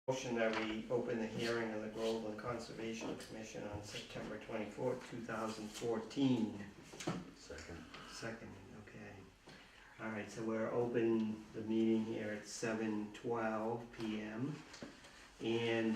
Motion that we open the hearing of the Groveland Conservation Commission on September 24th, 2014. Second. Second, okay. All right, so we're open the meeting here at 7:12 p.m. And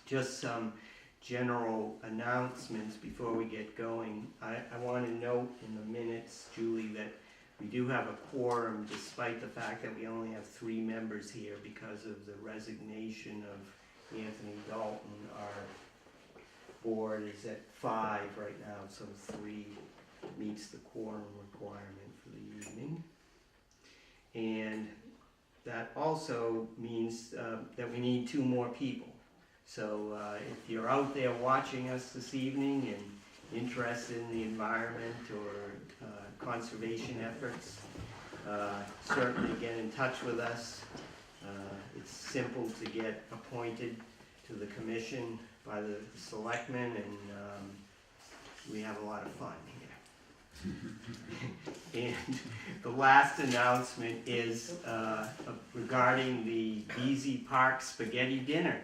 just some general announcements before we get going. I want to note in the minutes, Julie, that we do have a quorum despite the fact that we only have 3 members here because of the resignation of Anthony Dalton. Our board is at 5 right now, so 3 meets the quorum requirement for the evening. And that also means that we need 2 more people. So if you're out there watching us this evening and interested in the environment or conservation efforts, certainly get in touch with us. It's simple to get appointed to the commission by the selectmen, and we have a lot of fun here. And the last announcement is regarding the Beasy Park Spaghetti Dinner.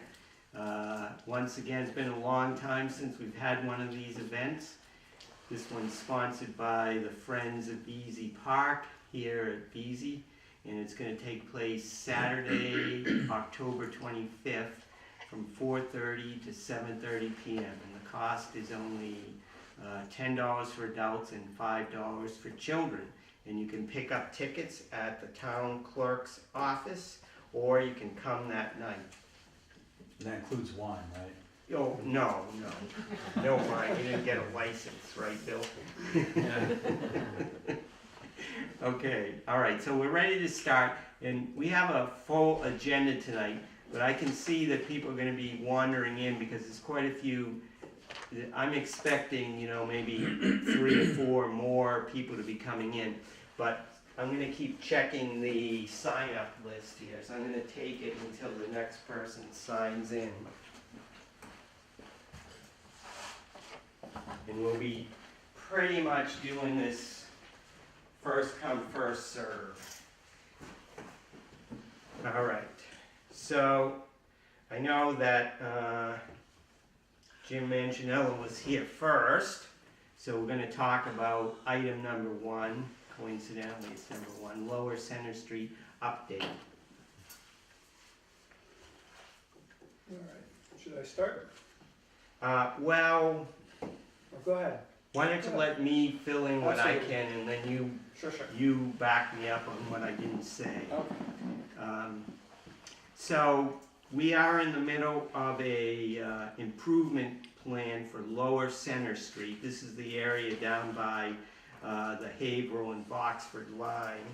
Once again, it's been a long time since we've had one of these events. This one's sponsored by the Friends of Beasy Park here at Beasy, and it's going to take place Saturday, October 25th from 4:30 to 7:30 p.m. And the cost is only $10 for adults and $5 for children. And you can pick up tickets at the town clerk's office, or you can come that night. And that includes wine, right? Oh, no wine, you didn't get a license, right, Bill? Okay, all right, so we're ready to start, and we have a full agenda tonight, but I can see that people are gonna be wandering in because there's quite a few. I'm expecting, maybe 3 or 4 more people to be coming in, but I'm gonna keep checking the sign-up list here, so I'm gonna take it until the next person signs in. And we'll be pretty much doing this first come, first serve. All right, so I know that Jim Manganiello was here first, so we're going to talk about item number 1. Coincidentally, it's number 1, Lower Center Street update. All right, should I start? Well, Go ahead. why don't you let me fill in what I Absolutely. can, and then Sure. you back me up on what I didn't say. Okay. So we are in the middle of a improvement plan for Lower Center Street. This is the area down by the Haverhill and Boxford line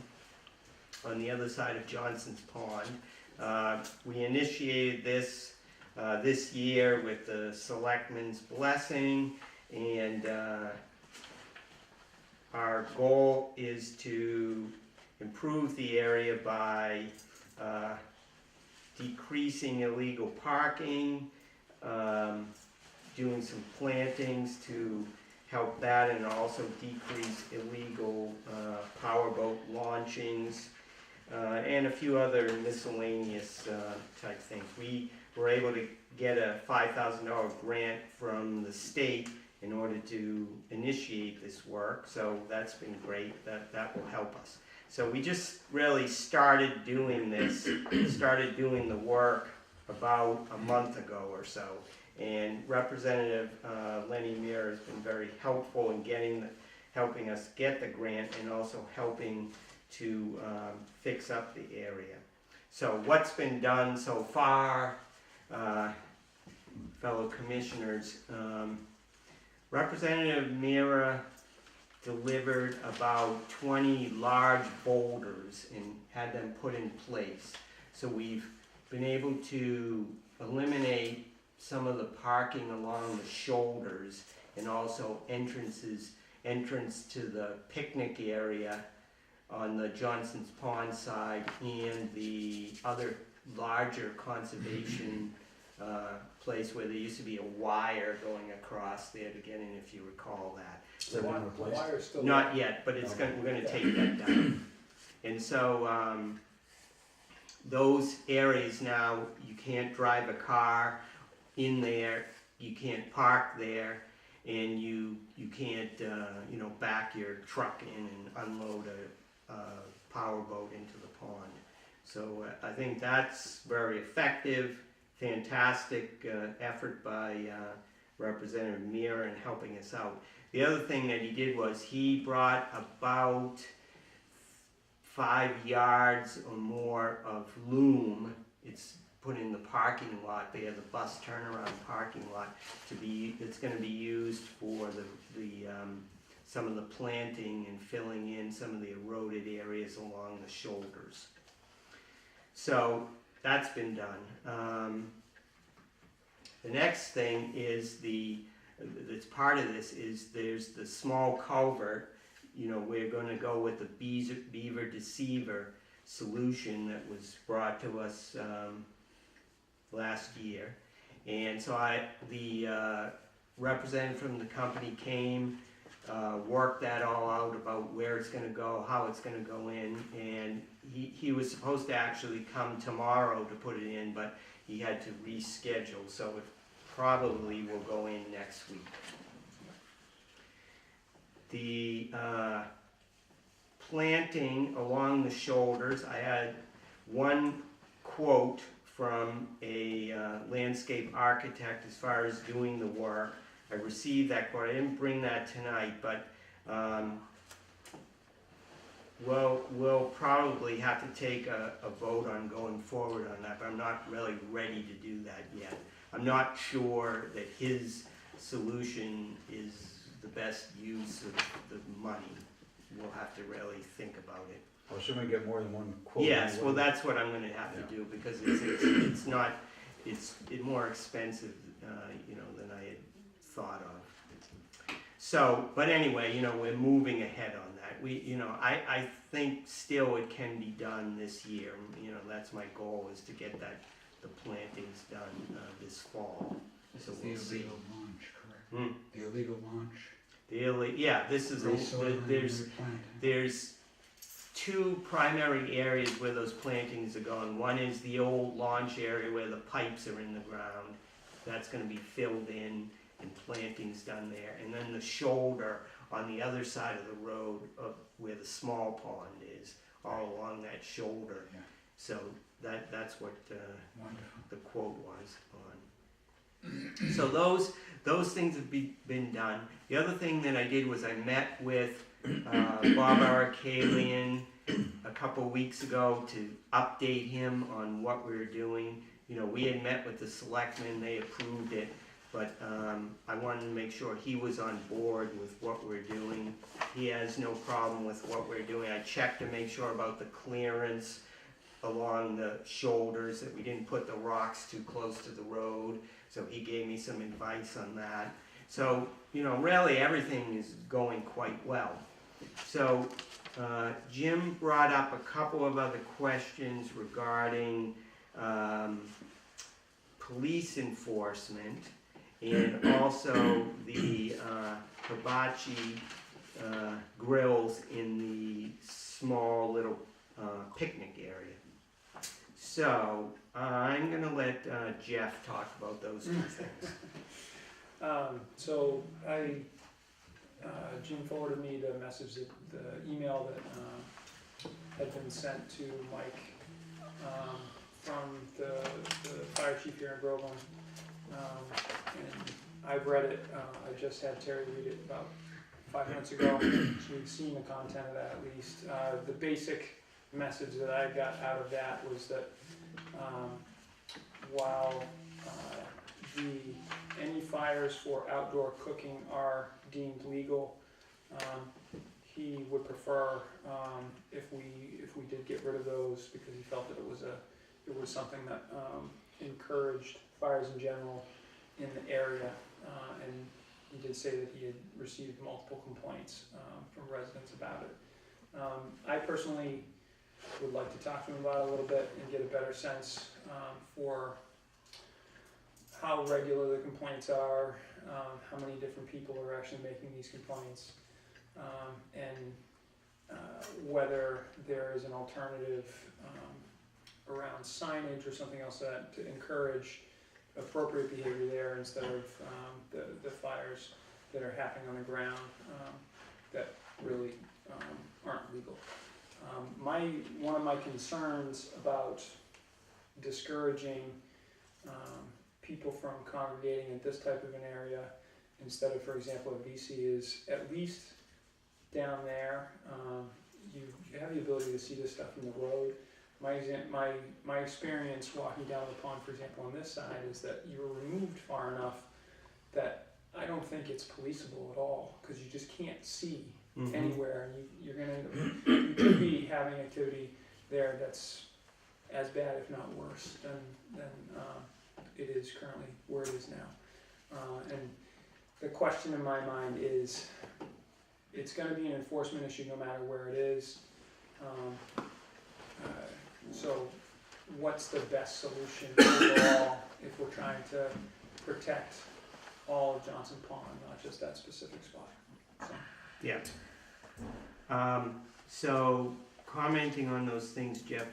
on the other side of Johnson's Pond. We initiated this this year with the selectmen's blessing, and our goal is to improve the area by decreasing illegal parking, doing some plantings to help that, and also decrease illegal powerboat launchings, and a few other miscellaneous type things. We were able to get a $5,000 grant from the state in order to initiate this work, so that's been great. That will help us. So we just really started doing this, started doing the work about a month ago or so. And Representative Lenny Muir has been very helpful in helping us get the grant, and also helping to fix up the area. So what's been done so far, fellow commissioners? Representative Mira delivered about 20 large boulders and had them put in place. So we've been able to eliminate some of the parking along the shoulders, and also entrance to the picnic area on the Johnson's Pond side, and the other larger conservation place where there used to be a wire going across there to get in, if you recall that. Has that been The replaced? wire's still Not yet, but we're going to take that down. And so those areas now, you can't drive a car in there, you can't park there, and you can't, back your truck in and unload a power boat into the pond. So I think that's very effective, fantastic effort by Representative Mira in helping us out. The other thing that he did was he brought about 5 yards or more of loom. It's put in the parking lot there, the bus turnaround parking lot, it's going to be used for the some of the planting and filling in some of the eroded areas along the shoulders. So that's been done. The next thing is that's part of this is there's the small culvert. We're going to go with the beaver deceiver solution that was brought to us last year. And so the representative from the company came, worked that all out about where it's going to go, how it's going to go in, and he was supposed to actually come tomorrow to put it in, but he had to reschedule, so it probably will go in next week. The planting along the shoulders, I had one quote from a landscape architect as far as doing the work. I received that quote. I didn't bring that tonight, but we'll probably have to take a vote on going forward on that, but I'm not really ready to do that yet. I'm not sure that his solution is the best use of the money. We'll have to really think about it. Well, shouldn't we get more than one quote? Yes, well, that's what I'm going to have to do, because it's more expensive, than I had thought of. So, but anyway, we're moving ahead on that. I think still it can be done this year. That's my goal, is to get the plantings done this fall. This So is we'll the see. illegal launch, correct? The illegal launch. This is Resoiling. there's two primary areas where those plantings are going. One is the old launch area where the pipes are in the ground. That's going to be filled in and plantings done there. And then the shoulder on the other side of the road where the small pond is, all along that shoulder. Yeah. So that's what Wonderful. the quote was on. So those things have been done. The other thing that I did was I met with Bob Arakalian a couple weeks ago to update him on what we were doing. We had met with the selectmen, they approved it, but I wanted to make sure he was on board with what we're doing. He has no problem with what we're doing. I checked to make sure about the clearance along the shoulders, that we didn't put the rocks too close to the road, so he gave me some advice on that. So, really everything is going quite well. So, Jim brought up a couple of other questions regarding police enforcement, and also the hibachi grills in the small little picnic area. So I'm going to let Jeff talk about those two things. So Jim forwarded me the message, the email that had been sent to Mike from the fire chief here in Groveland. And I've read it. I just had Terry read it about 5 minutes ago. So we've seen the content of that at least. The basic message that I got out of that was that while any fires for outdoor cooking are deemed legal, he would prefer if we did get rid of those, because he felt that it was something that encouraged fires in general in the area, and he did say that he had received multiple complaints from residents about it. I personally would like to talk to him about it a little bit and get a better sense for how regular the complaints are, how many different people are actually making these complaints, and whether there is an alternative around signage or something else that to encourage appropriate behavior there instead of the fires that are happening on the ground that really aren't legal. One of my concerns about discouraging people from congregating in this type of an area instead of, for example, a VC is at least down there, you have the ability to see this stuff from the road. My experience walking down the pond, for example, on this side is that you're removed far enough that I don't think it's policeable at all because you just can't see anywhere. You could be having activity there that's as bad, if not worse, than it is currently where it is now. And the question in my mind is, it's going to be an enforcement issue no matter where it is. So what's the best solution overall if we're trying to protect all of Johnson Pond, not just that specific spot? So. Yeah. So commenting on those things, Jeff,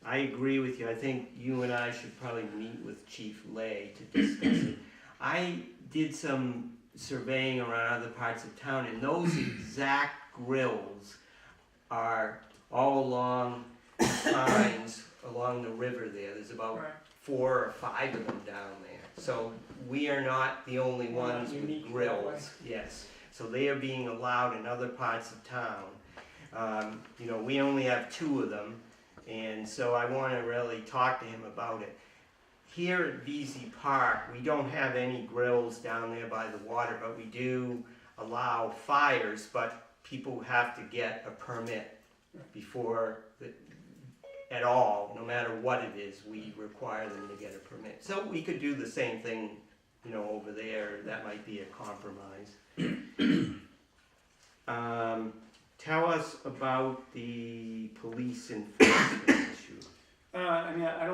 I agree with you. I think you and I should probably meet with Chief Lay to discuss it. I did some surveying around other parts of town, and those exact grills are all along pines along the river there. There's about 4 or 5 of them down there. So we are not the only ones with grills. Yes. So they are being allowed in other parts of town. We only have 2 of them, and so I want to really talk to him about it. Here at VZ Park, we don't have any grills down there by the water, but we do allow fires, but people have to get a permit before, at all, no matter what it is, we require them to get a permit. So we could do the same thing, over there. That might be a compromise. Tell us about the police enforcement issue. I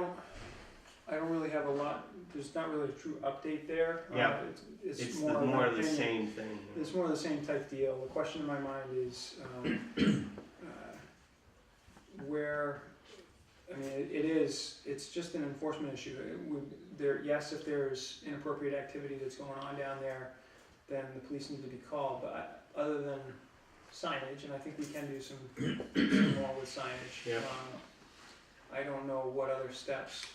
don't really have a lot. There's not really a true update there. Yeah. It's more of the same thing. It's more of the same type deal. The question in my mind is where. It's just an enforcement issue. Yes, if there's inappropriate activity that's going on down there, then the police need to be called. But other than signage, and I think we can do some more with signage. Yeah. I don't know what other steps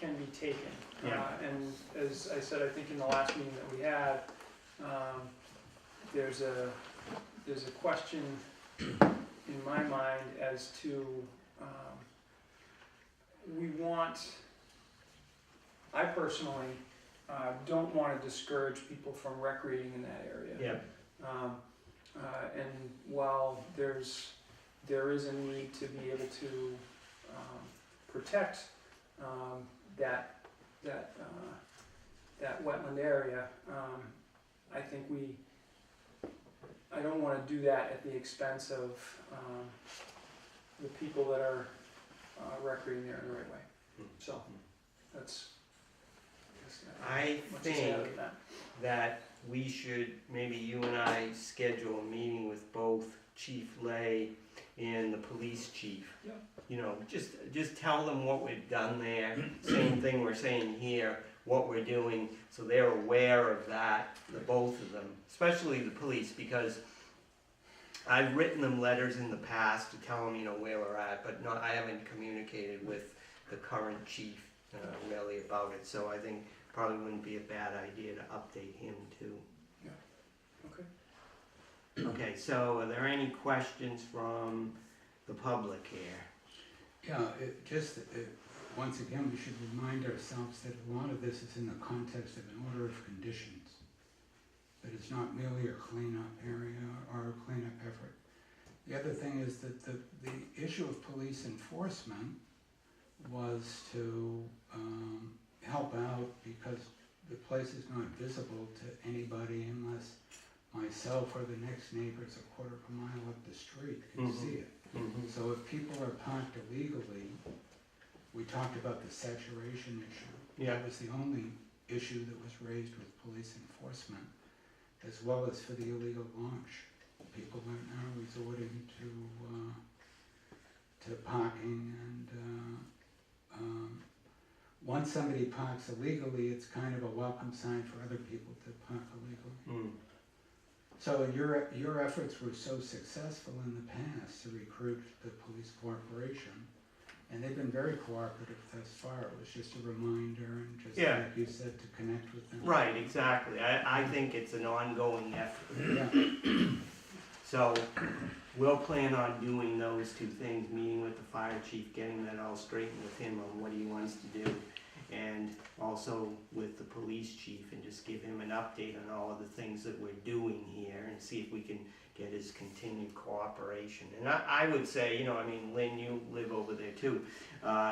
can be taken. Yeah. And as I said, I think in the last meeting that we had, there's a question in my mind as to I personally don't want to discourage people from recreating in that area. Yeah. And while there is a need to be able to protect that wetland area, I think I don't want to do that at the expense of the people that are recreating there in the right way. So that's. I think that we should, maybe you and I, schedule a meeting with both Chief Lay and the police chief. Yeah. Just tell them what we've done there. Same thing we're saying here, what we're doing, so they're aware of that, the both of them, especially the police, because I've written them letters in the past to tell them, where we're at, but I haven't communicated with the current chief really about it. So I think probably wouldn't be a bad idea to update him too. Yeah. Okay. Okay, so are there any questions from the public here? Yeah, once again, we should remind ourselves that a lot of this is in the context of an order of conditions. That it's not merely a cleanup area or a cleanup effort. The other thing is that the issue of police enforcement was to help out because the place is not visible to anybody unless myself or the next neighbors a quarter of a mile up the street can see it. So if people are parked illegally, we talked about the saturation issue. Yeah. That was the only issue that was raised with police enforcement, as well as for the illegal launch. people are now resorting to parking and, once somebody parks illegally, it's kind of a welcome sign for other people to park illegally. Mm. So your efforts were so successful in the past to recruit the police corporation, and they've been very cooperative thus far. It was just a reminder and just Yeah. like you said, to connect with them. Right, exactly. I think it's an ongoing effort. Yeah, So we'll plan on doing those two things, meeting with the fire chief, getting that all straightened with him on what he wants to do, and also with the police chief, and just give him an update on all of the things that we're doing here, and see if we can get his continued cooperation. And I would say, you know, I mean, Lynn, you live over there too,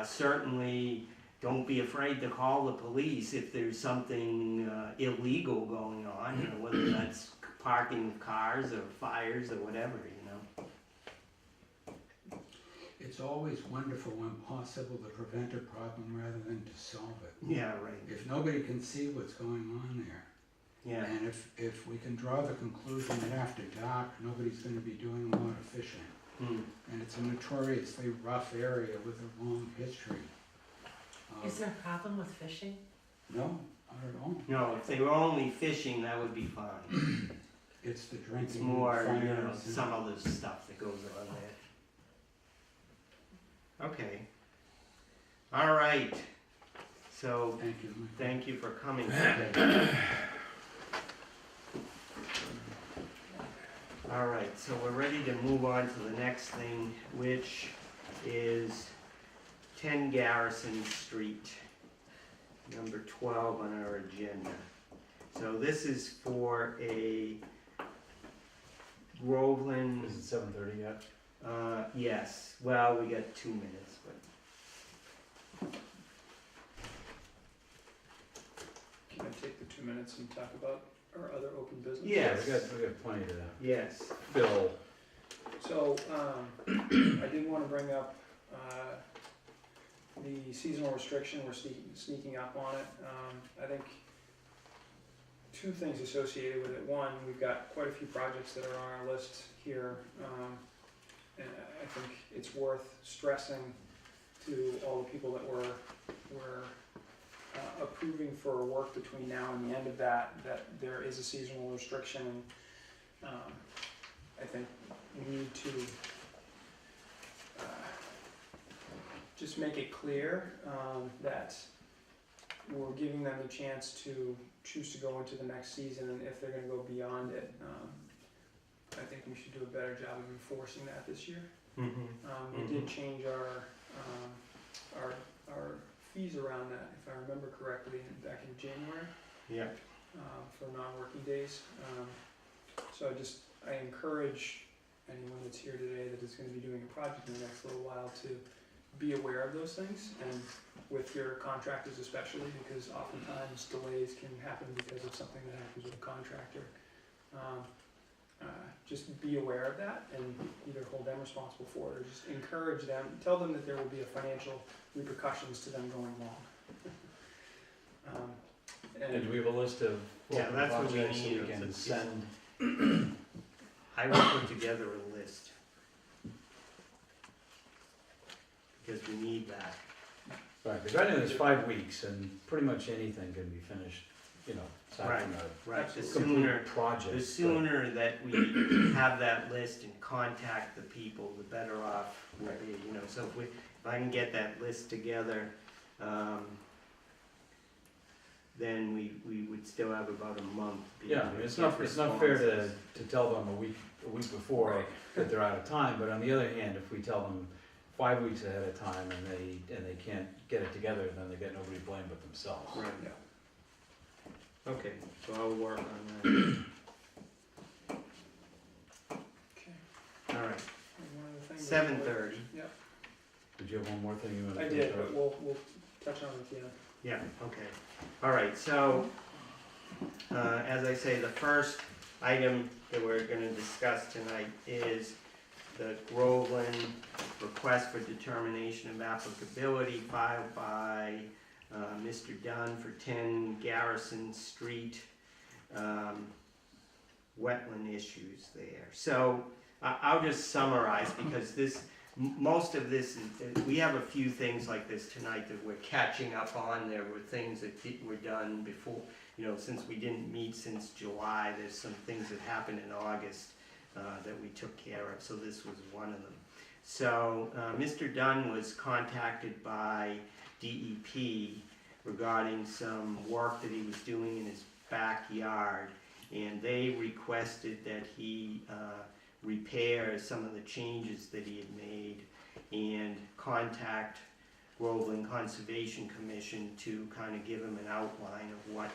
certainly don't be afraid to call the police if there's something illegal going on, you know, whether that's parking of cars or fires or whatever, you know. it's always wonderful when possible to prevent a problem rather than to solve it. Yeah, right. If nobody can see what's going on there, Yeah, and if we can draw the conclusion that after dark, nobody's gonna be doing a lot of fishing, mm. and it's a notoriously rough area with a long history. Is there a problem with fishing? No, not at all. No, if they were only fishing, that would be fine. It's the It's drinking, more, you know, fires, and- some other stuff that goes on there. Okay. All right. So, Thank you, Michael. thank you for coming today. All right, so we're ready to move on to the next thing, which is 10 Garrison Street, number 12 on our agenda. So this is for a Groveland, Is it 7:30 yet? yes, well, we got 2 minutes, but, Can I take the 2 minutes and talk about our other open business? Yes. Yeah, we got plenty to yes. fill. So, I did wanna bring up, the seasonal restriction, we're sneaking up on it. I think two things associated with it. One, we've got quite a few projects that are on our list here. And I think it's worth stressing to all the people that we're approving for work between now and the end of that there is a seasonal restriction. I think we need to just make it clear that we're giving them the chance to choose to go into the next season, and if they're gonna go beyond it, I think we should do a better job of enforcing that this year. Mm-hmm. We did change our fees around that, if I remember correctly, back in January, Yeah. for non-working days. So I encourage anyone that's here today that is gonna be doing a project in the next little while to be aware of those things, and with your contractors especially, because oftentimes delays can happen because of something that happens with a contractor. Just be aware of that and either hold them responsible for it, or just encourage them, tell them that there will be a financial repercussions to them going long. And do we have a list of Yeah, open that's what we projects need, that we is can a- send? I will put together a list. Because we need that. Right, because right now there's 5 weeks and pretty much anything can be finished, you know, aside from a Right, the Absolutely. sooner, complete project. the sooner that we have that list and contact the people, the better off we'll be, you know, so if I can get that list together, then we would still have about a month. Yeah, I mean, it's not fair to tell them a week before Right. that they're out of time, but on the other hand, if we tell them 5 weeks ahead of time and they can't get it together, then they get nobody to blame but themselves. Right, Yeah. okay, so I'll work on that. Okay. All right, And one other thing. 7:30, Did you have one more thing you wanted to I finish did, but up? we'll touch on it at the end. yeah, okay. All right, so, as I say, the first item that we're gonna discuss tonight is the Groveland request for determination of applicability filed by Mr. Dunn for 10 Garrison Street. wetland issues there. So I'll just summarize because most of this is, we have a few things like this tonight that we're catching up on. There were things that were done before, since we didn't meet since July, there's some things that happened in August that we took care of, so this was one of them. So Mr. Dunn was contacted by DEP regarding some work that he was doing in his backyard, and they requested that he repair some of the changes that he had made and contact Groveland Conservation Commission to kind of give him an outline of what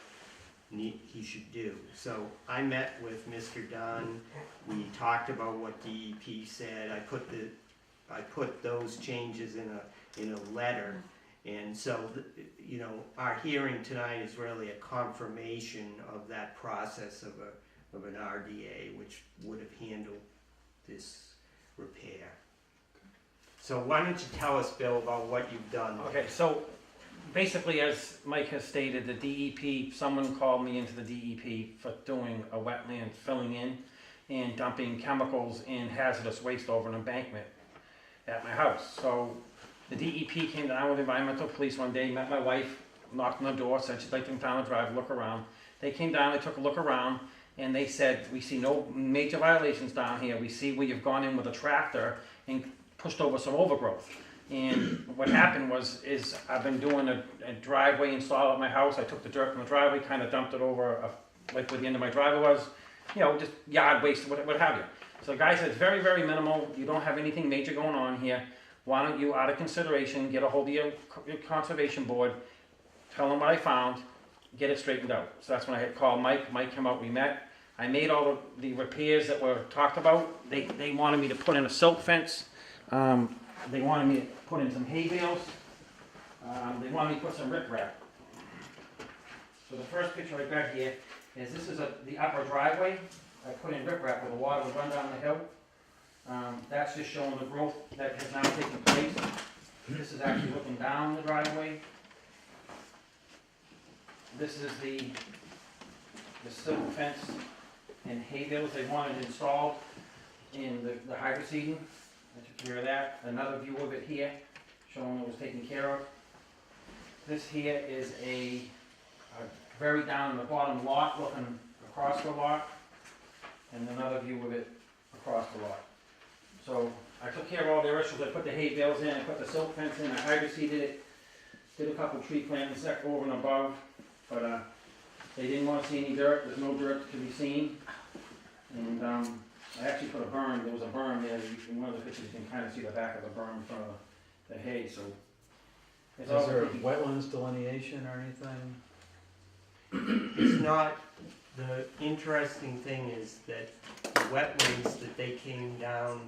he should do. So I met with Mr. Dunn, we talked about what DEP said, I put those changes in a letter, and so our hearing tonight is really a confirmation of that process of an RDA, which would have handled this repair. So why don't you tell us, Bill, about what you've done? Okay, so basically, as Mike has stated, the DEP, someone called me into the DEP for doing a wetland filling in and dumping chemicals and hazardous waste over an embankment at my house. So the DEP came down with environmental police one day, met my wife, knocked on the door, said she'd like to come down the drive, look around. They came down, they took a look around, and they said, we see no major violations down here. We see where you've gone in with a tractor and pushed over some overgrowth. And what happened is I've been doing a driveway install at my house. I took the dirt from the driveway, kind of dumped it over like where the end of my driveway was, just yard waste, what have you. So the guy said, it's very, very minimal. You don't have anything major going on here. Why don't you, out of consideration, get a hold of your conservation board, tell them what I found, get it straightened out. So that's when I had called Mike. Mike came out, we met. I made all the repairs that were talked about. They wanted me to put in a silk fence. They wanted me to put in some hay bales. They wanted me to put some riprap. So the first picture I got here is this is the upper driveway. I put in riprap where the water would run down the hill. That's just showing the growth that has now taken place. This is actually looking down the driveway. This is the silk fence and hay bales they wanted installed in the hydro seeding. I took care of that. Another view of it here, showing it was taken care of. This here is a very down in the bottom lot, looking across the lot, and another view of it across the lot. So I took care of all their issues. I put the hay bales in, I put the silk fence in, I hydro seeded it, did a couple tree plantings over and above, but they didn't want to see any dirt. There's no dirt to be seen. And I actually put a berm. There was a berm there. In one of the pictures, you can kind of see the back of the berm in front of the hay. So Is there a wetlands delineation or anything? It's not, the interesting thing is that the wetlands that they came down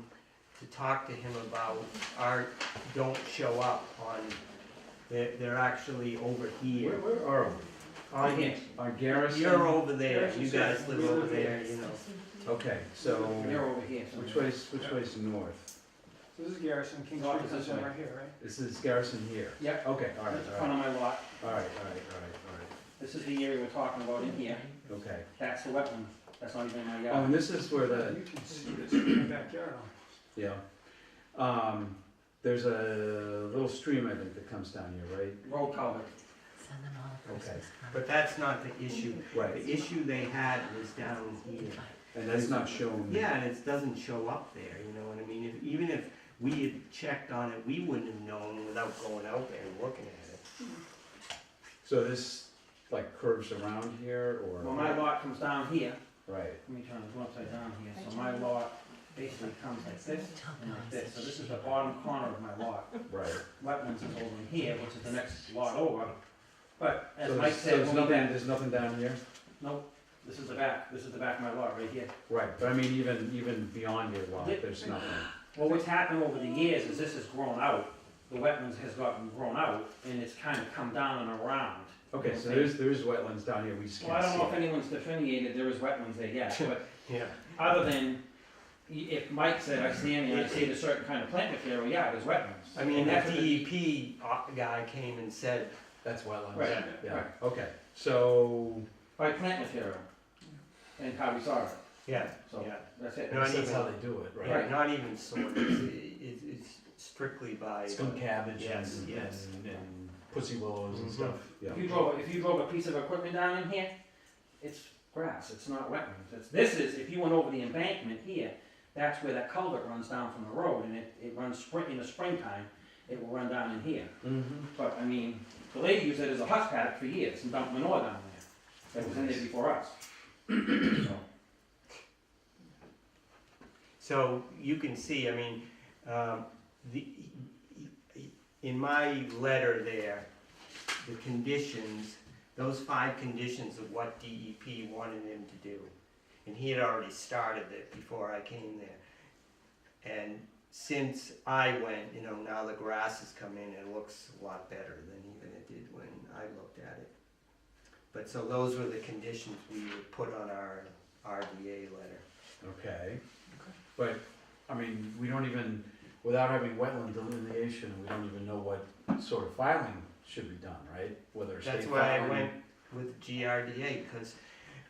to talk to him about don't show up on, they're actually over here. Where are we? On here. Our Garrison? You're over there, you guys live over there, Okay, so They're over here. which way's north? So this is Garrison, King North Street is comes this in way. right here, right? This is Garrison here? Yep. Okay, all right, That's the all front right. of my lot. All right. This is the area we're talking about in here. Okay. That's the wetland. That's not even my Oh, yard. and this is where You can see this in my backyard. yeah. There's a little stream, I think, that comes down here, right? Road culvert. Send them all a Okay. Christmas card. But that's not the issue. Right. The issue they had was down here. And that's not shown. Yeah, and it doesn't show up there, you know what I mean? Even if we had checked on it, we wouldn't have known without going out there and looking at it. So this like curves around here, or? Well, my lot comes down here. Right. Let me turn this one upside down here. So my lot basically comes like this and like this. So this is the bottom corner of my lot. Right. Wetlands is over in here, which is the next lot over. But as So Mike there's, said, there's when we nothing, back, there's nothing down here? nope, this is the back. This is the back of my lot right here. Right, but I mean, even beyond your lot, Yeah. there's nothing. Well, what's happened over the years is this has grown out. The wetlands has gotten grown out and it's kind of come down and around. Okay, so there is wetlands down here, we just Well, I can't don't know if see it. anyone's delineated, there is wetlands there yet, but Yeah. other than, if Mike said, I stand here, I see a certain kind of plant material, yeah, there's wetlands. I mean, And the that's what the- DEP guy came and said, That's wetlands. Right, Yeah, right. okay, so, By plant material, and how we saw it. Yeah, So, yeah. that's it. No, That's even- how they do it, right? Yeah, not even sort, it's strictly by. Skunk cabbage Yes, and, yes. and pussy willows and Mhm. stuff, yeah. If you drove a piece of equipment down in here, it's grass, it's not wetlands. If you went over the embankment here, that's where that culvert runs down from the road, and it runs in the springtime, it will run down in here. Mm-hmm. But, I mean, the lady used it as a husk paddock for years and dumped manure down there. That was in there before us. So, So you can see, I mean, the, in my letter there, the conditions, those 5 conditions of what DEP wanted him to do. And he had already started it before I came there. And since I went, you know, now the grass has come in, it looks a lot better than even it did when I looked at it. But so those were the conditions we would put on our RDA letter. Okay, but, I mean, we don't even, without having wetland delineation, we don't even know what sort of filing should be done, right? Whether state That's filing. why I went with GRDA, because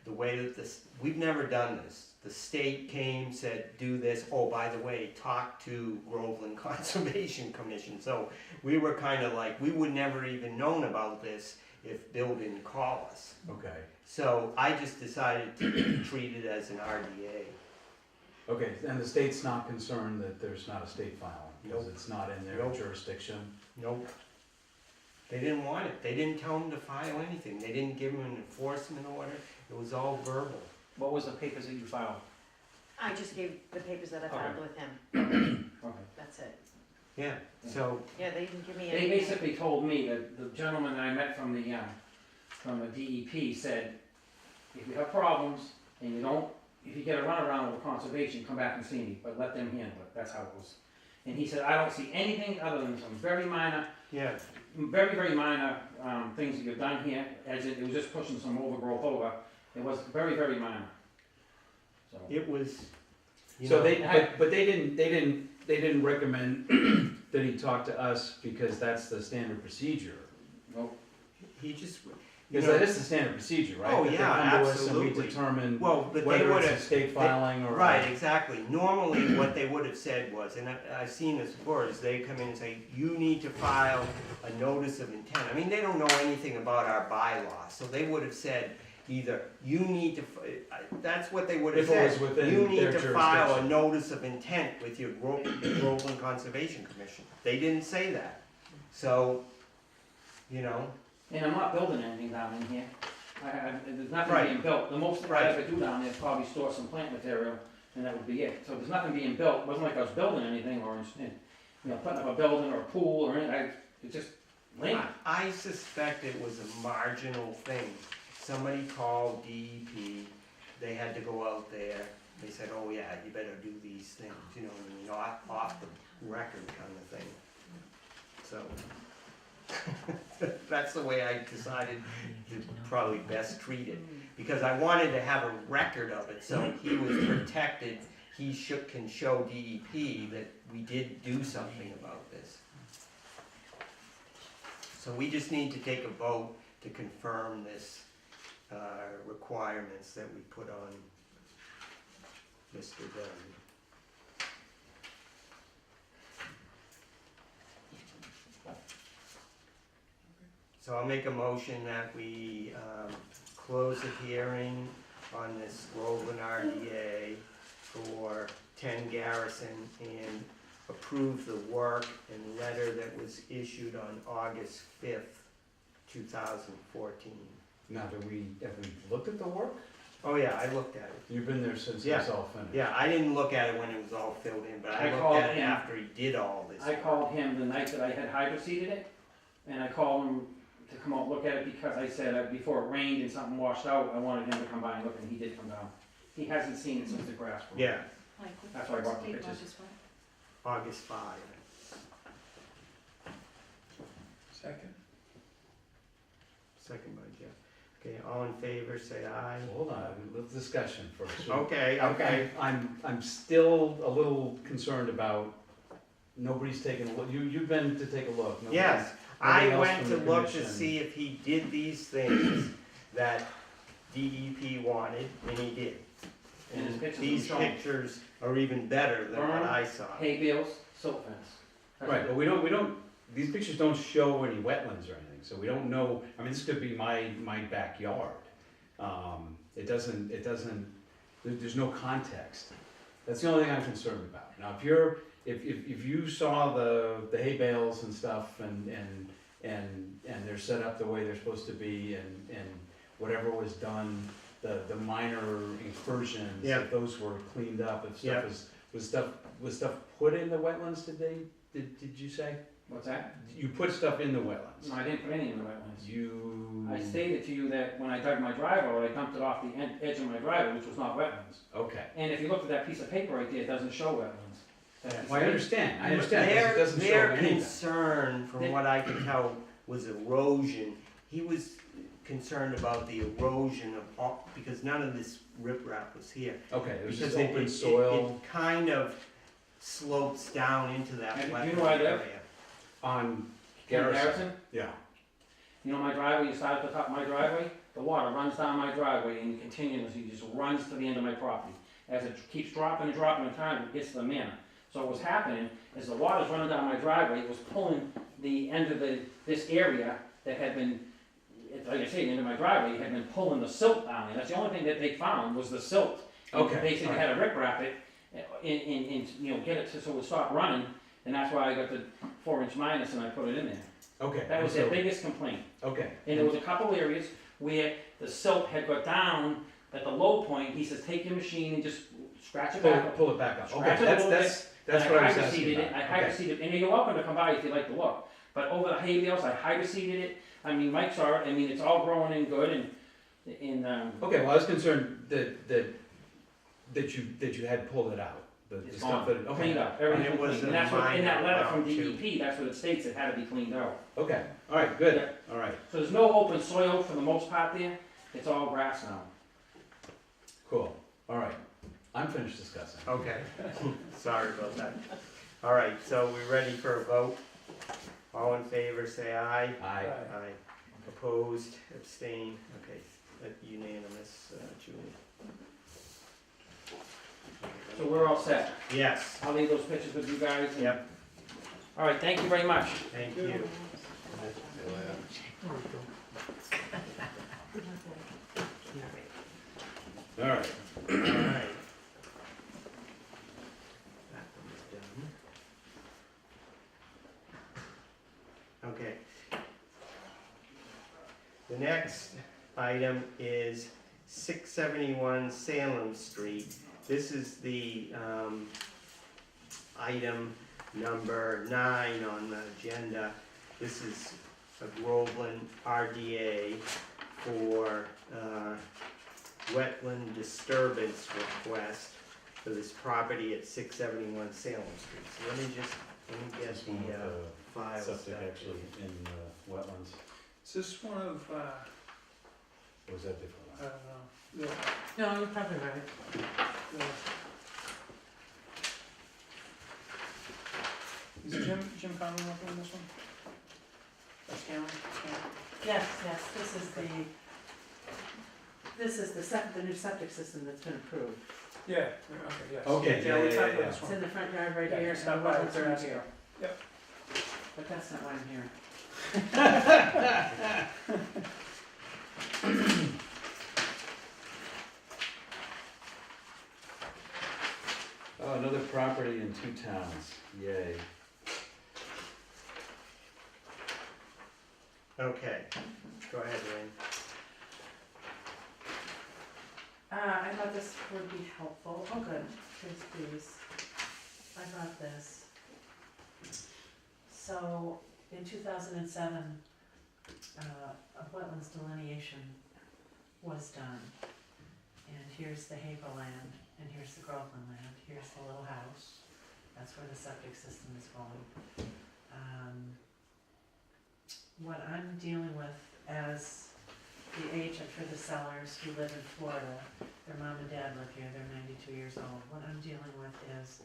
the way that this, we've never done this. The state came, said, do this, oh, by the way, talk to Groveland Conservation Commission. So we were kind of like, we would never even known about this if Bill didn't call us. Okay, So I just decided to treat it as an RDA. okay, and the state's not concerned that there's not a state filing, because Nope. it's not in their Nope. jurisdiction? Nope. They didn't want it. They didn't tell him to file anything. They didn't give him an enforcement order. It was all verbal. what was the papers that you filed? I just gave the papers that I filed Okay. with him, Okay. that's it. Yeah, so, Yeah, they didn't give me They anything. basically told me that the gentleman that I met from the DEP said, if you have problems and you don't, if you get a runaround with conservation, come back and see me, but let them handle it. That's how it was. And he said, I don't see anything other than some very minor, yeah. very minor things that you've done here, as it was just pushing some overgrowth over. It was very minor. So, It was, you So know, they, but they didn't recommend that he talk to us because that's the standard procedure. nope. he just, you Because know, that is the standard procedure, right? Oh, That they yeah, come to us and we absolutely. determine well, but they whether would it's a have, state filing or. right, exactly. Normally, what they would have said was, and I've seen this before, is they come in and say, you need to file a notice of intent. I mean, they don't know anything about our bylaws, so they would have said, either you need to, that's what they would have If it said. was within You need their to file a jurisdiction. notice of intent with your Groveland Conservation Commission. They didn't say that. So, you know, And I'm not building anything down in here. There's nothing Right. being built. The most that I Right. ever do down there is probably store some plant material, and that would be it. So there's nothing being built. It wasn't like I was building anything or, putting up a building or a pool or anything. It's just land. I suspect it was a marginal thing. Somebody called DEP, they had to go out there, they said, oh yeah, you better do these things, you know, what I mean, off the record kind of thing. So, that's the way I decided to probably best treat it. Because I wanted to have a record of it, so he was protected, he can show DEP that we did do something about this. So we just need to take a vote to confirm this requirements that we put on Mr. Dunn. So I'll make a motion that we close the hearing on this Groveland RDA for 10 Garrison and approve the work and letter that was issued on August 5th, 2014. Now, have we looked at the work? Oh yeah, I looked at it. You've been there since Yeah. it's all finished. Yeah, I didn't look at it when it was all filled in, but I I looked called at it him. after he did all this. I called him the night that I had hydroseeded it, and I called him to come out and look at it because I said before it rained and something washed out, I wanted him to come by and look, and he did come down. He hasn't seen it since the grass grew. Yeah, That's why I brought the pictures. August 5. Second. Second by Jeff. Okay, all in favor, say aye. Hold on, let's discussion first. Okay, okay. I'm still a little concerned about, nobody's taken a look, you've been to take a look. Nobody's- Yes, nobody I else went from to the look to commission. see if he did these things that DEP wanted, and he did. And his and pictures these I'm showing. pictures are even better than what I saw. Hay bales, silt fence. That's Right, it. but we don't, these pictures don't show any wetlands or anything, so we don't know, I mean, this could be my backyard. It doesn't, there's no context. That's the only thing I'm concerned about. Now, if you saw the hay bales and stuff and they're set up the way they're supposed to be and whatever was done, the minor incursions, Yeah. if those were cleaned up, if Yeah. stuff was stuff put in the wetlands, did you say? What's that? You put stuff in the wetlands? No, I didn't put any in the wetlands. You... I stated to you that when I dug my driveway, I dumped it off the edge of my driveway, which was not wetlands. Okay. And if you look at that piece of paper right there, it doesn't show wetlands. That's the Well, I state. understand, because it doesn't show Their anything. concern, from what I could tell, was erosion. He was concerned about the erosion of all, because none of this riprap was here. Okay, it was Because just open soil It kind of slopes down into that And do you wetland know where I live? area. on Garrison. Garrison. Yeah. You know my driveway, you start at the top of my driveway, the water runs down my driveway and continuously just runs to the end of my property. As it keeps dropping and dropping in time, it gets to the manor. So what's happening is the water's running down my driveway, it was pulling the end of this area that had been, like I say, the end of my driveway, had been pulling the silt down there. That's the only thing that they found was the silt. And Okay, Basically all had to rip wrap it and, you know, get it so it would stop running, and that's why I got the 4-inch minus and I put it in there. Okay. That was so- their biggest complaint. Okay. And there was a couple areas where the silt had got down at the low point. He says, take your machine and just scratch it back up. Pull it back up. Scratch Okay, it a little that's And what I was hydroseeded asking it. about. I Okay. hydroseeded, and you're welcome to come by if you'd like to look. But over the hay bales, I hydroseeded it. I mean, Mike saw it. I mean, it's all growing in good and Okay, well, I was concerned that you had pulled it out. The it's stuff gone. that, okay. Cleaned up. And Everything it was cleaned. a And that's what, in that minor letter from amount, too. DEP, that's what it states. It had to be cleaned out. Okay, all right, good, all right, So there's no open soil for the most part there. It's all grass now. cool, all right. I'm finished discussing. Okay, sorry about that. All right, so we ready for a vote? All in favor, say aye. Aye. Aye. Opposed, abstain, okay, unanimous, Julie. So we're all set. Yes, I'll leave those pictures with you guys. and- yep, All right, thank you very much. thank you. All right, All right. That one's done. Okay. The next item is 671 Salem Street. This is the item number 9 on the agenda. This is a Groveland RDA for wetland disturbance request for this property at 671 Salem Street. So let me get this one the with file the septic stuff. actually in wetlands, Is this one of, or was that different? I don't know, No, you're probably right. is Jim Conlon working on this one? Or Cameron? Yes, this is the new septic system that's been approved. Yeah, okay, yes. Okay, Yeah, we yeah, talked yeah, about yeah. this It's one. in the front yard right Yeah, here, stop and by the if wetlands they're are out here. here. Yep. But that's not why I'm here. Oh, another property in 2 towns, yay. Okay, go ahead, Lynn. I thought this would be helpful. Oh, good. Please. I got this. So, in 2007, a wetlands delineation was done. And here's the Haver land, and here's the Groveland land. Here's the little house. That's where the septic system is going. What I'm dealing with as the agent for the sellers who live in Florida, their mom and dad live here, they're 92 years old. What I'm dealing with is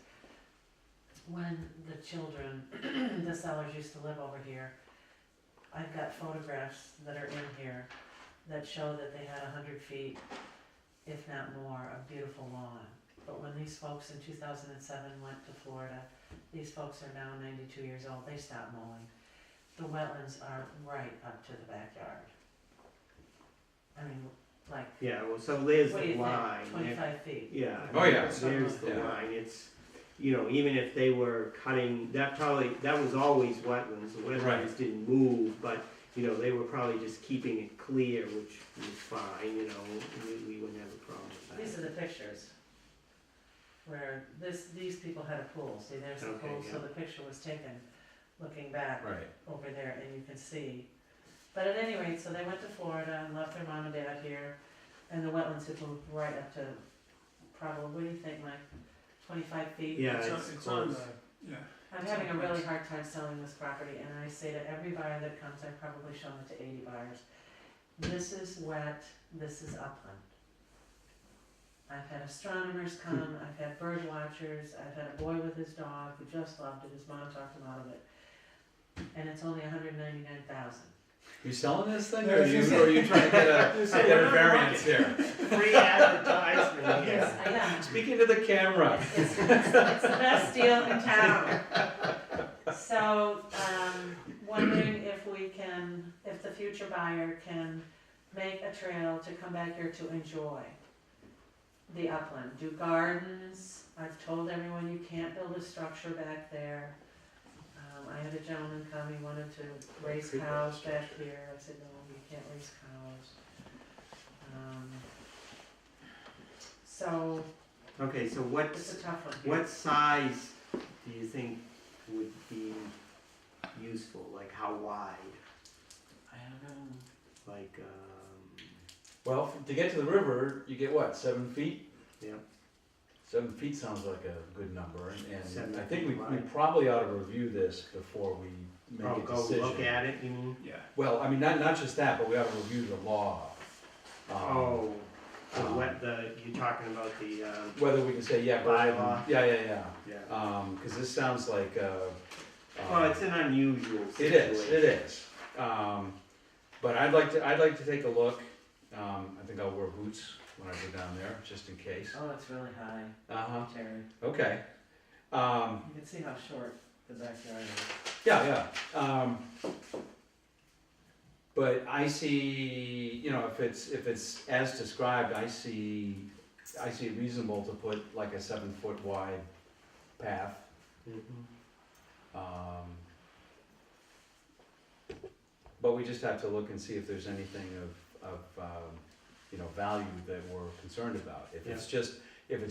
when the children, the sellers used to live over here, I've got photographs that are in here that show that they had 100 feet, if not more, of beautiful lawn. these folks in 2007 went to Florida. These folks are now 92 years old, they stopped mowing. The wetlands are right up to the backyard. I mean, like, Yeah, well, so there's what do the you line. think, 25 feet? Yeah. Oh, yeah. There's the Yeah. line, it's, you know, even if they were cutting, that was always wetlands, the Right. wetlands didn't move, but, you know, they were probably just keeping it clear, which was fine, you know, we wouldn't have a problem with that. These are the pictures. Where these people had a pool, see, there's the Okay, pool, so yeah. the picture was taken looking back Right. over there, and you can see. But at any rate, so they went to Florida and left their mom and dad here, and the wetlands had moved right up to probably, what do you think, Mike, 25 feet? Yeah, It's on- it's it's on close. the, yeah. I'm having a really hard time selling this property, and I say to every buyer that comes, I've probably shown it to 80 buyers, this is wet, this is upland. I've had astronomers come, I've had bird watchers, I've had a boy with his dog who just loved it, his mom talked him out of it. And it's only 199,000. You selling this thing, Yeah, or are you trying to get We're a not variance here? Free advertisement here. Yes, I am. Speaking to the camera. It's the best deal in town. So, wondering if we can, if the future buyer can make a trail to come back here to enjoy the upland, do gardens. I've told everyone you can't build a structure back there. I had a gentleman come, he wanted to raise cows back here. I said, no, you can't raise cows. So, Okay, so it's a tough one here. what size do you think would be useful, like how wide? I don't know. Like, Well, to get to the river, you get what, 7 feet? yeah, 7 feet sounds like a good number, and 7 I think feet we wide. probably ought to review this before we make a go decision. look at it, you mean? Yeah. Well, I mean, not just that, but we ought to review the law. Oh, the um, you're talking about the, Whether we can say, yeah, go ahead and- Bylaw. yeah. yeah. Cause this sounds like, Well, it's an unusual It situation. is, it is. But I'd like to take a look. I think I'll wear boots when I go down there, just in case. Oh, it's really high, Uh-huh, Terry. okay. You can see how short the backyard is. Yeah. But I see, you know, if it's as described, I see it reasonable to put like a 7-foot wide path. Mhm. But we just have to look and see if there's anything of you know, value that we're concerned about. If it's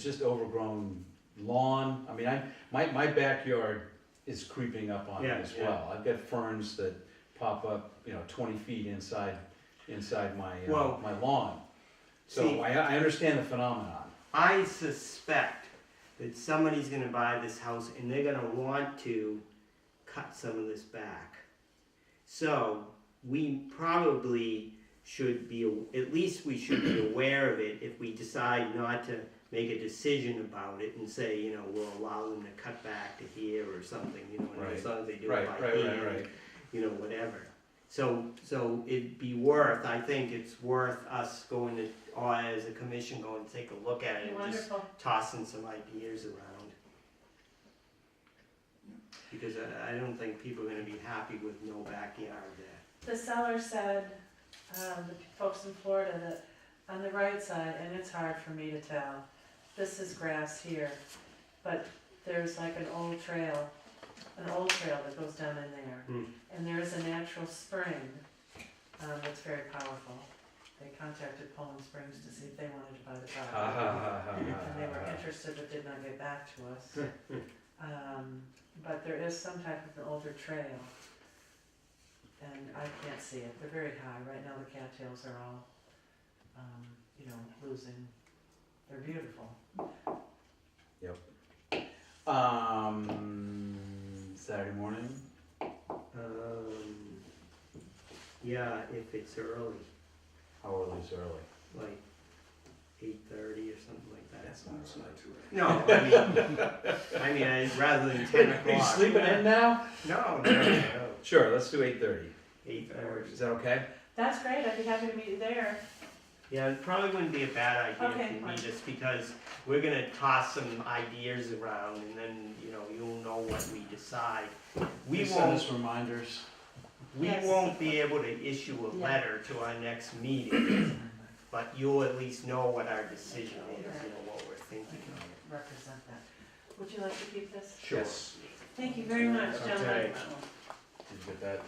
just overgrown lawn, I mean, my backyard is creeping up on me Yeah, as yeah. well. I've got ferns that pop up, you know, 20 feet inside my Well, my lawn. So see- I understand the phenomenon. I suspect that somebody's gonna buy this house and they're gonna want to cut some of this back. So, we probably should be, at least we should be aware of it if we decide not to make a decision about it and say, you know, we'll allow them to cut back to here or something, you know, and as long as they do it by hand, you know, whatever. So it'd be worth, I think it's worth us going to, or as a commission, going to take a look at it and just Wonderful. tossing some ideas around. Because I don't think people are gonna be happy with no backyard there. The seller said, the folks in Florida, that on the right side, and it's hard for me to tell, this is grass here, but there's like an old trail that goes down in there. Hmm. And there's a natural spring that's very powerful. They contacted Poland Springs to see if they wanted to buy the property. And they were interested but did not get back to us. But there is some type of an older trail. And I can't see it. They're very high. Right now the cattails are all, you know, losing. They're beautiful. Saturday morning. Yeah, if it's early, How early is early? like 8:30 or something like that. That's not too early. No, I mean, rather than 10 o'clock. Are you sleeping in now? No. Sure, let's do 8:30. 8:30. Is that okay? That's great. I'd be happy to meet you there. Yeah, it probably wouldn't be a bad idea Okay, if you fine. meet us, because we're gonna toss some ideas around, and then, you know, you'll know what we decide. We You send won't, us reminders. we Yes. won't be able to issue a Yeah. letter to our next meeting, but you'll at least know what our decision is, you know, what we're I thinking. can represent that. Would you like to keep this? Yes. Thank you very much, gentlemen. Okay. Did you get that?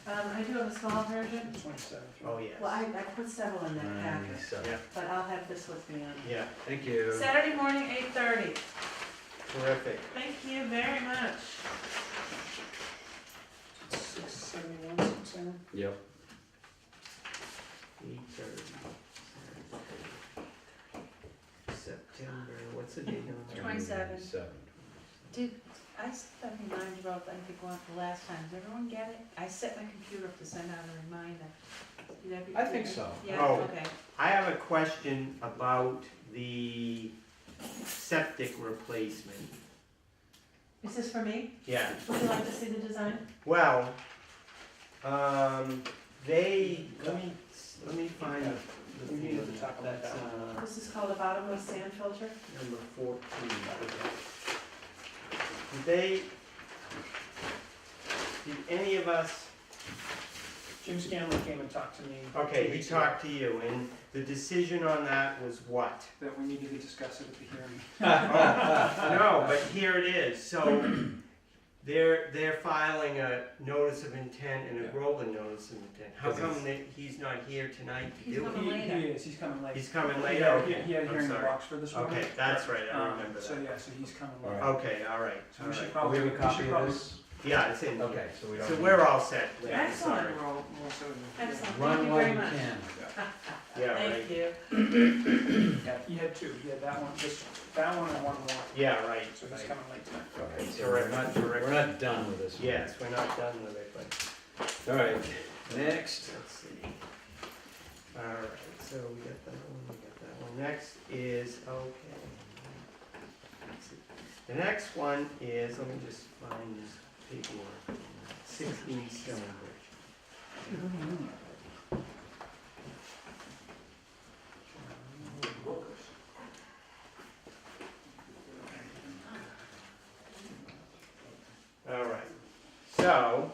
I do have a small version. 27th. Oh, yes. Well, I put several in that packet, So, Yeah. but I'll have this with me on. Yeah, thank you. Saturday morning, 8:30. terrific. Thank you very much. 671, 670. Yep. 8:30. September, what's the date on that? 27. 27. I set a reminder out, I think, one the last time, does everyone get it? I set my computer up to send out a reminder. Did everybody- I think so. Yeah, Oh. okay. I have a question about the septic replacement. Is this for me? Yeah, Would you like to see the design? well, let me find the We thing need on to talk about that's, that This is called a bottomless sand filter. number 14. Did any of us, Jim Scanlon came and talked to me. okay, 2 he weeks ago talked to you, and the decision on that was what? That we needed to discuss it at the hearing. No, but here it is, so they're filing a notice of intent and a Yeah. Groveland notice of intent. How Because come that he's not here tonight to He's do coming it? later. He is, he's coming late. He's coming He later? had- Okay, He had a I'm hearing in sorry. Oxford this morning. Okay, that's right, I remember So, that. yeah, so he's coming All late. right. Okay, all right, So all we should right. Do probably. we have a we copy should of probably- this? Yeah, it's in here. Okay, so we don't. So need- we're all set, Lynn, Excellent. sorry. We'll sort of- Excellent. Run Thank you while very you much. can. Yeah, right, Thank you. Yeah, he had 2, he had that one, that one and one more, yeah, right, so he's right. coming late tonight. Okay, so Terrific, terrific. we're not done with this one. Yes, we're not done with it, but All right, next. let's see. All right, so we got that one. Next is, okay. Let's see. The next one is, let me just find this paperwork. 16 Stonebridge. All right, so,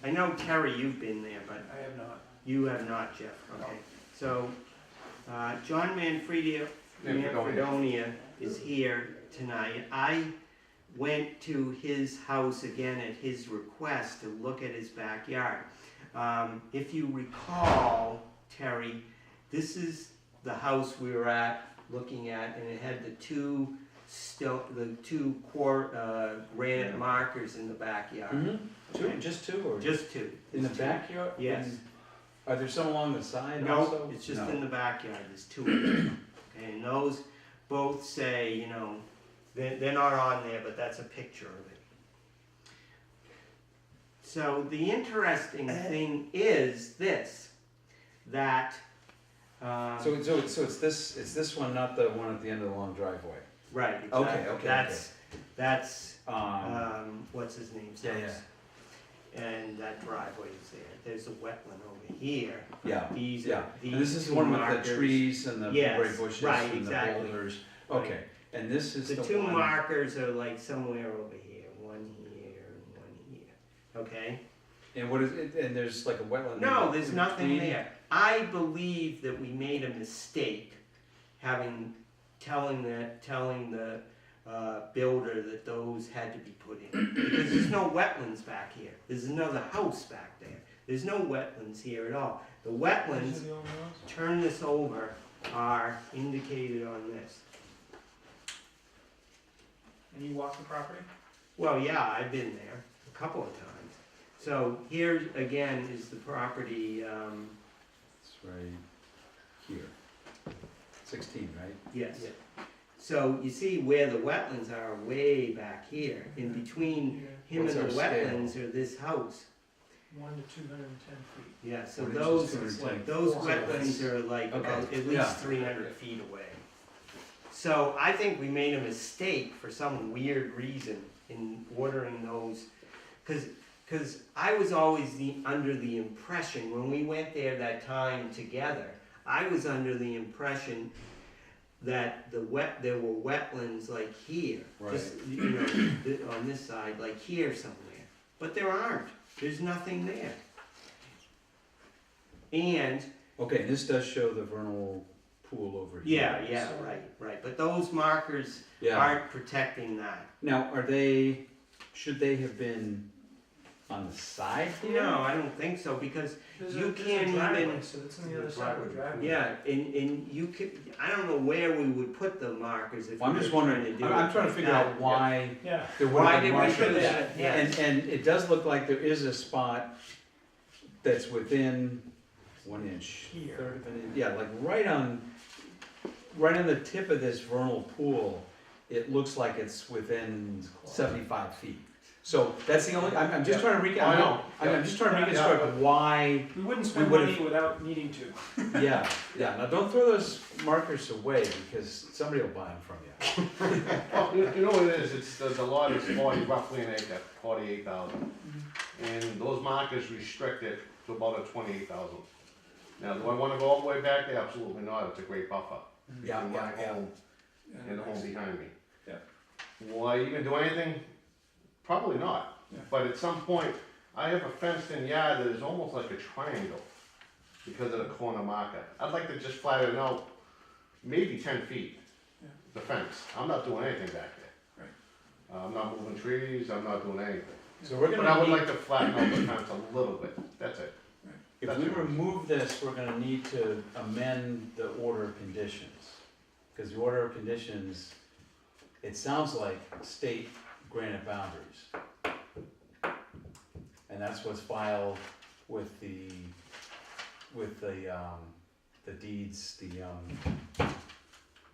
I know Terry, you've been there, but I have not. you have not, Jeff, okay. So, John Manfredonia is here tonight. I went to his house again at his request to look at his backyard. If you recall, Terry, this is the house we were looking at, and it had the two granite markers in the backyard. Mm-hmm. Just two, or? Just two. In the backyard? Yes. Are there some along the side No, also? it's just No. in the backyard, there's two of them. Okay, and those both say, you know, they're not on there, but that's a picture of it. So the interesting thing is this, that, So it's this one, not the one at the end of the long driveway? right, Okay, exactly, okay, that's, Um, what's his name's yeah, house. And that driveway is there, there's a wetland over here. yeah, These yeah. are, And these this is two the one with markers. the trees and the Yes, blueberry bushes right, and the exactly. boulders. Right. Okay, and this is The the two one. markers are like somewhere over here, one here and one here, okay? And what is it, and there's like a wetland? No, there's in nothing between? there. I believe that we made a mistake telling the builder that those had to be put in. Because there's no wetlands back here. There's another house back there. There's no wetlands here at all. The wetlands, turn this over, are indicated on this. And you walk the property? Well, yeah, I've been there a couple of times. So here again is the property, It's right here. 16, right? yes. So you see where the wetlands are way back here. In between him What's and the our scale? wetlands are this house. 1 to 210 feet. Yeah, so What inches, those, 210? those 400 wetlands are like Okay, about at yeah. least 300 feet away. So I think we made a mistake for some weird reason in ordering those, because Cause I was always under the impression, when we went there that time together, I was under the impression that there were wetlands like here, just, you know, on this side, like here somewhere. But there aren't, there's nothing there. And, Okay, this does show the vernal pool over here. yeah, right, but those markers Yeah. aren't protecting that. Now, should they have been on the side here? No, I don't think so, because There's you there's can't driveway, even- So that's on the other side of the driveway. yeah, and you could, I don't know where we would put the markers if we I'm were just trying wondering, to do I'm it. trying to figure out why Yeah. there would Why have did been we markers. do that? Yes. And it does look like there is a spot that's within 1 inch, Here. third of an inch, yeah, like right on the tip of this vernal pool, it looks like it's within 75 feet. So that's the only, I'm just trying to I know. I'm just trying to Yeah. reconstruct why, We wouldn't spend would've- money without needing to. yeah, now don't throw those markers away, because somebody will buy them from you. Well, you know what it is, it's, the lot is roughly an acre, 48,000. And those markers restrict it to about a 28,000. Now, do I wanna go all the way back there? Absolutely not, it's a great buffer. Yeah, between my yeah, home and the home behind me. Yeah. Will I even do anything? Probably not. Yeah. But at some point, I have a fenced-in yard that is almost like a triangle because of the corner marker. I'd like to just flatten it out, maybe 10 feet, Yeah. the fence. I'm not doing anything back there. Right. I'm not moving trees, I'm not doing anything. So we're But I would gonna like to flatten out the fence a little bit, that's it. if we remove this, we're gonna need to amend the order of conditions. Because the order of conditions, it sounds like state granite boundaries. And that's what's filed with the deeds, the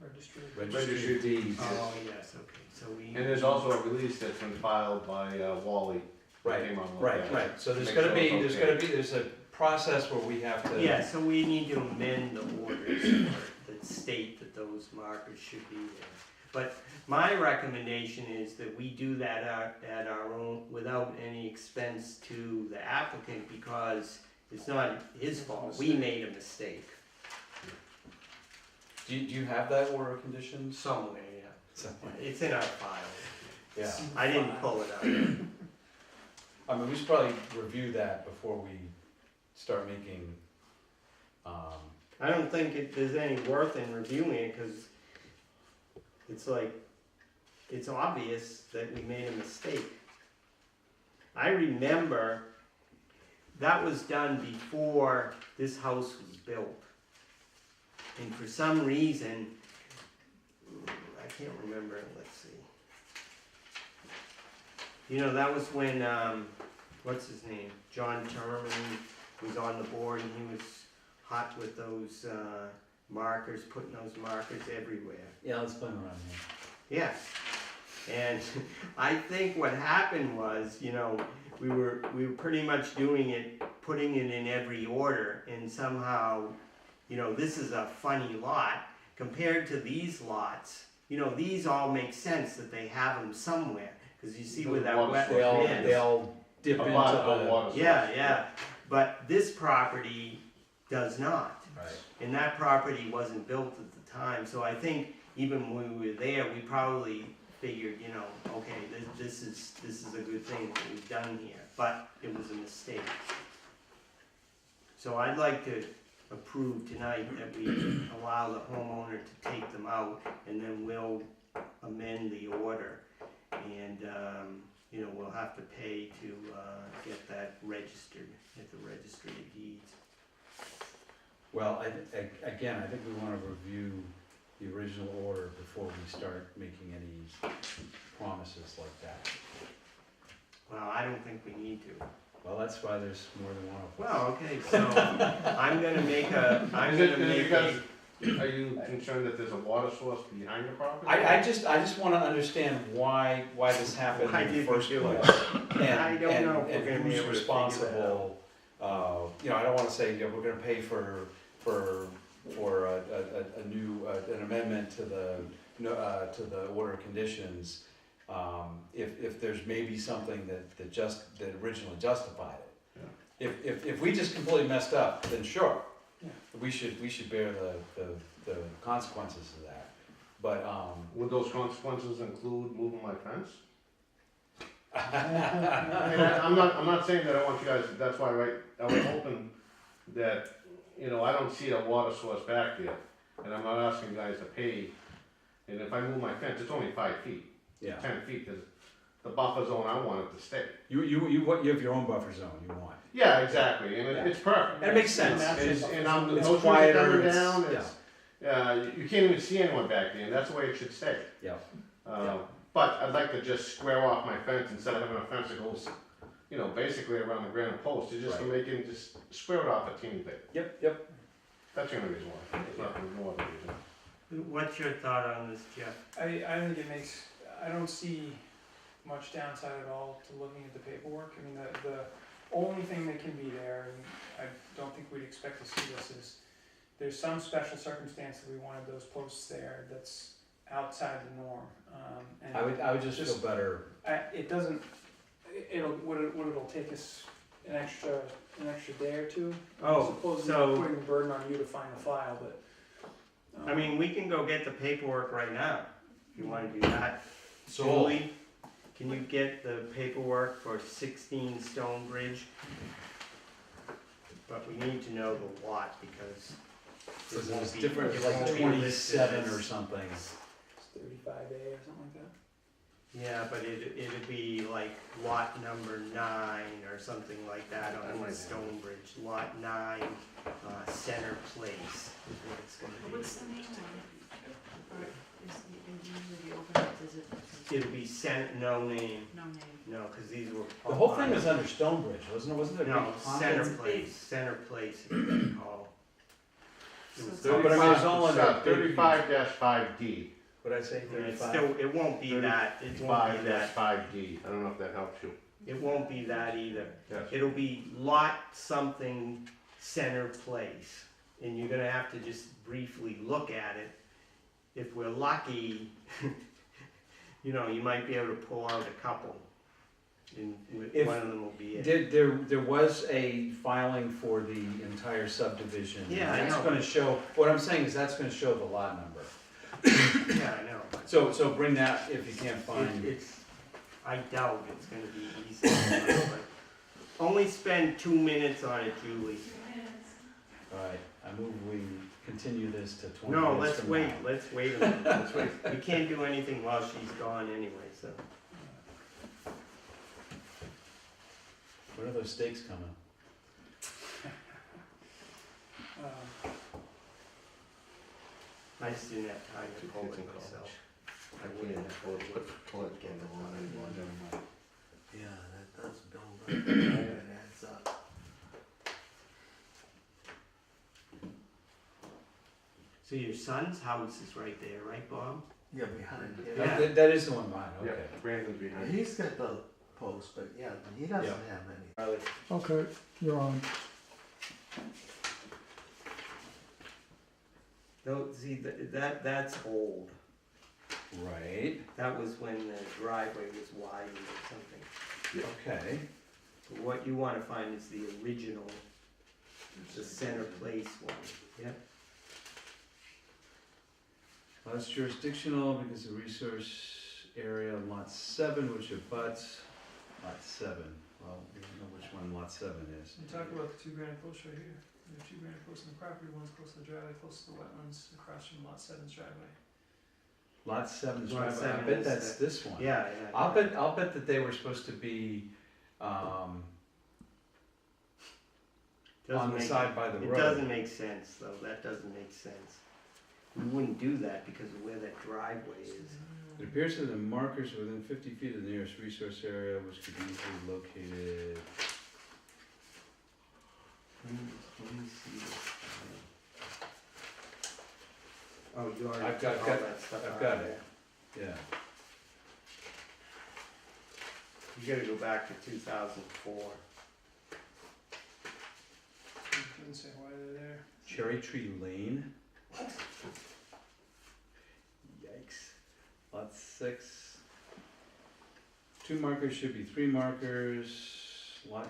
Registry. registry of deeds. Oh, yes, okay, so we. And there's also a release that's been filed by Wally. that Right, came on with right, that. right, so there's Make gonna sure be, it's okay. there's a process where we have to. Yeah, so we need to amend the orders that state that those markers should be there. But my recommendation is that we do that at our own, without any expense to the applicant, because it's not his fault, we made a mistake Do you have that order of conditions? somewhere, yeah. Somewhere. It's in our file, Yeah, I didn't pull it out. I mean, we should probably review that before we start making, I don't think there's any worth in reviewing it, cause it's like, it's obvious that we made a mistake. I remember that was done before this house was built. And for some reason, I can't remember, let's see. You know, that was when, what's his name, John Terman was on the board, and he was hot with those, markers, putting those markers everywhere. yeah, let's play around here. Yes, and I think what happened was, you know, we were pretty much doing it, putting it in every order, and somehow, you know, this is a funny lot compared to these lots. You know, these all make sense that they have them somewhere, because you see where that Water They all, wetland they is. all dip A into lot of the. water source. Yeah, but this property does not. Right. And that property wasn't built at the time, so I think even when we were there, we probably figured, you know, okay, this is a good thing that we've done here, but it was a mistake. So I'd like to approve tonight that we allow the homeowner to take them out, and then we'll amend the order. And, you know, we'll have to pay to, get that registered at the registry of deeds. Well, again, I think we wanna review the original order before we start making any promises like that. Well, I don't think we need to. Well, that's why there's more than one of us. Well, okay, so I'm gonna make a, I'm gonna make a, Are you concerned that there's a water source behind the property? I just wanna understand why this happened Why in the did we first do it? place. I don't know if we're And gonna be who's able to figure that responsible, you know, I don't wanna say, you know, we're gonna pay for a new, an amendment to the order of conditions, if there's maybe something that originally justified it. If we just completely messed up, then sure, Yeah. we should bear the consequences of that. But, Would those consequences include moving my fence? I'm not saying that I want you guys, that's why, right, I was hoping that, you know, I don't see a water source back there, and I'm not asking you guys to pay, and if I move my fence, it's only 5 feet, yeah, 10 feet, because the buffer zone, I want it to stay. you have your own buffer zone you want. Yeah, exactly, and Yeah. it's perfect. And it makes sense. And I'm, It's no trees are quieter, coming it's- down, yeah. it's, you can't even see anyone back there, and that's the way it should stay. Yeah. But I'd like to just square off my fence instead of having a fence that goes, you know, basically around the granite post, to just to make it, just square it off a teeny bit. Yep. That's the only reason why, it's not more of a reason. What's your thought on this, Jeff? I think it makes, I don't see much downside at all to looking at the paperwork. I mean, the only thing that can be there, and I don't think we'd expect to see this, is there's some special circumstance that we wanted those posts there that's outside the norm. And I would just feel better. it doesn't, it'll take us an extra day or two. Oh, Supposedly so- putting the burden on you to find the file, but. I mean, we can go get the paperwork right now, if you wanna do that. So, Julie, can you get the paperwork for 16 Stonebridge? But we need to know the lot, because Because it it won't was be- different, it like won't be 27 listed or as- something. It's 35A or something like that. Yeah, but it'd be like lot number 9 or something like that on might be. Stonebridge, lot 9, Center Place is what it's gonna be. What's the name of it? Or is it usually open, is it, It'll be no name, no name? no, cause these were. The whole thing was under Stonebridge, wasn't it? Wasn't there a No, big pond? Center It's big. Place, Center Place is what they call. It was So, but I mean, it's all under big piece. 35-5D, What'd I say, Yeah, it's 35? still, it won't be that, it won't be that, 5-5D, I don't know if that helps you. it won't be that either. Yes. It'll be lot something Center Place, and you're gonna have to just briefly look at it. If we're lucky, you know, you might be able to pull out a couple, and If- one of them will be it. There was a filing for the entire subdivision. Yeah, I That's know. gonna show, what I'm saying is that's gonna show the lot number. Yeah, I know, but So bring that if you can't it- find. it's, I doubt it's gonna be easy, but only spend 2 minutes on it, Julie. Alright, I move we continue this to 20 No, minutes let's from wait, now. let's wait a minute, let's wait. We can't do anything while she's gone anyway, so. When are those stakes coming? I just didn't have time to pull it myself. I wouldn't have pulled it. Get the time. Yeah, that does build up, it adds up. So your son's house is right there, right, Bob? Yeah, behind it. Yeah. That is the one behind, Yeah, okay. Brandon's behind. He's got the post, but yeah, he doesn't Yeah. have any. Riley, Okay, you're on. No, see, that's old. right, That was when the driveway was widened or something. okay. But what you wanna find is the original, the Center Place one, yep. Well, it's jurisdictional because the resource area on lot 7, which abuts lot 7. Well, we don't know which one lot 7 is. You talk about the 2 granite posts right here. There are 2 granite posts on the property, one's close to the driveway, close to the wetlands, across from lot 7's driveway. Lot 7's Lot driveway, I 7 bet is that's this one. Yeah, yeah. I'll bet that they were supposed to be, Doesn't on the make- side by the It road. doesn't make sense, though, that doesn't make sense. We wouldn't do that because of where that driveway is. It appears that the markers are within 50 feet of the nearest resource area, which could be easily located. Let me see this. Oh, you already I've took all got- that stuff I've out got of it. there. Yeah. You gotta go back to 2004. Doesn't say why they're there. Cherry Tree Lane. Yikes. Lot 6. 2 markers should be 3 markers, lot.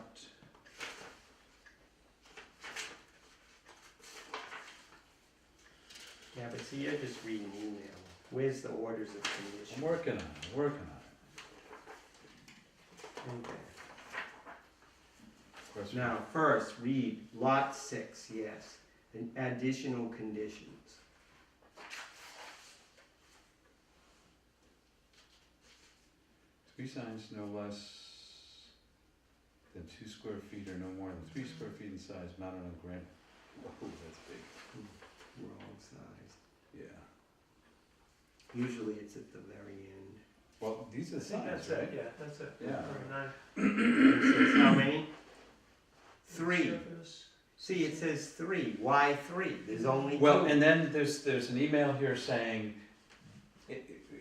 Yeah, but see, you're just reading email. Where's the orders of I'm condition? working on it, working on it. Okay. Of course, Now, first, read lot 6, yes, and additional conditions. 3 signs no less than 2 square feet or no more than 3 square feet in size mounted on granite. Whoa, that's big. Wrong size. Yeah. Usually it's at the very end. Well, these are I the think signs, that's it, right? yeah, that's it. Yeah. Number 9. It says how many? 3. Surface. See, it says 3. Why 3? There's only 2. Well, and then there's an email here saying,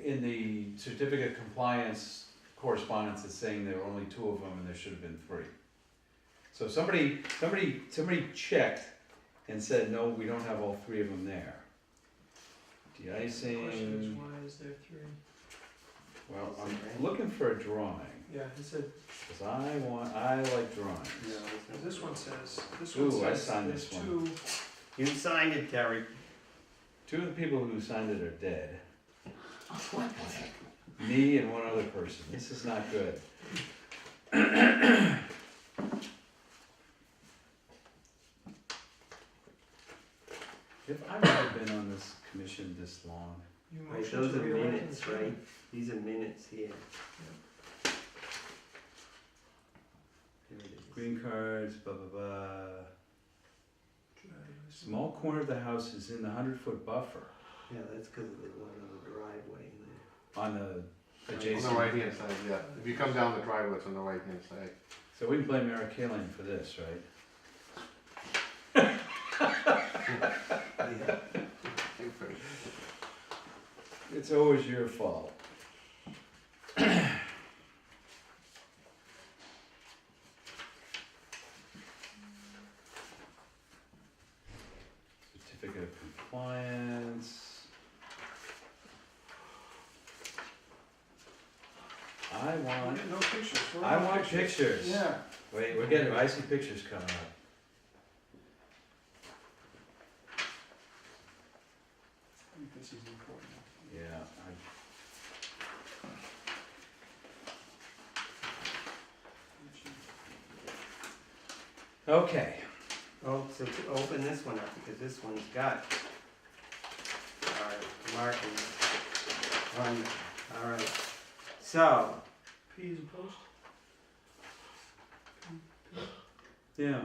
in the certificate of compliance correspondence, it's saying there were only 2 of them and there should have been 3. So somebody checked and said, no, we don't have all 3 of them there. The question is, De-icing, why is there 3? well, I'm looking for a drawing, Yeah, it said, because I like drawings. this one says, this one Ooh, I says, signed there's this one. 2. You signed it, Terry. 2 of the people who signed it are dead. Me and one other person. This is not good. If I've ever been on this commission this long, You Right, motion those to are reelect minutes, him. right? These are minutes here. Here it is. green cards, blah, blah, blah. Small corner of the house is in the 100-foot buffer Yeah, that's because of the one on the driveway there. on the On the adjacent. right hand side, yeah. If you come down the driveway, it's on the right hand side. So we can blame Eric Kaling for this, right? Yeah. It's always your fault. Certificate of compliance. I want, No pictures. Where I are the want pictures. Yeah. Wait, we're getting, I see pictures coming up. I think this is important. Yeah, okay. Oh, so to open this one up, because this one's got our markings on them. All right. So, P is opposed? Yeah.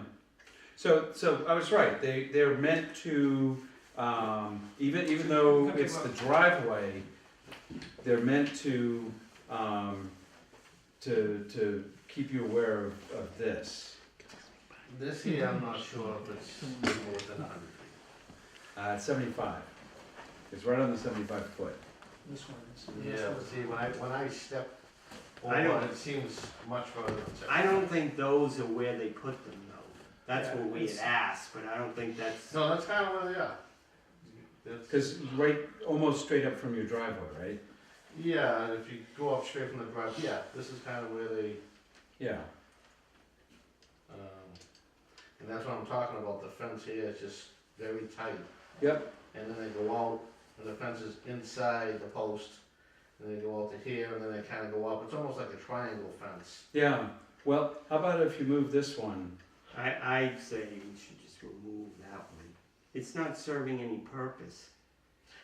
So I was right. They're meant to, even though Okay, it's well- the driveway, they're meant to, to keep you aware of this. This here, I'm not sure if it's more than 100 feet. It's 75. It's right on the 75 foot. This one is. Yeah, but see, when I step I don't- over, it seems much further than 75. I don't think those are where they put them, though. That's Yeah, what we had it's- asked, but I don't think that's. No, that's kind of where they are. That's- Because right, almost straight up from your driveway, right? Yeah, and if you go up straight from the drive, yeah, this is kind of where they, Yeah. and that's what I'm talking about, the fence here is just very tight. Yep. And then they go out, and the fence is inside the post, and they go out to here, and then they kind of go up, it's almost like a triangle fence. Yeah. Well, how about if you move this one? I'd say we should just remove that one. It's not serving any purpose.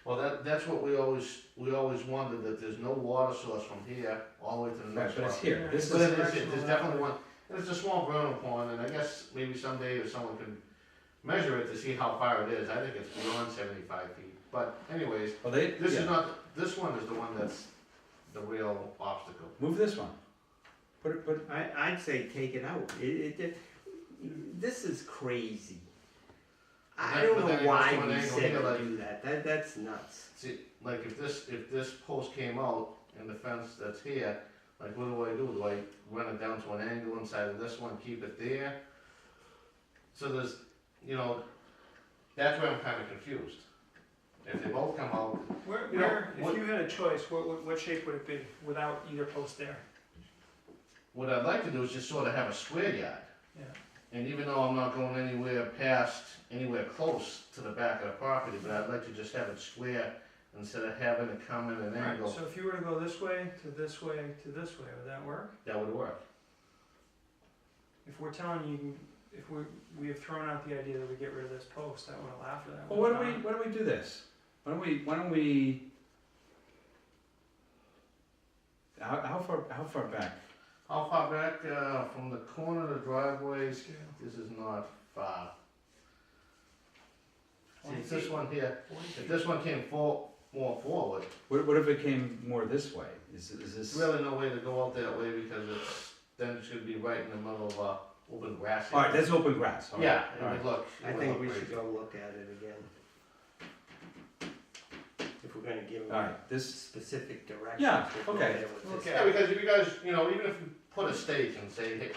Well, that's what we always wondered, that there's no water source from here all the way to the Right, next but it's property. here. This But is. there's definitely one, and it's a small vernal pond, and I guess maybe someday if someone could measure it to see how far it is, I think it's beyond 75 feet. But anyways, Well, they. this yeah. is not, this one is the one that's the real obstacle. Move this one. Put it. I'd say take it out. This is crazy. I But don't then know it why goes to an we angle said here, to like- do that. That's nuts. See, like if this post came out and the fence that's here, like what do I do? Do I run it down to an angle inside of this one, keep it there? So there's, that's where I'm kinda confused. If they both come out, Where, You know, if what- you had a choice, what shape would it be without either post there? what I'd like to do is just sort of have a square yard. Yeah. And even though I'm not going anywhere close to the back of the property, but I'd like to just have it square instead of having it come in an Alright, angle, so if you were to go this way, to this way, to this way, would that work? that would work. If we're telling you, if we have thrown out the idea that we get rid of this post, that would allow for that. Well, why don't we do this? Why don't we, how far back? How far back, from the corner of the driveways, this is not far. See, it's this one here, if this one came more forward, What if it came more this way? Is there's this? really no way to go out that way because then it's gonna be right in the middle of, open grass. All right, that's open grass. All right, Yeah, all it right. would look. I think we should go look at it again. If we're gonna give All them right, this, specific directions. Yeah, to go okay. there with this. Okay. Yeah, because if you guys, even if you put a stake and say, hey,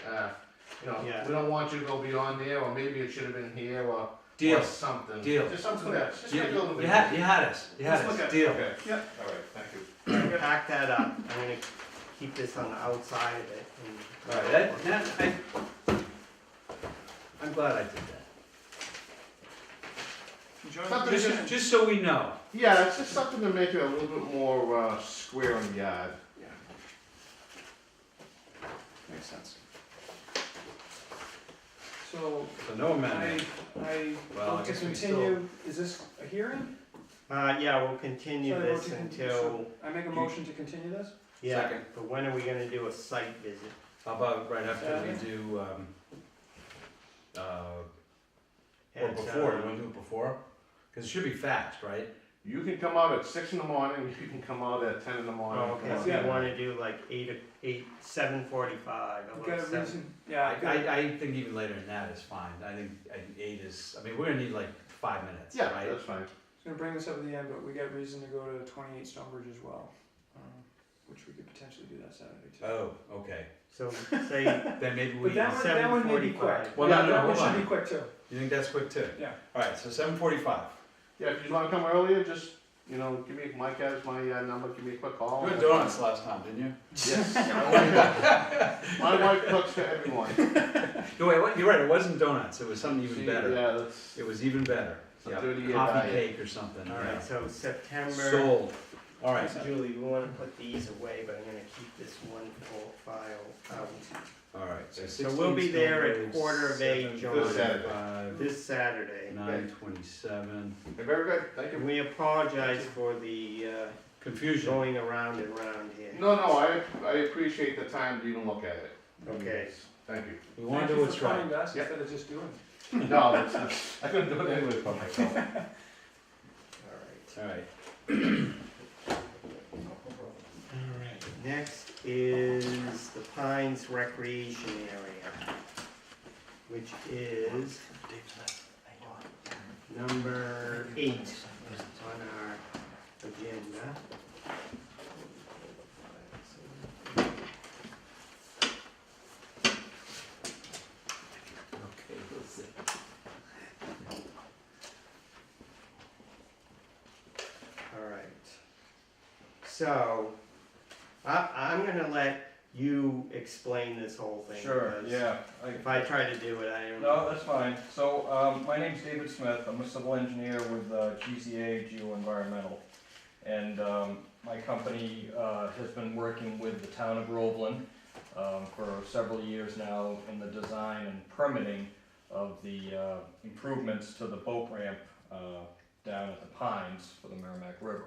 Yeah. we don't want you to go beyond there, or maybe it should have been here, or deal. something. Deal. Just something that, just You, make a little bit. you had us. You had Let's look us. at- Deal. Okay. Yep. All right, thank you. Pack that up, I'm gonna keep this on the outside of it and. All right, I'm glad I did that. Join Just so we know. Yeah, it's just something to make it a little bit more, square in the yard. Makes sense. So, So no amendment. I Well, I vote to guess we continue, is this a hearing? Yeah, we'll continue So I vote this to con- until, so I make a motion to continue this? yeah, Second. but when are we gonna do a site visit? How about right after we Saturday? do, or At, before, you wanna do it before? Cause it should be fast, right? You can come out at 6 in the morning, you can come out at 10 in the morning. Oh, okay, so Yeah. you wanna do like 7:45, We've got a about 7. reason, yeah, I think even later than that is fine. I think 8 is, I mean, we're gonna need like 5 minutes, Yeah, right? that's fine. I was gonna bring this up at the end, but we got reason to go to 28 Stonebridge as well, which we could potentially do that Saturday too. Oh, okay. So say Then maybe we, But that one may be quick. 7:45. Well, Yeah, no, that hold one should on. be quick too. You think that's quick too? Yeah. Alright, so 7:45. Yeah, if you wanna come earlier, just, give me, Mike has my, number, give me a quick call. You had donuts last time, didn't you? Yes. My wife cooks for everyone. No, wait, what? You're right, it wasn't donuts, it was something even See, better. Yeah, that's, It was even better. It's a Yeah, 30-year coffee diet. cake or something. Alright, yeah. so September, Sold. Alright, Julie, we wanna put these away, but I'm gonna keep this one full file out. alright, so So we'll be there at 16 7:15, John. This Saturday. 7:45, This Saturday. 9:27. very good, thank you. And we apologize for the, Confusion. going around and round here. No, I appreciate the time to even look at it. Okay. Thank you. We wanna Thank do you what's for coming right. to us Yep. instead of just doing it. No, that's not, I couldn't do it anyway for myself. Alright. Alright, Alright, next is the Pines Recreation Area, which is number 8 on our agenda. okay, let's see. Alright. So, I'm gonna let you explain this whole thing. Sure, because yeah. If I try to do it, I don't. No, that's fine. So, my name's David Smith. I'm a civil engineer with GCA Geo-Environmental. And my company has been working with the town of Groveland for several years now in the design and permitting of the improvements to the boat ramp down at the Pines for the Merrimack River.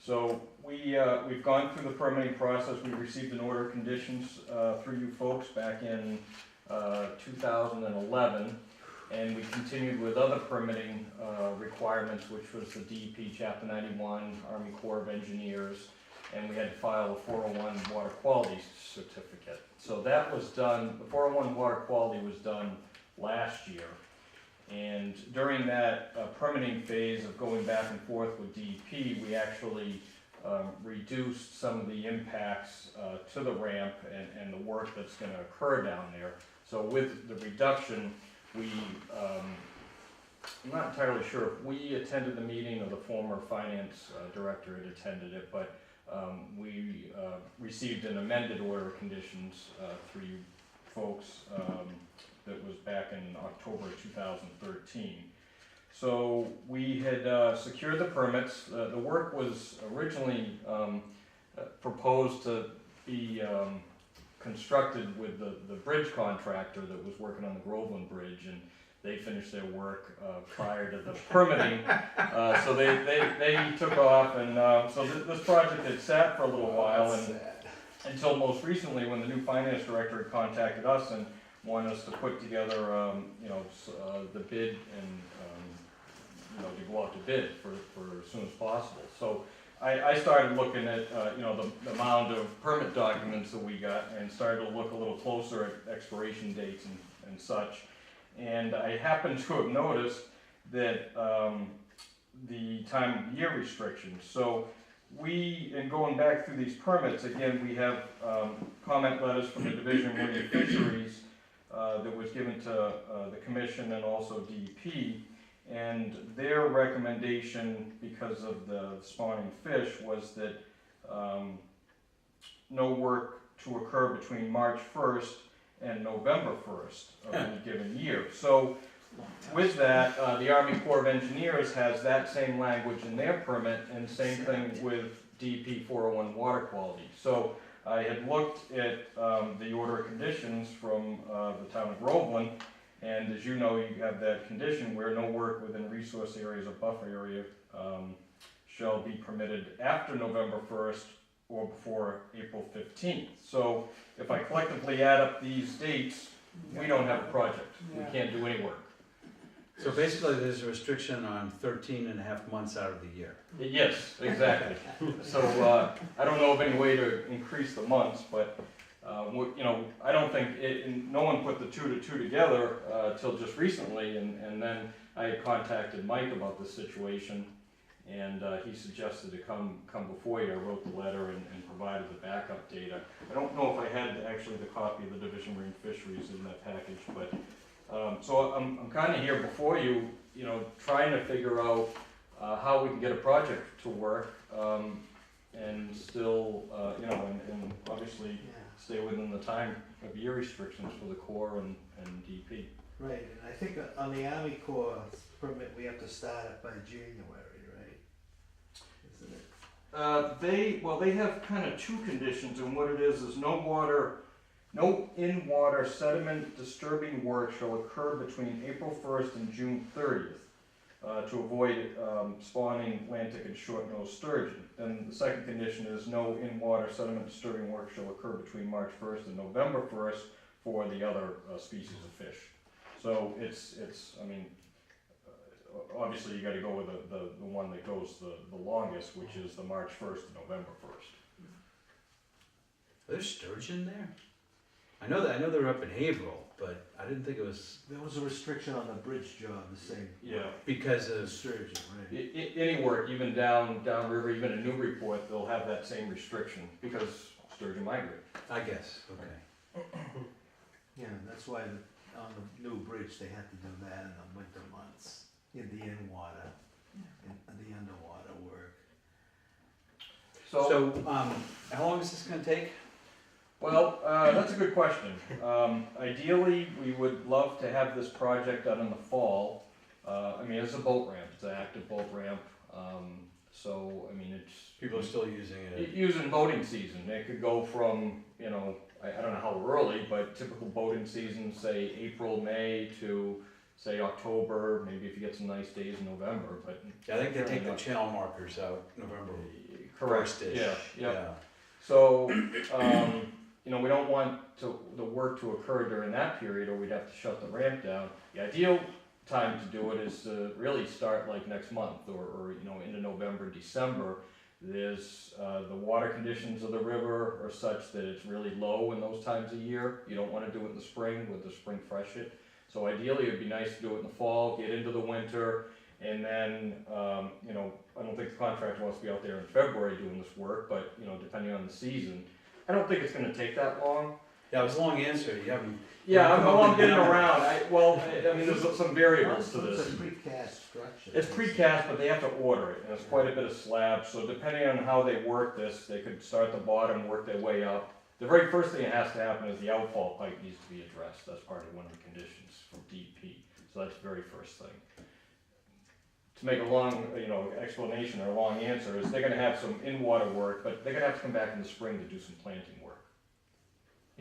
So we've gone through the permitting process. We received an order of conditions through you folks back in 2011, and we continued with other permitting requirements, which was the DEP Chapter 91, Army Corps of Engineers, and we had to file a 401 water quality certificate. So that was done, the 401 water quality was done last year. And during that permitting phase of going back and forth with DEP, we actually reduced some of the impacts to the ramp and the work that's going to occur down there. So with the reduction, we, I'm not entirely sure if we attended the meeting or the former finance director had attended it, but we received an amended order of conditions through you folks that was back in October 2013. So we had secured the permits. The work was originally proposed to be constructed with the bridge contractor that was working on the Groveland Bridge, and they finished their work prior to the permitting. So they took off, and so this project had sat for a little while, and until most recently when the new finance director had contacted us and wanted us to put together, the bid and, to go out to bid for as soon as possible. So I started looking at, the amount of permit documents that we got and started to look a little closer at expiration dates and such. And I happened to have noticed that the time of year restrictions. So in going back through these permits, again, we have comment letters from the Division of Marine Fisheries that was given to the Commission and also DEP. And their recommendation, because of the spawning fish, was that no work to occur between March 1st and November 1st of any given year. So with that, the Army Corps of Engineers has that same language in their permit, and same thing with DEP 401 water quality. So I had looked at the order of conditions from the town of Groveland. And as you know, you have that condition where no work within resource areas or buffer area shall be permitted after November 1st or before April 15th. So if I collectively add up these dates, we don't have a project. We can't do any work. So basically, there's a restriction on 13 and a half months out of the year. Yes, exactly. So I don't know of any way to increase the months, but I don't think no one put the two together till just recently, and then I had contacted Mike about this situation, and he suggested to come before you. I wrote the letter and provided the backup data. I don't know if I had actually the copy of the Division of Marine Fisheries in that package, but so I'm kind of here before you, trying to figure out how we can get a project to work, and still, and obviously stay within the time of year restrictions for the Corps and DP. Right, and I think on the Army Corps permit, we have to start it by January, right? Isn't it? They have kind of two conditions, and what it is no in-water sediment disturbing work shall occur between April 1st and June 30th to avoid spawning Atlantic and short-nosed sturgeon. And the second condition is no in-water sediment disturbing work shall occur between March 1st and November 1st for the other species of fish. So obviously you gotta go with the one that goes the longest, which is the March 1st to November 1st. There's sturgeon there? I know they're up in Haverhill, but I didn't think it was There was a restriction on the bridge job, the same. Yeah. because The of. sturgeon, right? Any work, even downriver, even in Newburyport, they'll have that same restriction because sturgeon migrate. I guess, okay. Yeah, that's why on the new bridge, they had to do that in the winter months, in the in-water, in the underwater work. So, how long is this gonna take? Well, that's a good question. Ideally, we would love to have this project done in the fall. It's a boat ramp, it's an active boat ramp. It's. People are still using it. Using boating season, it could go from, I don't know how early, but typical boating season, say April, May to, say, October, maybe if you get some nice days in November, but. I think they take the channel markers out November Correct, 1st-ish. yeah. So, we don't want the work to occur during that period, or we'd have to shut the ramp down. The ideal time to do it is to really start like next month, or into November, December. There's, the water conditions of the river are such that it's really low in those times of year. You don't wanna do it in the spring with the spring freshet. So ideally, it'd be nice to do it in the fall, get into the winter, and then, I don't think the contractor wants to be out there in February doing this work, but, depending on the season. I don't think it's gonna take that long. Yeah, it was a long answer, you haven't. Yeah, I'm getting Yeah. around, I mean, there's some variables to this. It's a precast structure. It's precast, but they have to order it, and it's quite a bit of slab, so depending on how they work this, they could start at the bottom, work their way up. The very first thing that has to happen is the outfall pipe needs to be addressed, that's part of one of the conditions from DEP, so that's the very first thing. To make a long, explanation or a long answer is they're gonna have some in-water work, but they're gonna have to come back in the spring to do some planting work.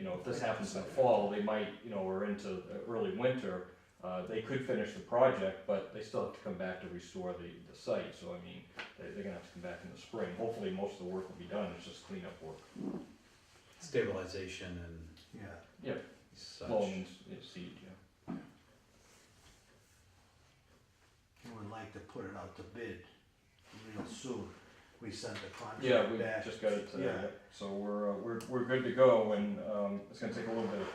If this happens in the fall, they might, or into early winter, they could finish the project, but they still have to come back to restore the site, so I mean, they're gonna have to come back in the spring. Hopefully, most of the work will be done, it's just cleanup work. Stabilization and Yeah. such. Well, seed, yeah. We would like to put it out to bid real soon. We sent the Yeah, contract we back. just got it today, Yeah. yep. So we're good to go, and, it's gonna take a little bit of,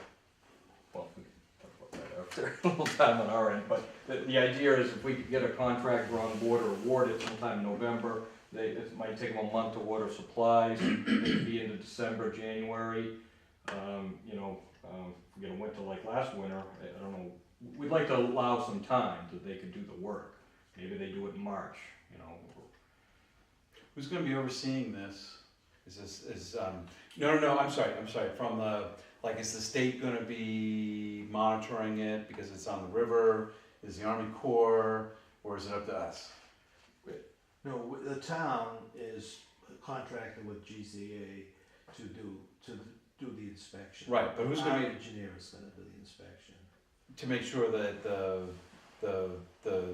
well, we can talk about that after, a little time on our end, but the idea is if we could get a contractor on board or award it sometime in November, it might take them a month to order supplies, it could be into December, January. If we get a winter like last winter, I don't know, we'd like to allow some time that they could do the work. Maybe they do it in March, Who's gonna be overseeing this? No, I'm sorry, from the, is the state gonna be monitoring it because it's on the river? Is the Army Corps, or is it up to us? No, the town is contracted with GZA to do the inspection. Right, but who's Our gonna be, engineer is gonna do the inspection. to make sure that the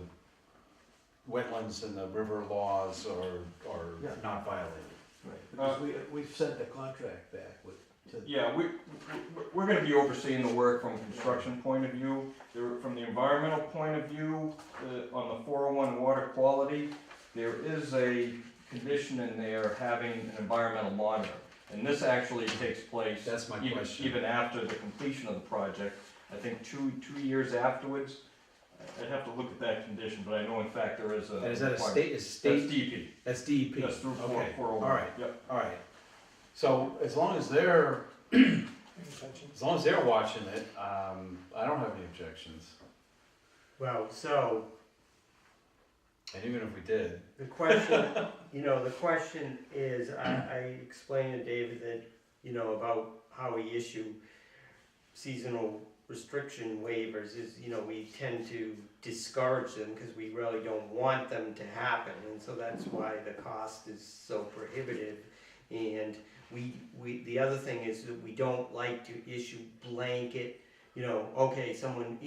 wetlands and the river laws are Yeah. not violated? Because we've sent the contract back to. Yeah, we're gonna be overseeing the work from a construction point of view. From the environmental point of view, on the 401 water quality, there is a condition in there having an environmental monitor. And this actually takes place That's my question. even after the completion of the project. I think two years afterwards. I'd have to look at that condition, but I know in fact there is a. And is that a requirement. state, That's DEP? DEP. DEP. That's through Okay, 401. all right. Yep. Alright, so as long as they're watching it, I don't have any objections. Well, so, And even if we did, the question, the question is, I explained to David that, about how we issue seasonal restriction waivers is, we tend to discourage them because we really don't want them to happen, and so that's why the cost is so prohibitive. And the other thing is that we don't like to issue blanket, okay, someone,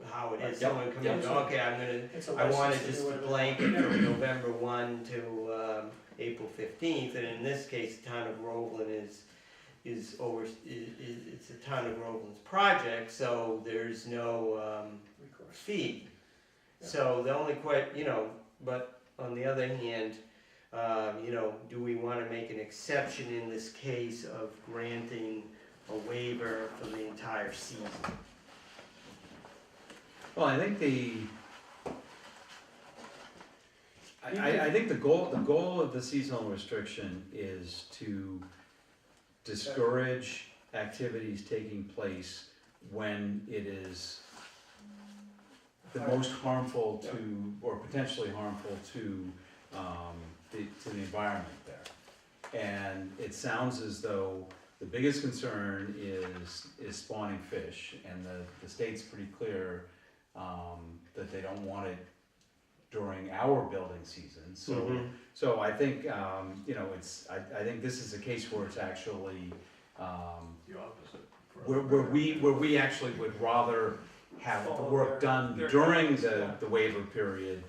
how it is, Yep, someone comes yep. in, okay, I wanted this blanket from November 1 to April 15th, and in this case, the town of Groveland is it's the town of Groveland's project, so there's no fee. So the only but on the other hand, do we wanna make an exception in this case of granting a waiver for the entire season? well, I think I think the goal of the seasonal restriction is to discourage activities taking place when it is the most harmful to, or potentially harmful to, the environment there. And it sounds as though the biggest concern is spawning fish, and the state's pretty clear, that they don't want it during our building season, so. Mhm. So I think, I think this is a case where it's actually, The opposite. where we actually would rather have the work done during the waiver period,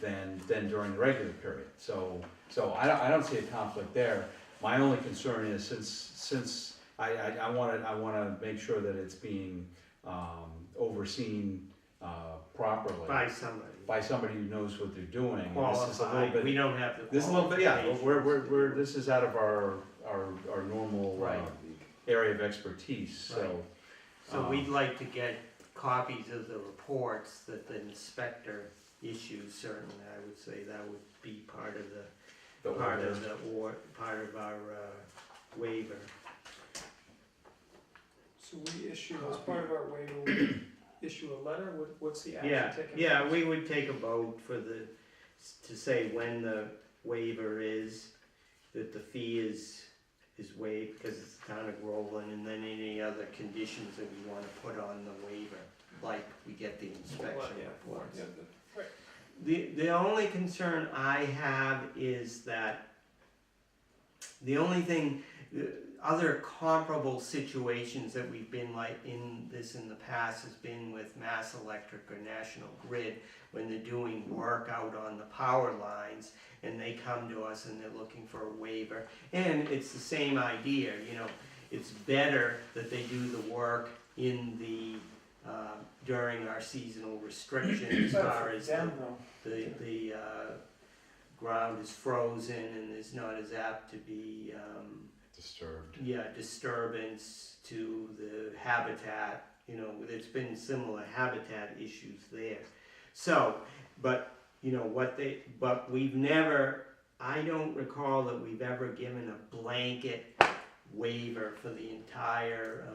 than during the regular period. So I don't see a conflict there. My only concern is since I wanna make sure that it's being, overseen, properly. By somebody who knows what they're doing. And this is a little Qualified, bit. we don't have the. This is a little bit, yeah, qualifications. this is out of our normal, Right. area of expertise, so. So we'd like to get copies of the reports that the inspector issues, certainly, I would say that would be part of the part order. of our waiver. So we issue, as part of our waiver, we issue a letter, what's the Yeah, action taken? yeah, we would take a vote to say when the waiver is, that the fee is waived because it's the town of Groveland, and then any other conditions that we wanna put on the waiver, like we get the inspection reports. The only concern I have is that the only thing, other comparable situations that we've been like in the past has been with Mass Electric or National Grid, when they're doing work out on the power lines and they come to us and they're looking for a waiver. And it's the same idea, you know, it's better that they do the work in the, during our seasonal restrictions, as far as Them though. the ground is frozen and is not as apt to be, Disturbed. disturbance to the habitat, you know, there's been similar habitat issues there. So, but, you know, but we've never, I don't recall that we've ever given a blanket waiver for the entire,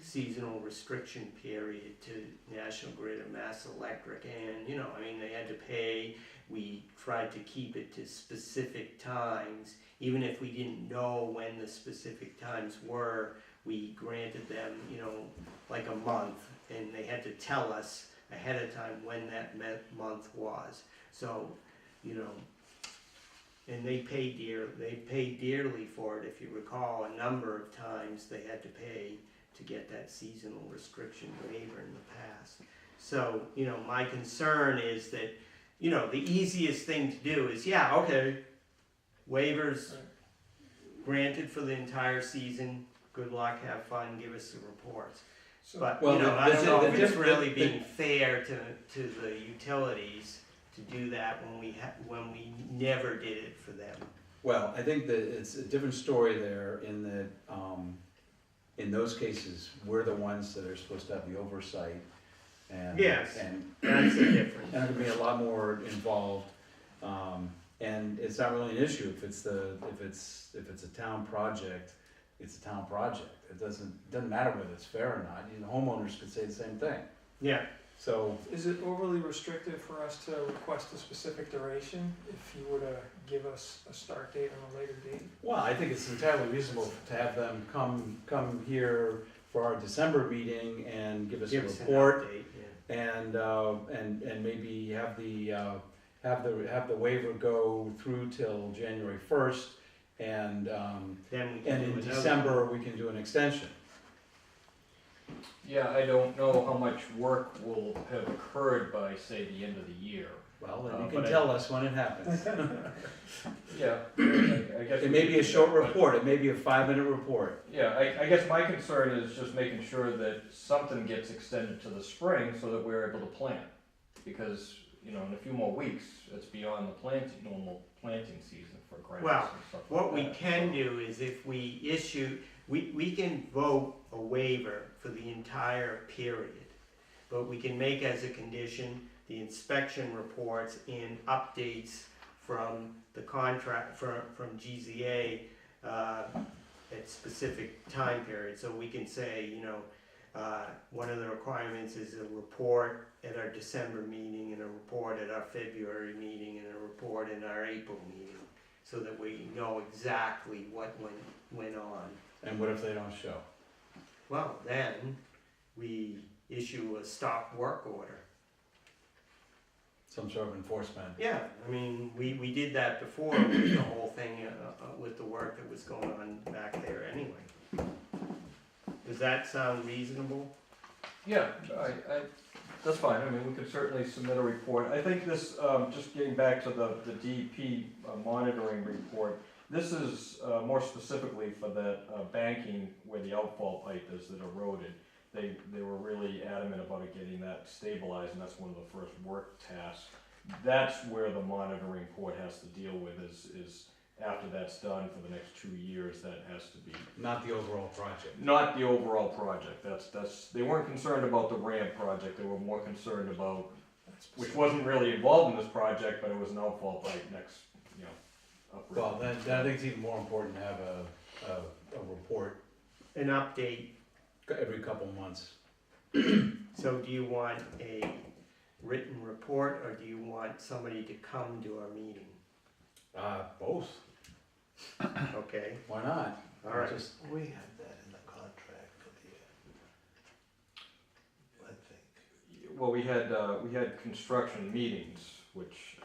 seasonal restriction period to National Grid or Mass Electric, and, you know, I mean, they had to pay, we tried to keep it to specific times, even if we didn't know when the specific times were, we granted them, you know, like a month, and they had to tell us ahead of time when that month was, so, you know, and they paid dearly for it, if you recall, a number of times they had to pay to get that seasonal restriction waiver in the past. So, you know, my concern is that, you know, the easiest thing to do is, yeah, okay, waivers granted for the entire season, good luck, have fun, give us the reports. So, But, Well, you know, the- I don't know the if it's diff- really the- being fair to the utilities to do that when we never did it for them. Well, I think that it's a different story there in that, in those cases, we're the ones that are supposed to have the oversight and. Yes. And That's the difference. there can be a lot more involved, and it's not really an issue if it's a town project, it's a town project. It doesn't matter whether it's fair or not, you know, homeowners could say the same thing, Yeah, so. is it overly restrictive for us to request a specific duration if you were to give us a start date on a later date? Well, I think it's entirely reasonable to have them come here for our December meeting and give us a give us an report, update, yeah. and maybe have the waiver go through till January 1st, and Then we can and do in another December, we can do an extension. Yeah, I don't know how much work will have occurred by, say, the end of the year. Well, then you But can I- tell us when it happens. Yeah, I guess. It we may could be a do short that, but- report, it may be a 5-minute report. Yeah, I guess my concern is just making sure that something gets extended to the spring so that we're able to plant. Because, you know, in a few more weeks, it's beyond the normal planting season for grass and Well, stuff like what we that, can so- do is if we issue, we can vote a waiver for the entire period. But we can make as a condition the inspection reports and updates from the contract, from GZA, at specific time periods. So we can say, you know, one of the requirements is a report at our December meeting, and a report at our February meeting, and a report in our April meeting, so that we know exactly what went on. And what if they don't show? Well, then, we issue a stop work order. Some sort of enforcement. Yeah, I mean, we did that before with the whole thing, with the work that was going on back there anyway. Does that sound reasonable? Yeah, that's fine, I mean, we could certainly submit a report. I think this, just getting back to the DEP monitoring report, this is more specifically for that banking where the outfall pipe is that eroded. They were really adamant about it getting that stabilized, and that's one of the first work tasks. That's where the monitoring report has to deal with, is after that's done for the next 2 years, that has to be. Not the overall project. Not the overall project, they weren't concerned about the ramp project, they were more concerned about, which wasn't really involved in this project, but it was an outfall pipe next, you know, upriver. Well, then I think it's even more important to have a report. An update every couple months. So do you want a written report, or do you want somebody to come to our meeting? Both, Okay, why not? all right. Just, We have that in the contract for the, I think. Well, we had construction meetings, which,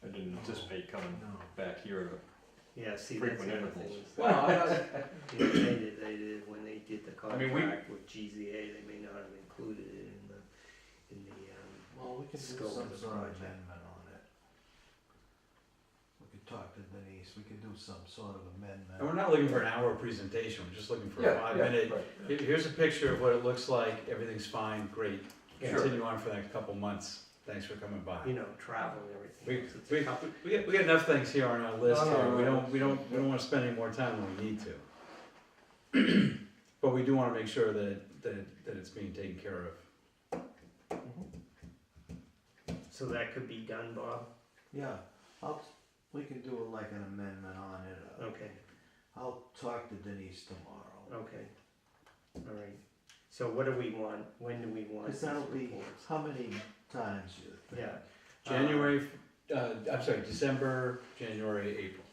I didn't anticipate coming No. back here to Yeah, see, that's frequent the other intervals. thing. is well, that, you know, they did, when they did the I mean, we- contract with GZA, they may not have included it in the, Well, we can do Scope some of the sort of project. amendment on it. We could talk to Denise, we could do some sort of amendment. and we're not looking for an hour presentation, we're just looking for a 5-minute, right. here's a picture of what it looks like, everything's fine, great. Sure. Continue on for the next couple months, thanks for coming by. you know, travel and everything. We, else. It's we, a couple- we got enough things here on our list No, no, here, no, we don't wanna spend any more time than we need to. But we do wanna make sure that it's being taken care of. So that could be done, Bob? Yeah, we can do like an amendment on it. Okay, I'll talk to Denise tomorrow. okay, all right. So what do we want, when do we want Cause these that'll be, reports? how many times you think? Yeah. January, I'm sorry, December, January, April.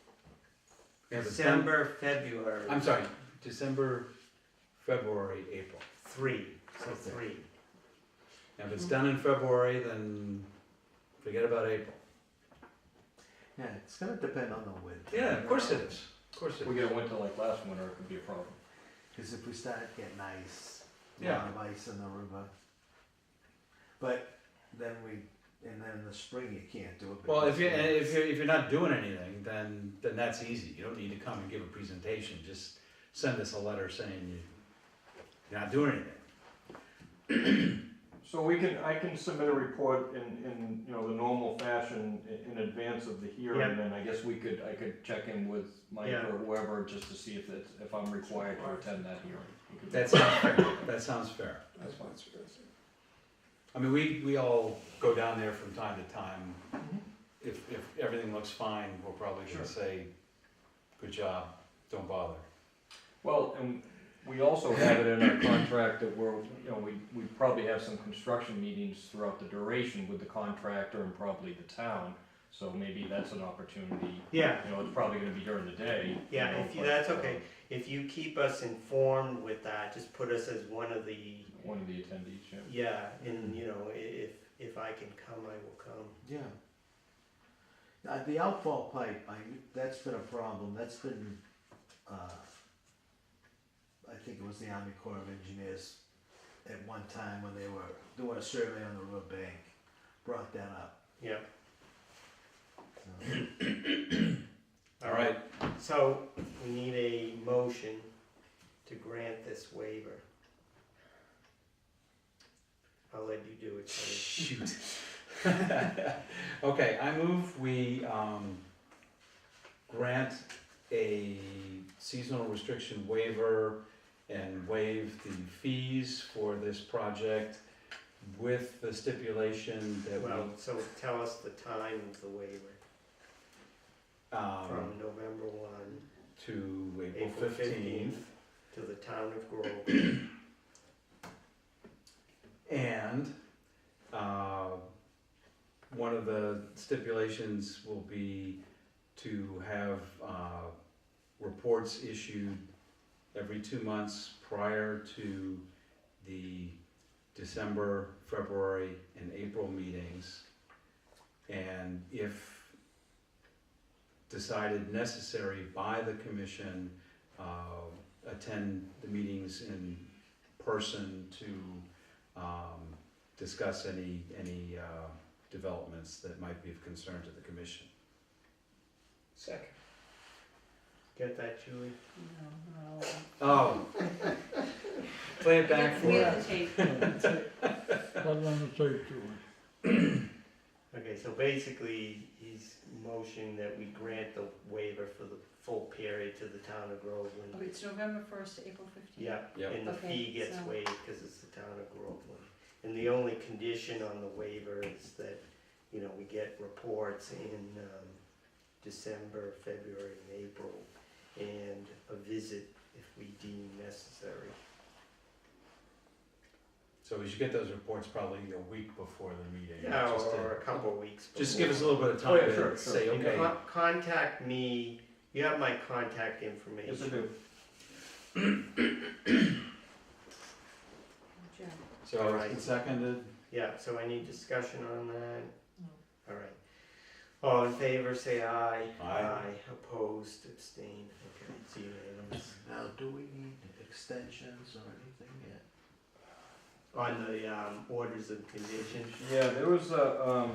Yeah, if it's done- December, February. I'm sorry, December, February, April. 3, so Okay. 3. Now, if it's done in February, then forget about April. Yeah, it's gonna depend on the winter. Yeah, of course it is, of course If it we is. get a winter like last winter, it could be a problem. Cause if we start getting ice, a Yeah. lot of ice in the river. But then and then in the spring you can't do it. Well, if because you're not doing anything, then that's easy, you don't need to come and give a presentation, just send us a letter saying you're not doing anything. So I can submit a report in, the normal fashion in advance of the hearing, Yeah. and I guess I could check in with Mike Yeah. or whoever, just to see if I'm required to attend that hearing. We could do That sounds fair, that sounds fair. That's fine, sir. I mean, we all go down there from time to time. If everything looks fine, we're probably gonna say, good job, don't bother. Well, and we also have it in our contract that we probably have some construction meetings throughout the duration with the contractor and probably the town, so maybe that's an opportunity. Yeah, It's probably gonna be during the day. yeah, if you, but, that's okay. If you keep us informed with that, just put us as one of the, One of the attendees, yeah. yeah, and if I can come, I will come. Yeah. The outfall pipe, that's been a problem, that's been, I think it was the Army Corps of Engineers at one time when they were doing a survey on the river bank, brought that up. Yeah, So, all right. So we need a motion to grant this waiver. I'll let you do it, Tony. Shoot. Okay, I move we grant a seasonal restriction waiver and waive the fees for this project with the stipulation that we, Well, so tell us the time of the waiver, from November 1, to April April 15th. 15th, to the town of Groveland. And one of the stipulations will be to have reports issued every 2 months prior to the December, February, and April meetings. And if decided necessary by the commission, attend the meetings in person to discuss any developments that might be of concern to the commission. Second. Get that, Julie? No, Oh. Play it back for we us. have the tape. Okay, so basically, he's motioning that we grant the waiver for the full period to the town of Groveland. Okay, it's November 1st to April 15th. Yeah, Yep. and the Okay, fee gets so- waived because it's the town of Groveland. And the only condition on the waiver is that, we get reports in December, February, and April, and a visit if we deem necessary. So we should get those reports probably a week before the meeting. Yeah, just to- or a couple of weeks before. Just give us a little bit of Oh, time yeah, sure, to sure. say, And okay, contact me, you have my contact information. Yes, I do. Sure. so Alright. it's seconded. Yeah, so I need discussion on that. No. All right. All in favor, say aye. Aye. Opposed, abstained. Okay, it's unanimous. Now, do we need extensions or anything yet? On the orders of conditions. Yeah, there was a,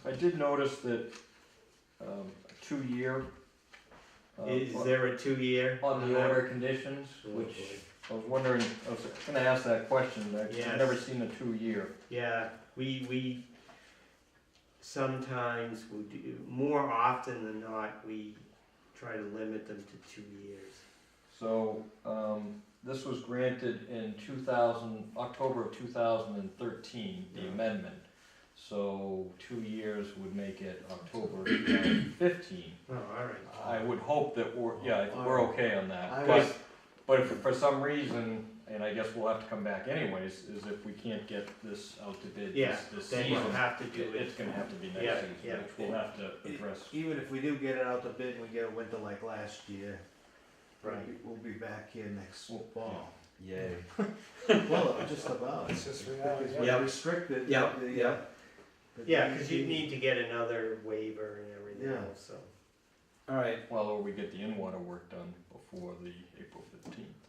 I did notice that, a 2-year. Is there a 2-year? On the order conditions, which I was wondering, I was gonna ask that question, Yes. I've never seen a 2-year. Yeah, we sometimes we do, more often than not, we try to limit them to 2 years. So, this was granted in October of 2013, the amendment. So 2 years would make it October 2015. Oh, all right. I would hope that I think we're okay on that. I But, was- but if for some reason, and I guess we'll have to come back anyways, is if we can't get this out to bid Yeah, this then season, we'll have to do it. it's gonna have to be next Yeah, season, yeah. which we'll have to address. Even if we do get it out the bid and we get a winter like last year, Right. we'll be back here next Well, fall. Yay. Well, just about. It's just reality, Because yeah. we're restricted. Yeah, the, yeah. the Yeah, because you DEP. need to get another waiver and everything Yeah. else, so. All right, Well, or we get the in-water work done before the April 15th,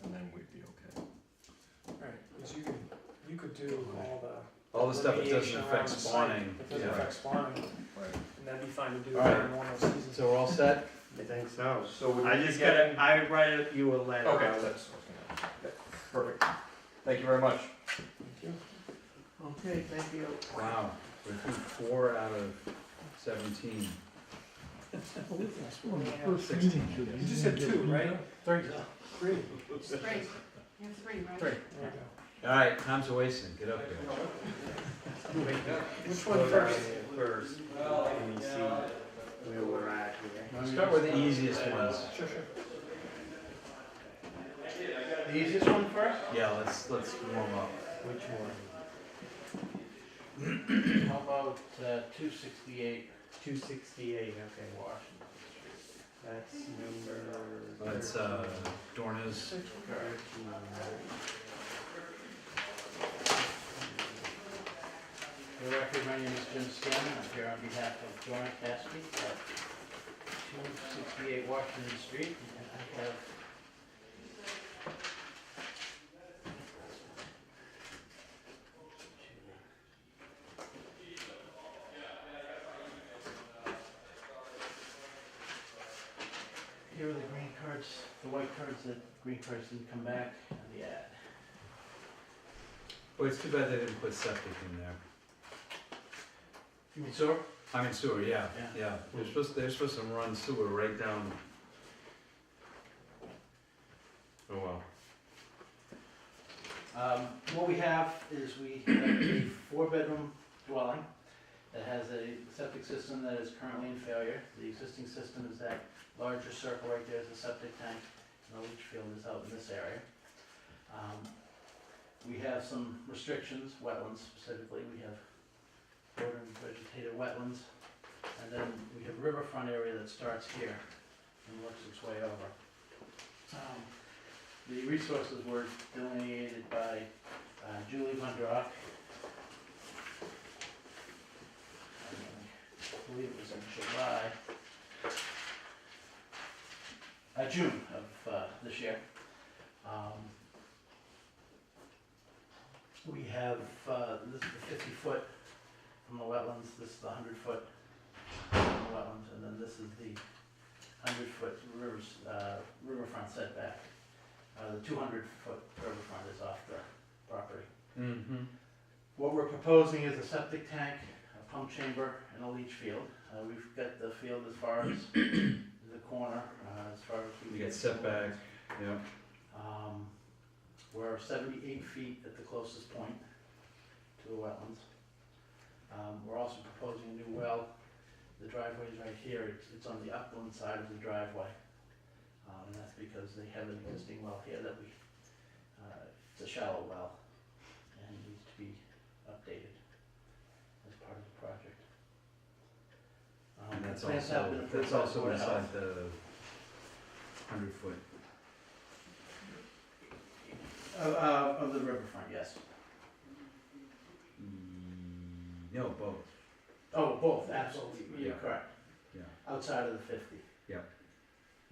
and then we'd be okay. Right, because you could do all the stuff that doesn't remediation around affect the site. spawning. That doesn't Yeah. affect spawning, Right. and that'd be fine to do All right. during one of those seasons. So we're all set? I think so. So we I would just be getting. I write you a letter. Okay, out. that's what I was gonna, yeah, perfect. Thank you very much. Thank you. Okay, thank you. Wow, we're through 4 out of 17. 16. You just said 2, right? 3. 3. Three. You have 3, right? 3. There we All right, time's a wasting, get up here. Which one Slow down first? here First, let me see where we're at here. Start with the easiest ones. Sure, sure. The easiest one first? Yeah, let's warm up. Which one? How about 268 268, okay. Washington That's number. That's Dorna's. 13. For the record, my name is Jim Scanlon. I'm here on behalf of Dora Caspi at 268 Washington Street, and I have here are the green cards, the white cards that green cards didn't come back, and the ad. Well, it's too bad they didn't put septic in there. You mean sewer? I mean sewer, yeah, Yeah. yeah. They're supposed to run sewer right down. Oh well. What we have is we have a 4-bedroom dwelling that has a septic system that is currently in failure. The existing system is that larger circle right there is the septic tank, and the leach field is out in this area. We have some restrictions, wetlands specifically. We have border and vegetated wetlands, and then we have riverfront area that starts here and works its way over. The resources were delineated by Julie Van Drock. I believe it was in June of this year. We have, this is the 50-foot from the wetlands, this is the 100-foot from the wetlands, and then this is the 100-foot riverfront setback. The 200-foot riverfront is off the property. Mm-hmm. What we're proposing is a septic tank, a pump chamber, and a leach field. We've got the field as far as the corner, as far as we can You get. get setback, yeah. We're 78 feet at the closest point to the wetlands. We're also proposing a new well. The driveway is right here. It's on the upland side of the driveway. And that's because they have an existing well here that we, it's a shallow well and needs to be updated as part of the project. And that's plans have been also, approved that's by the also Board of Health. inside the 100-foot. Of the riverfront, yes. No, both, Oh, both, absolutely, you're Yeah. correct, yeah. outside of the 50.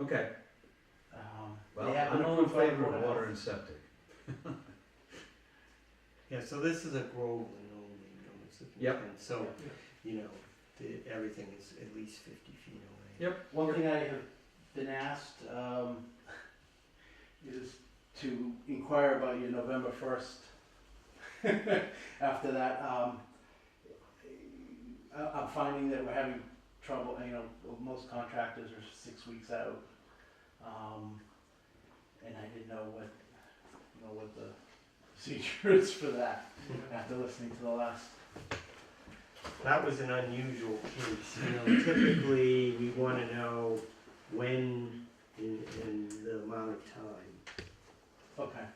Okay, They well, have been I'm all in approved by the favor Board of of water Health. and septic. Yeah, so this is a Groveland only notice of Yep. intent, so, Yeah. you know, everything is at least 50 feet away. Yep. One thing I have been asked is to inquire about your November 1st. After that, I'm finding that we're having trouble, you know, most contractors are 6 weeks out. And I didn't know what the procedure is for that, after listening to the last. That was an unusual case, you know, typically we wanna know when and the amount of time. Okay.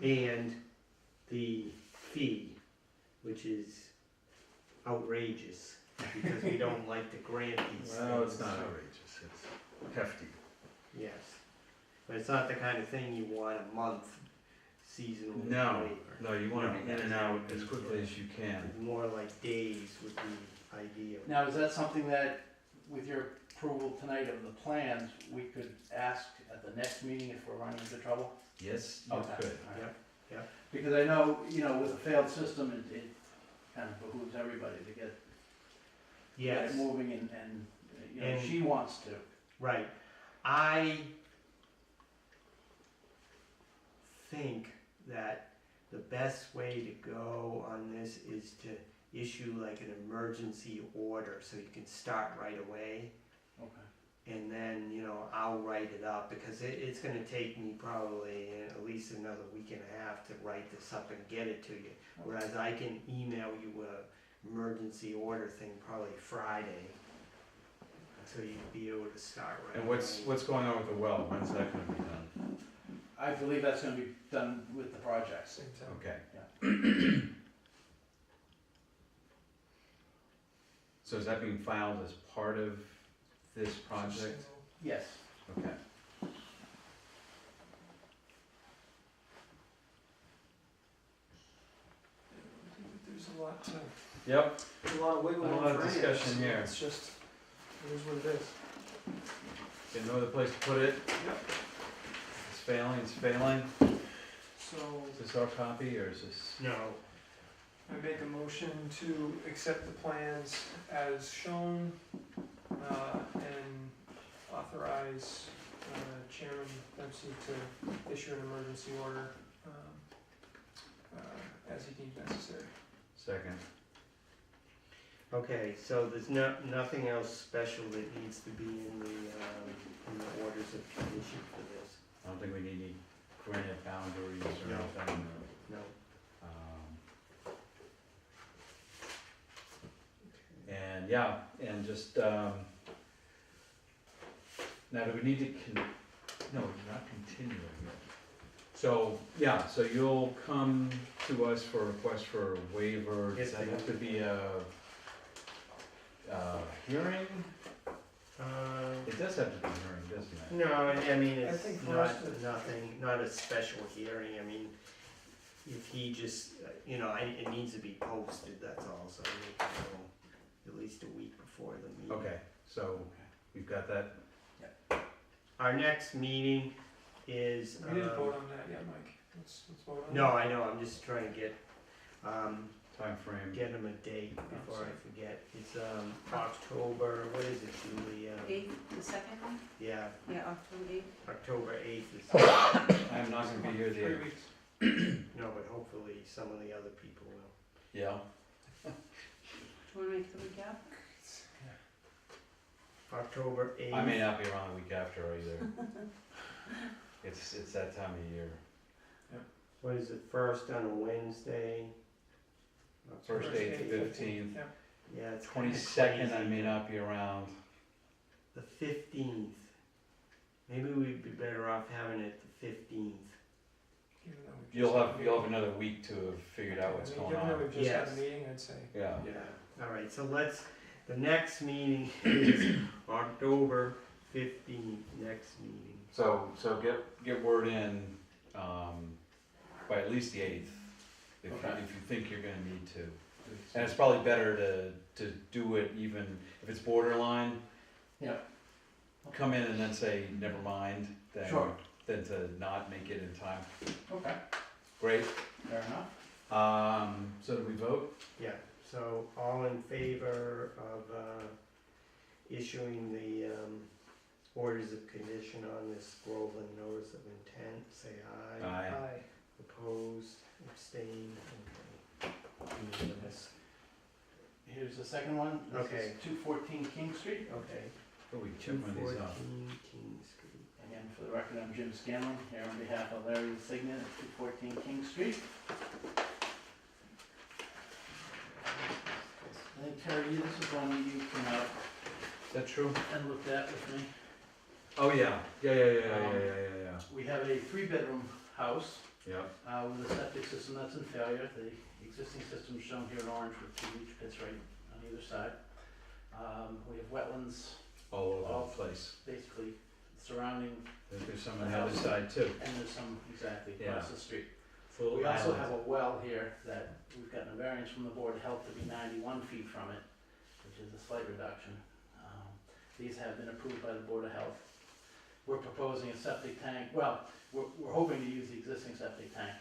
And the fee, which is outrageous, because we don't like to grant these things. Well, it's not outrageous, it's hefty. Yes, but it's not the kind of thing you want a month seasonal No, waiver. no, you wanna No, be in and out as that's- quickly as you can. More like days would be ideal. Now, is that something that, with your approval tonight of the plans, we could ask at the next meeting if we're running into trouble? Yes, you Okay. could. All right. Yep. Because I know, you know, with a failed system, it kind of behooves everybody to get Yes. it moving and, you know, And- she wants to. Right. I think that the best way to go on this is to issue like an emergency order so you can start right away. Okay. And then, you know, I'll write it up because it's gonna take me probably at least another week and a half to write this up and get it to you. Whereas I can email you a emergency order thing probably Friday. So you'd be able to start right And away. what's going on with the well, when's that gonna be done? I believe that's gonna be done with the project. Same time. Okay. So is that being filed as part of this project? Yes. Okay. There's a lot to, Yep, there's a lot of wiggle A room lot of for any discussion this. here. It's just, it is what it is. didn't know the place to put it. Yep. It's failing, it's failing. So Is this our copy or is this? No, I make a motion to accept the plans as shown, and authorize, Chairman Dempsey to issue an emergency order, as he deems necessary. Second. okay, so there's nothing else special that needs to be in the orders of condition for this? I don't think we need any granite boundaries or No. anything. No? And yeah, and just, now do we need to no, we're not continuing yet. So, yeah, so you'll come to us for a request for a waiver, Yes, does that I have to be a hearing? It does have to be a hearing, doesn't it? No, I mean, I it's think for not, us to- nothing, not a special hearing, I mean, if he just, you know, it needs to be posted, that's all, so we need to know at least a week before the meeting. Okay, so we've got that, Our next meeting is, We didn't vote on that yet, Mike. Let's vote on no, I know, I'm just trying to get, timeframe. get him a date before I forget. It's, October, what is it, Julie? 8th, the second one? Yeah, Yeah, October 8th. October 8th is, I'm not gonna be here it. 3 the, weeks. no, but hopefully some of the other people will. yeah, Do you wanna make the week after? October 8th. I may not be around the week after either. It's that time of year. What is it, first on a Wednesday? First October 8th, 15th. Yeah. Yeah, it's kinda 22nd, I crazy. may not be around. The 15th Maybe we'd be better off having it the 15th. Even though we've just You'll had a have meeting. another week to have figured out what's I mean, going Given that on. we've just had a Yes. meeting, I'd say, Yeah. Yeah, all right, so the next meeting is October 15th, next meeting. So get word in, by at least the 8th, if Okay. you think you're gonna need to. And it's probably better to do it even, if it's borderline. Yeah. Come in and then say, never mind, Sure. than to not make it in time. Okay, Great. fair enough. So do we vote? Yeah, so all in favor of issuing the orders of condition on this Groveland notice of intent, say aye. Aye. Opposed, abstained, okay. Unanimous. Here's the second one. Okay. This is 214 King Street. Okay, Oh, we check one of these off. 214 King Street. Again, for the record, I'm Jim Scanlon, here on behalf of Larry Signet at 214 King Street. I think Terry, this is one you came out Is that true? and looked at with me. Oh, yeah. Yeah. We have a 3-bedroom house Yep. with a septic system that's in failure. The existing system is shown here in orange with 2 leach pits right on either side. We have wetlands All over the place. basically surrounding, There's some on the other side too. and there's some exactly Yeah. across the street. Full We also island. have a well here that we've gotten a variance from the Board of Health to be 91 feet from it, which is a slight reduction. These have been approved by the Board of Health. We're proposing a septic tank, well, we're hoping to use the existing septic tank.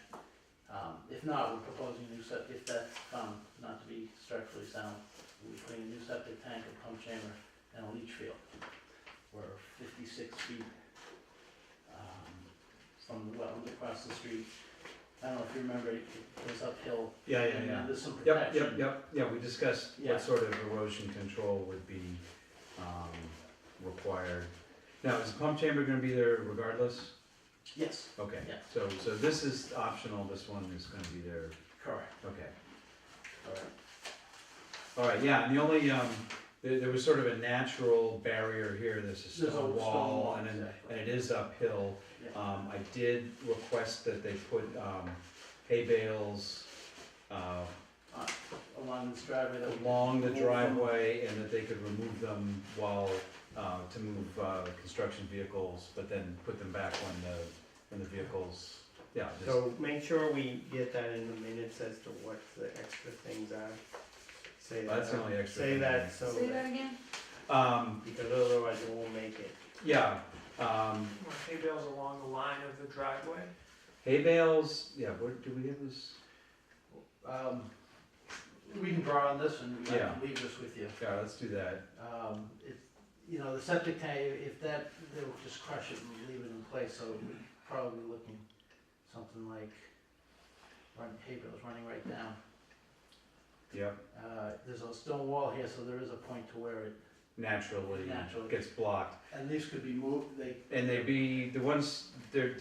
If not, we're proposing a new septic, if that's found not to be structurally sound, we're putting a new septic tank, a pump chamber, and a leach field. We're 56 feet from the wetlands across the street. I don't know if you remember, it goes uphill. Yeah. And there's some Yep, protection. yeah, we discussed Yeah. what sort of erosion control would be, required. Now, is the pump chamber gonna be there regardless? Yes, Okay, Yeah. so this is optional, this one is gonna be there, correct, okay. correct. All right, yeah, and the only, there was sort of a natural barrier here, there's a There's a stone stone wall, wall, and exactly. it is uphill. Yeah. I did request that they put, hay bales, Along this driveway that we. along the move them. driveway, and that they could remove them while, to move, construction vehicles, but then put them back when the vehicles, yeah, just, So make sure we get that in the minutes as to what the extra things are. Say that. that's the only extra Say thing. that so Say that, that again? because otherwise it won't make it. Yeah, hay bales along the line of the driveway. hay bales, yeah, where, do we have this? We can draw on this and I Yeah. can leave this with you. Yeah, let's do that. It's, the septic tank, if that, they'll just crush it and leave it in place, so we're probably looking something like hay bales running right down. Yep, There's a stone wall here, so there is a point to where it, naturally Naturally. gets blocked. and these could be moved, And they'd be, the ones, they'd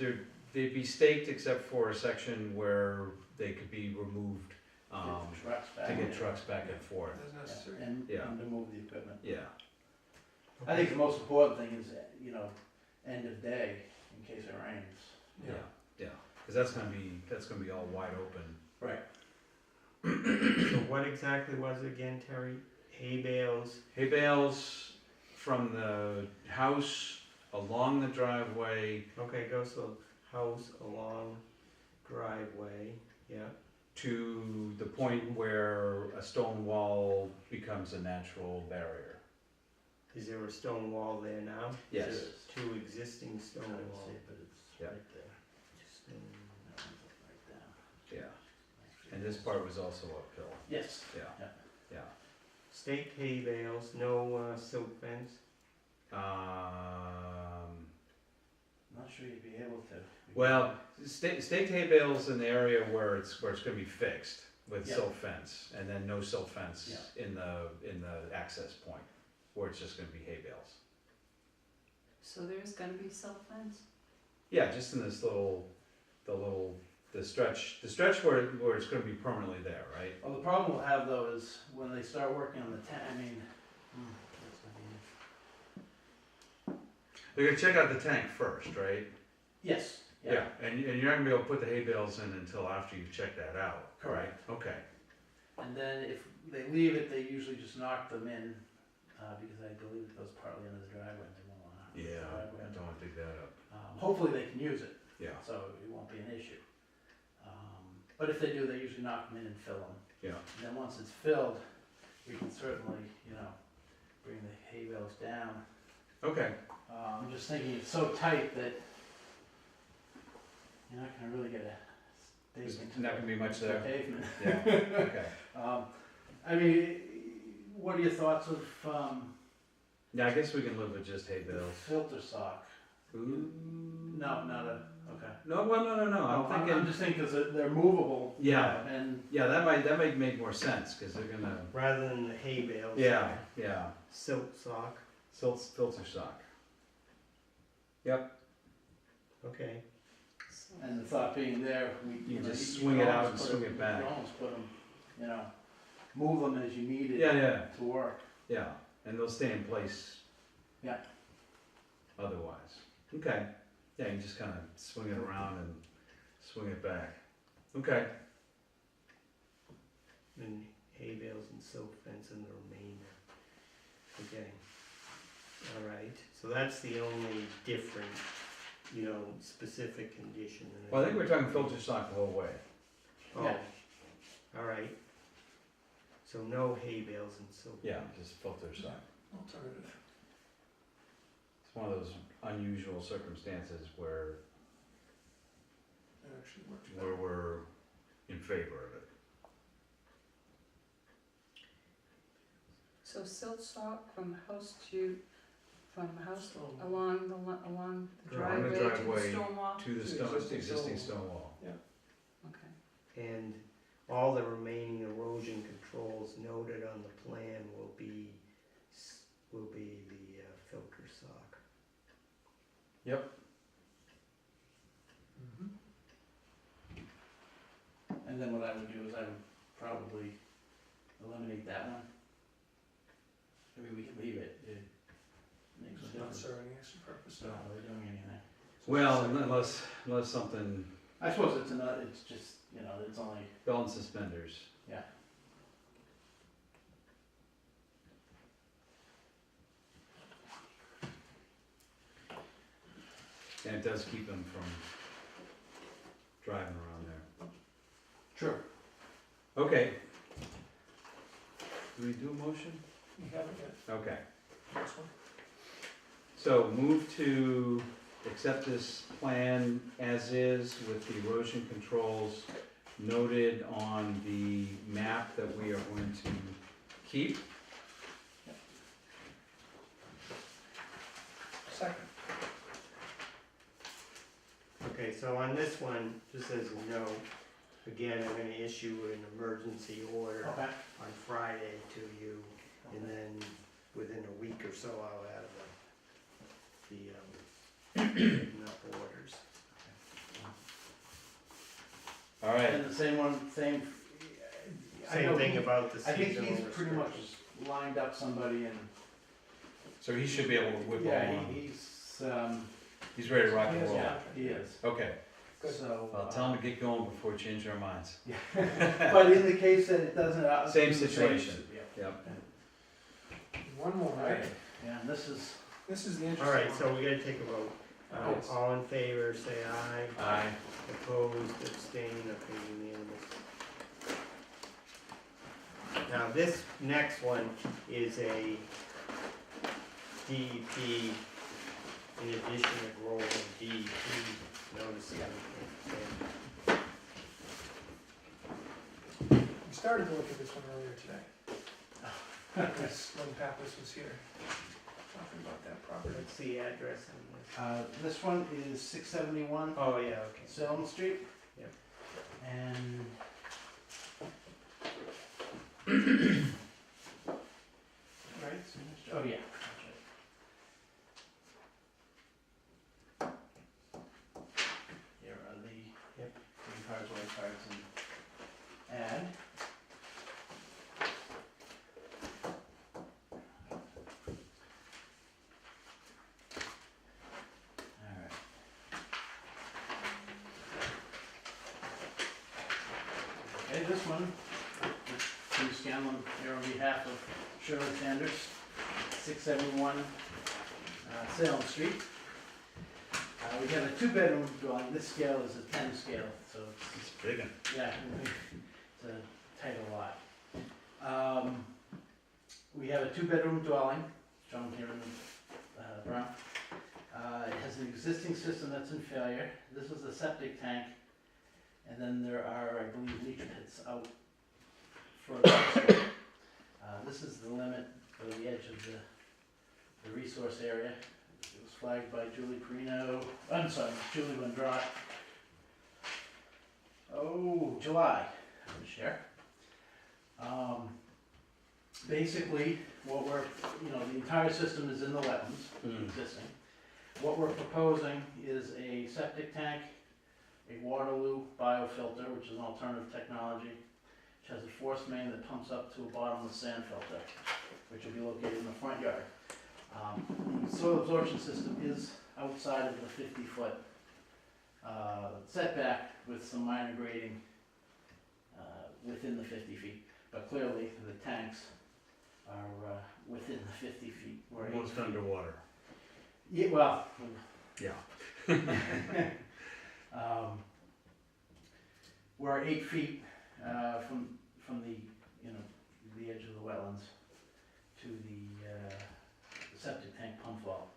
be staked except for a section where they could be removed, get trucks back. to get trucks back and forth. As Yeah, necessary. Yeah. and to move the equipment. Yeah, I think the most important thing is, end of day, in case it rains. yeah, cause that's gonna be all wide open. Right. So what exactly was it again, Terry? Hay bales, Hay bales from the house along the driveway okay, goes to house along driveway, yeah. to the point where a stone wall becomes a natural barrier. Is there a stone wall there now? Yes. It is. Two existing I stone don't walls. see it, but it's Yeah. right there. Stone. That one's right down. Yeah, and this part was also uphill, Yes. yeah, Yeah. yeah. Staked hay bales, no silk fence. I'm not sure you'd be able to. Well, staked hay bales in the area where it's gonna be fixed with Yeah. silt fence, and then no silt fence Yeah. in the access point, where it's just gonna be hay bales. So there's gonna be cell fence? Yeah, just in this the stretch where it's gonna be permanently there, right? Well, the problem we'll have though is when they start working on the that's gonna be. They're gonna check out the tank first, right? Yes, yeah, And you're not gonna be able to put the hay bales in until after you've checked that out, right? Correct. Okay, and then if they leave it, they usually just knock them in, because I believe it goes partly into the driveway, and they won't wanna. yeah, I Driveway. don't wanna dig that up, Hopefully they can use it, yeah, so it won't be an issue. But if they do, they usually knock them in and fill them. yeah, And then once it's filled, we can certainly, bring the hay bales down. okay, I'm just thinking it's so tight that you're not gonna really get a there's basement. not gonna be much to there, Pavement. yeah, okay. I mean, what are your thoughts of, Yeah, I guess we can live with just hay bales. filter sock? Ooh. No, not a, okay. No, well, no, I'm I'm thinking, just thinking, cause they're movable. Yeah. And, yeah, that might make more sense, cause they're gonna, Rather than the hay bales. yeah, Silk sock, filter sock. Yep, okay. and the thought being there, You can just swing it out and swing it back. You can almost put them, move them as you need it yeah, to work. yeah, and they'll stay in place. Yeah. Otherwise, okay, yeah, you just kinda swing it around and swing it back, okay. And hay bales and silk fence in the remainder. Okay. All right, so that's the only different, specific condition. in Well, I think we're talking filter sock the whole way. Oh, Yeah. all right. So no hay bales and silk. Yeah, just filter sock. Alternative. It's one of those unusual circumstances where That actually works better. we're in favor of it. So silt sock from house to, Stone. along the Along the driveway to the driveway stone wall? To the existing stone wall. Okay. And all the remaining erosion controls noted on the plan will be the filter sock. And then what I would do is I would probably eliminate that one. I mean, we could leave it, it makes a It's not difference. serving its purpose It's not now. really doing anything. Well, unless something, I suppose it's another, it's just, it's only, belt and suspenders. yeah. And it does keep them from driving around there. Sure. Okay. Do we do a motion? We haven't yet. Okay. Next one. So move to accept this plan as is with the erosion controls noted on the map that we are going to keep. Second. Okay, so on this one, just as a note, again, I'm gonna issue an emergency order Okay. on Friday to you, and then within a week or so, I'll have enough orders. All right. And the same one, same. I Same know thing he- about the I think seasonal he's pretty much restrictions. lined up somebody and, So he should be able to whip all yeah, on. he's, He's ready to rock and He has roll. yeah, he is. Okay. Good. So. Well, tell him to get going before we change our minds. But in the case that it doesn't. Same do the situation. Yeah. Yep. One more, right? Yeah, and this is, This is the interesting All right, one. so we gotta take a vote. Yes. All in favor, say aye. Aye. Opposed, abstained, okay, unanimous. Now, this next one is a DEP, in addition to rolling DEP notice. We started to look at this one earlier today. This, when Pappas was here, talking about that property. What's the address on this one is 671 this? Oh, yeah, okay. Salem Street. Yep. And. Right, oh, yeah. That's right. Here are the green cards, white cards, and add. one, Tim Scanlon here on behalf of Shirley Sanders, 671 Salem Street. We have a 2-bedroom dwelling. This scale is a 10 scale, so It's big one. yeah, it's a tighter lot. We have a 2-bedroom dwelling, shown here in the brown. It has an existing system that's in failure. This is a septic tank, and then there are, I believe, leach pits out further. This is the limit, or the edge of the resource area. It was flagged by Julie Perino, I'm sorry, Julie Wendrot. Oh, July of this year. Basically, what we're, the entire system is in the wetlands, existing. What we're proposing is a septic tank, a Waterloo biofilter, which is an alternative technology, which has a force main that pumps up to a bottomless sand filter, which will be located in the front yard. The soil absorption system is outside of the 50-foot setback with some minor grading within the 50 feet. But clearly, the tanks are within the 50 feet. We're 8 Almost feet. underwater. Yeah, well. Yeah. We're 8 feet from the the edge of the wetlands to the septic tank pump well.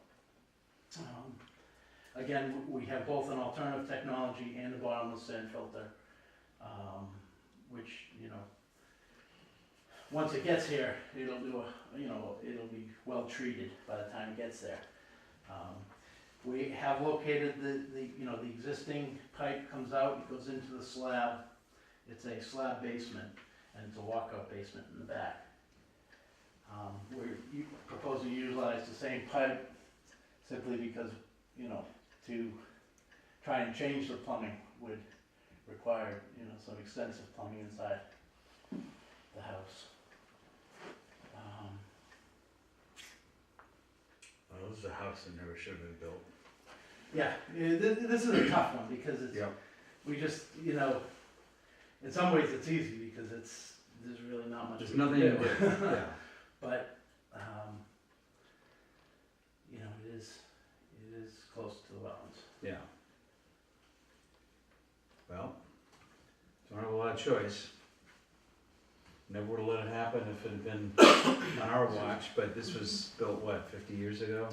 Again, we have both an alternative technology and a bottomless sand filter, which once it gets here, it'll do it'll be well treated by the time it gets there. We have located the existing pipe comes out, it goes into the slab. It's a slab basement, and it's a walkout basement in the back. We're proposing to utilize the same pipe simply because, to try and change the plumbing would require, some extensive plumbing inside the house. Well, this is a house that never should have been built. Yeah, this is a tough one because it's, Yep. we just, in some ways it's easy because there's really not much. There's we can nothing to do. Yeah. But, it is close to the wetlands. Yeah. Well, don't have a lot of choice. Never would have let it happen if it had been on our watch, but this was built, what, 50 years ago?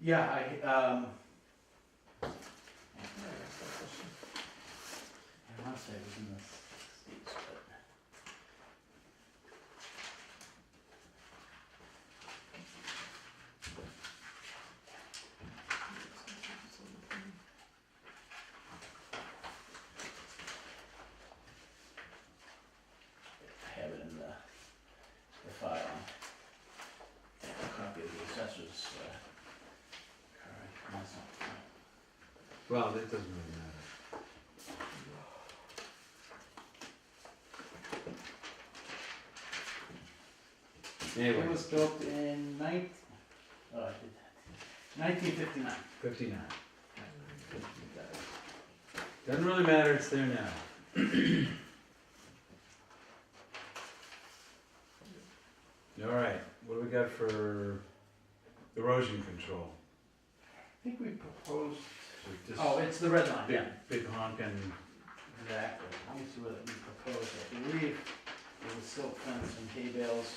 Yeah, I want to say it was in the 60s, but. I have it in the file. A copy of the assessor's card. That's not- Well, that doesn't really matter. Anyway, It was built in 1959. 59. Doesn't really matter, it's there now. All right, what do we got for erosion control? I think we proposed, So just oh, it's the red line, big, yeah. big honking. Exactly. Let me see what we proposed. I believe it was silk fence and hay bales.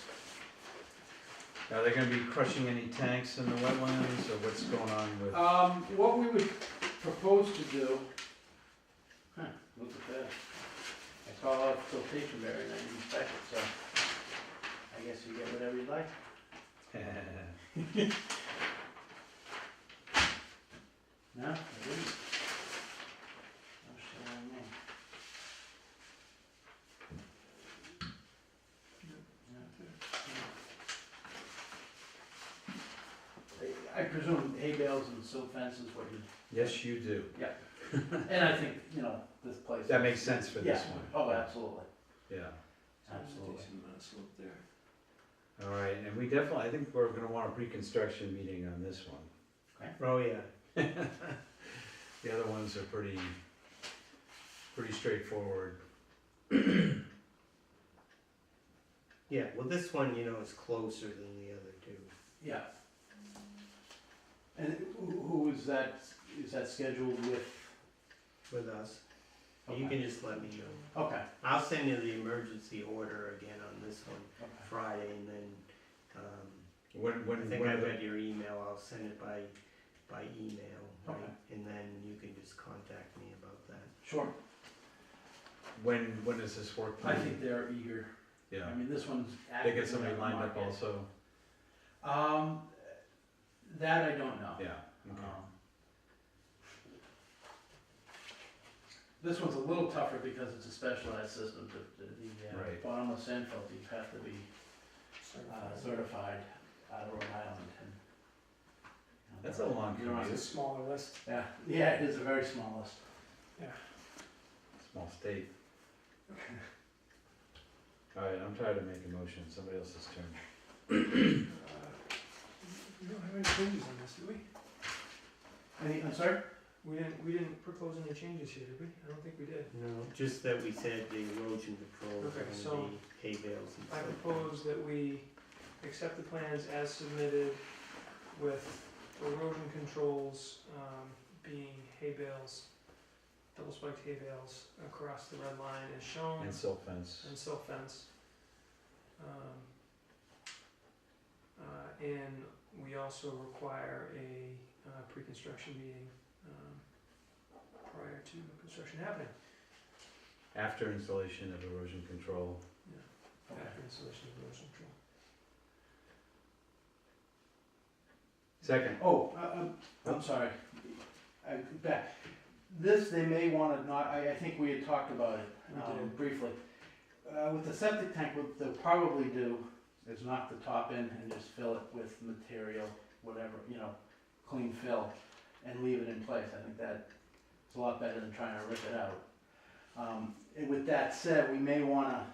Are they gonna be crushing any tanks in the wetlands, or what's going on with? What we would propose to do, look at that. I saw a flotation barrier and I didn't inspect it, so I guess you get whatever you like. No, I didn't. No shit on me. I presume hay bales and silk fence is what you, Yes, you do. and I think, this place. That makes sense for this Yeah. one. Oh, absolutely, Yeah. absolutely. All right, and we definitely, I think we're gonna want a pre-construction meeting on this one. Oh, yeah. The other ones are pretty straightforward. Yeah, well, this one, you know, is closer than the other two. Yeah. And who is that scheduled with? With us. You Okay. can just let me know. Okay, I'll send you the emergency order again on this one okay. Friday, and then, When, I think when I are the- read your email, I'll send it by email, right? Okay. And then you can just contact me about that. Sure. when is this work? I think they're eager. Yeah, I mean, this one's they actively get somebody on the lined up market. also, That I don't know. yeah, okay. This one's a little tougher because it's a specialized system. The Right. bottomless sand filter, you have to be certified out of Rhode Island. And, That's a long you don't have It's a commute, smaller list. Yeah, yeah, it is a very small list. small state. Alright, I'm trying to make a motion, somebody else's turn. We don't have any changes on this, do we? I'm sorry? We didn't propose any changes here, did we? I don't think we did. No, just that we said the erosion control Okay, and so the hay bales and I stuff. propose that we accept the plans as submitted with erosion controls, being hay bales, double spiked hay bales across the red line as shown, And silt fence. and silt fence. And we also require a pre-construction meeting prior to construction happening, After installation of erosion control. after installation of erosion control. Second. Oh, I'm sorry. Back. This, they may wanna not, I think we had talked about it, We did. briefly. With the septic tank, what they'll probably do is knock the top in and just fill it with material, whatever, clean fill, and leave it in place. I think that is a lot better than trying to rip it out. And with that said, we may wanna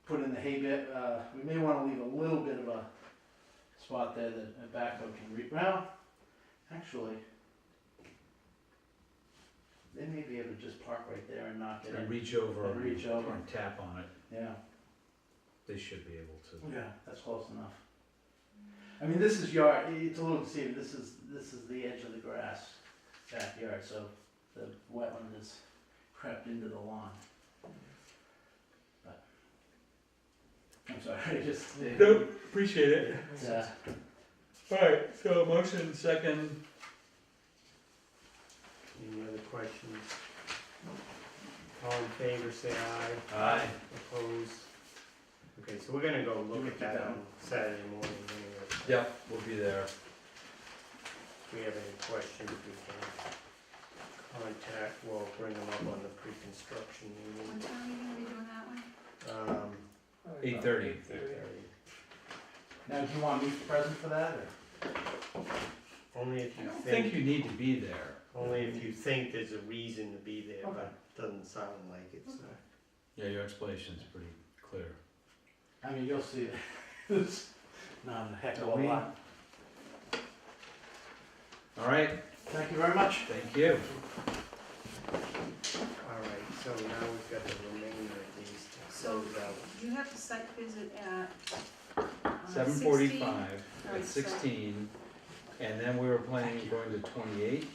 put in the hay bit, we may wanna leave a little bit of a spot there that a backhoe can well, actually, they may be able to just park right there and knock it And in. reach over And reach over. and tap on it, Yeah, they should be able to. yeah, that's close enough. I mean, this is yard, it's a little deceiving, this is the edge of the grass backyard, so the wetland is crept into the lawn. But, I'm sorry, I just, Appreciate it. Alright, so motion second. Any other questions? All in favor, say aye. Aye. Opposed? Okay, so we're gonna go look at that on Saturday morning anyway. Yep, we'll be there. If we have any questions, we can contact, we'll bring them up on the pre-construction What meeting. time are you gonna be doing that one? 8:30. 8:30. now, do you want me present for that, or? Only if I you don't think think, you need to be there. only if you think there's a reason to be there, Okay. but it doesn't sound like it's. Yeah, your explanation's pretty clear. I mean, you'll see, it's not a heck of a Don't we? lot. Alright, Thank you very much. thank you. Alright, so now we've got the remainder of these to So- close out. You have the site visit at 7:45 Alright, at so- 16, and then we were planning on going to 28.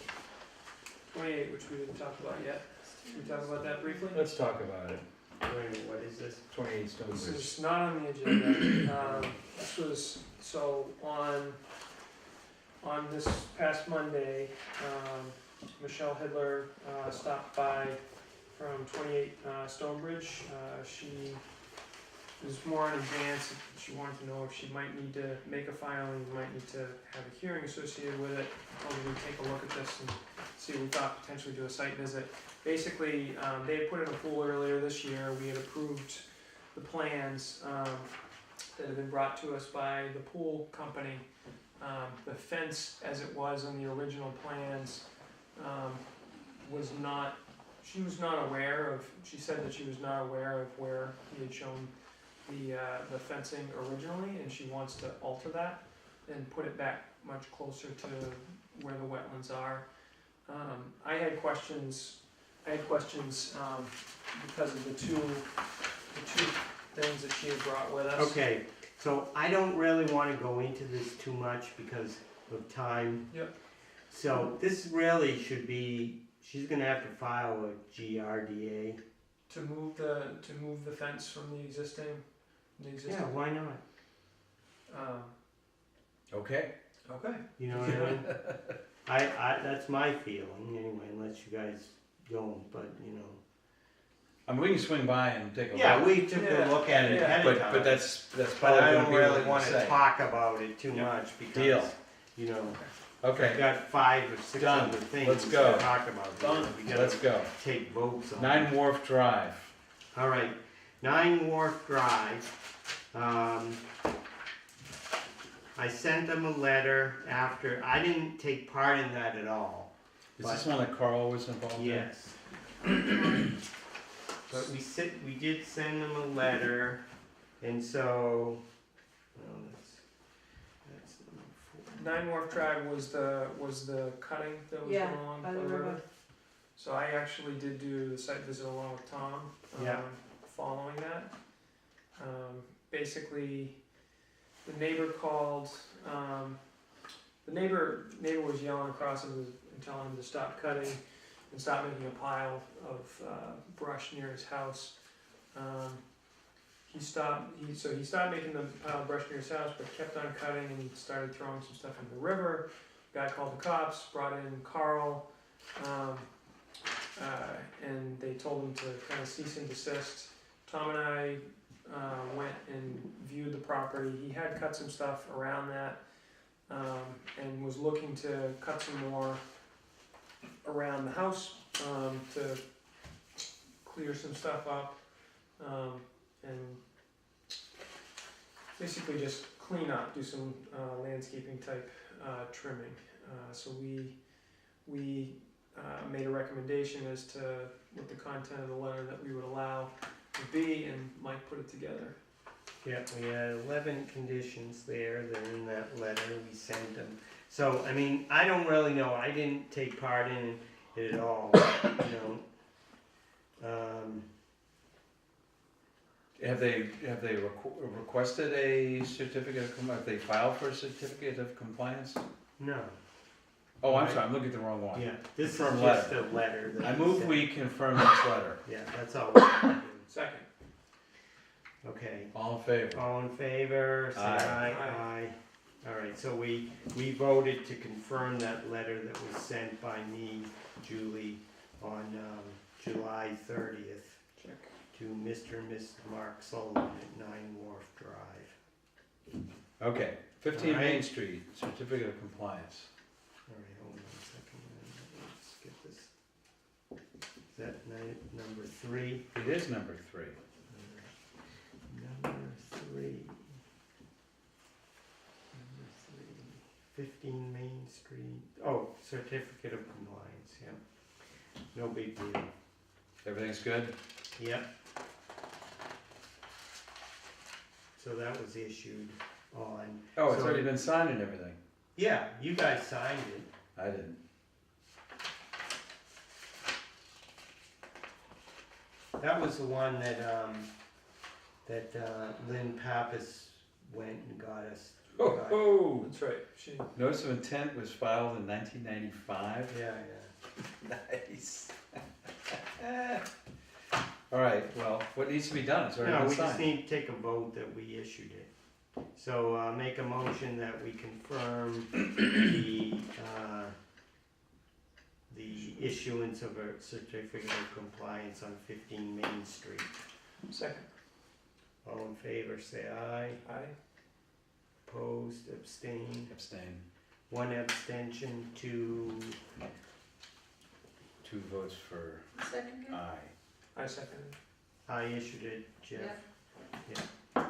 28, which we didn't talk about yet. Can we talk about that briefly? Let's talk about it. Wait a minute, what is this? 28 This Stonebridge. is not on the agenda. This was, so on this past Monday, Michelle Hidler, stopped by from 28, Stonebridge. She was more in advance, she wanted to know if she might need to make a filing, might need to have a hearing associated with it. Told me we'd take a look at this and see if we thought potentially do a site visit. Basically, they had put in a pool earlier this year, we had approved the plans, that had been brought to us by the pool company. The fence, as it was on the original plans, was not, she was not aware of, she said that she was not aware of where he had shown the fencing originally, and she wants to alter that and put it back much closer to where the wetlands are. I had questions I had questions, because of the two things that she had brought with us. Okay, so I don't really wanna go into this too much because of time. Yep. So this really should be, she's gonna have to file a GRDA. To move the fence from the existing. Yeah, why not? Okay. Okay. You know what I mean? I, that's my feeling anyway, unless you guys don't, but you know. I mean, we can swing by and take a look. Yeah, we took Yeah, a look at it yeah. ahead of time. But that's But probably I gonna don't be what really you wanna say. talk about it too Yeah. much because, Deal. you know, Okay, we've got 5 or 6 Done. other things Let's to go. talk about. Done. We let's gotta go. take votes on 9 it. Wharf Drive. All right, 9 Wharf Drive. I sent them a letter after, I didn't take part in that at all. Is this one that Carl was involved in? Yes. But we did send them a letter, and so, well, that's number 4. 9 Wharf Drive was the cutting that was Yeah, going along by the river. So I actually did do the site visit along with Tom. Yeah. Following that, basically, the neighbor called. The neighbor was yelling across him and telling him to stop cutting and stop making a pile of brush near his house. He stopped making the pile of brush near his house, but kept on cutting and started throwing some stuff into the river. Guy called the cops, brought in Carl, and they told him to kind of cease and desist. Tom and I went and viewed the property. He had cut some stuff around that, and was looking to cut some more around the house to clear some stuff up, and basically just clean up, do some landscaping type trimming. So we made a recommendation as to what the content of the letter that we would allow would be, and Mike put it together. Yeah, we had 11 conditions there, they're in that letter, we sent them. So, I mean, I don't really know, I didn't take part in it at all, you know. Have they requested a certificate of compliance? Have they filed for a certificate of compliance? No, Oh, I'm sorry, I'm looking at the wrong one. yeah, this is Confirm just a letter that I we move sent. we confirm this letter. Yeah, that's all we can do. Second. Okay, All in favor? all in favor, say Aye. aye, aye. All right, so we voted to confirm that letter that was sent by me, Julie, on July 30th Check. to Mr. and Mrs. Mark Sullivan at 9 Wharf Drive. Okay, 15 All right. Main Street, certificate of compliance. All right, hold on a second, let's get this. Is that number 3? It is number 3. Number 3. 15 Main Street. Oh, certificate of compliance, yeah. No big deal. Everything's good? Yep. So that was issued on. Oh, it's So- already been signed and everything. Yeah, you guys signed it. I didn't. That was the one that Lynn Pappas went and got us. Oh, That's right. She. notice of intent was filed in 1995. Yeah, Nice. All right, well, what needs to be done? It's yeah. already No, been we just signed. need to take a vote that we issued it. So make a motion that we confirm the issuance of a certificate of compliance on 15 Main Street. Second. All in favor, say aye. Aye. Opposed, abstained. Abstain. 1 abstention, 2. 2 votes for Second, aye. I seconded. I issued it, Jeff. Yeah.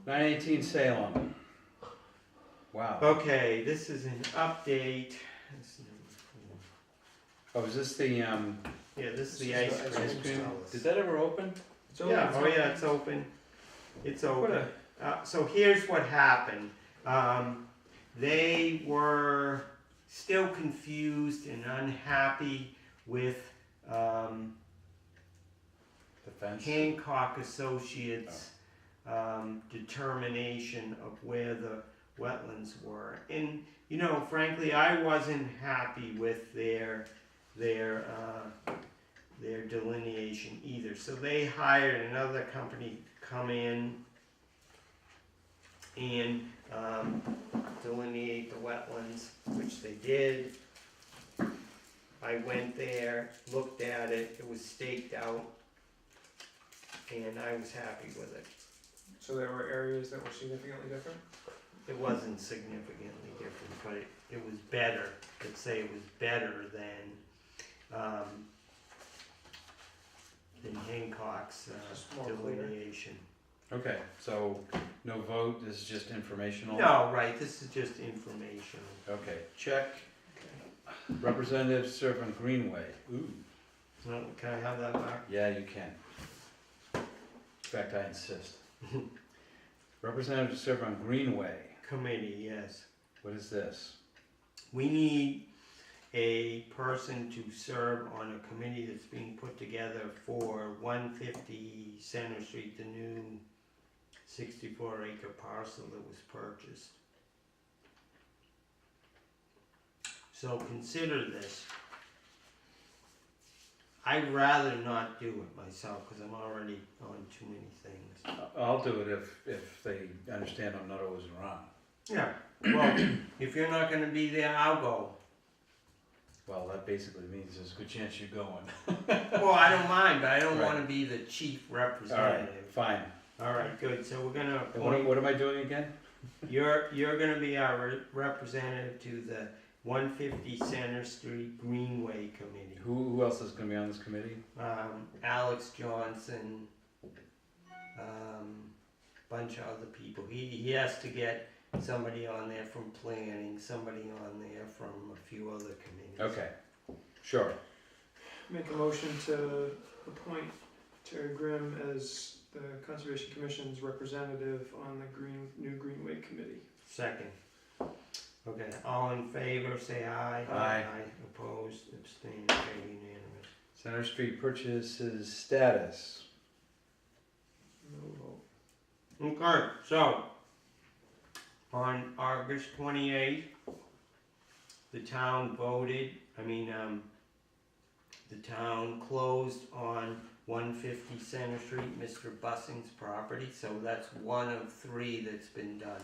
918 Salem. Wow. Okay, this is an update. This is number 4. Oh, is this the Yeah, this is the ice Ice cream. ice cream? stall. Did that ever open? It's open. Yeah, oh yeah, it's open. It's What open. a- So here's what happened. They were still confused and unhappy with The fence? Hancock Associates, determination of where the wetlands were. And, you know, frankly, I wasn't happy with their delineation either. So they hired another company to come in and delineate the wetlands, which they did. I went there, looked at it, it was staked out, and I was happy with it. So there were areas that were significantly different? It wasn't significantly different, but it was better, let's say it was better than Hancock's Just more clear. delineation. Okay, so no vote, this is just informational? No, right, this is just informational. Okay, check. Representative serve on Greenway. Ooh, Well, can I have that, Mark? yeah, you can. In fact, I insist. Representative serve on Greenway. Committee, yes. What is this? We need a person to serve on a committee that's being put together for 150 Center Street, the new 64-acre parcel that was purchased. So consider this. I'd rather not do it myself because I'm already on too many things. I'll do it if they understand I'm not always around. Yeah, well, if you're not gonna be there, I'll go. Well, that basically means there's a good chance you're going. Well, I don't mind, but I don't Right. wanna be the chief All right, representative. fine. All right, good, so we're gonna And what, appoint, what am I doing again? you're gonna be our representative to the 150 Center Street Greenway Committee. Who else is gonna be on this committee? Alex Johnson, bunch of other people. He has to get somebody on there from planning, somebody on there from a few other committees. Okay, sure. Make a motion to appoint Terry Grimm as the Conservation Commission's representative on the new Greenway Committee. Second. Okay, all in favor, say aye. Aye. Opposed, abstained, okay, unanimous. Center Street purchases status. No vote. Okay, so, on August 28th, the town the town closed on 150 Center Street, Mr. Bussing's property, so that's one of three that's been done.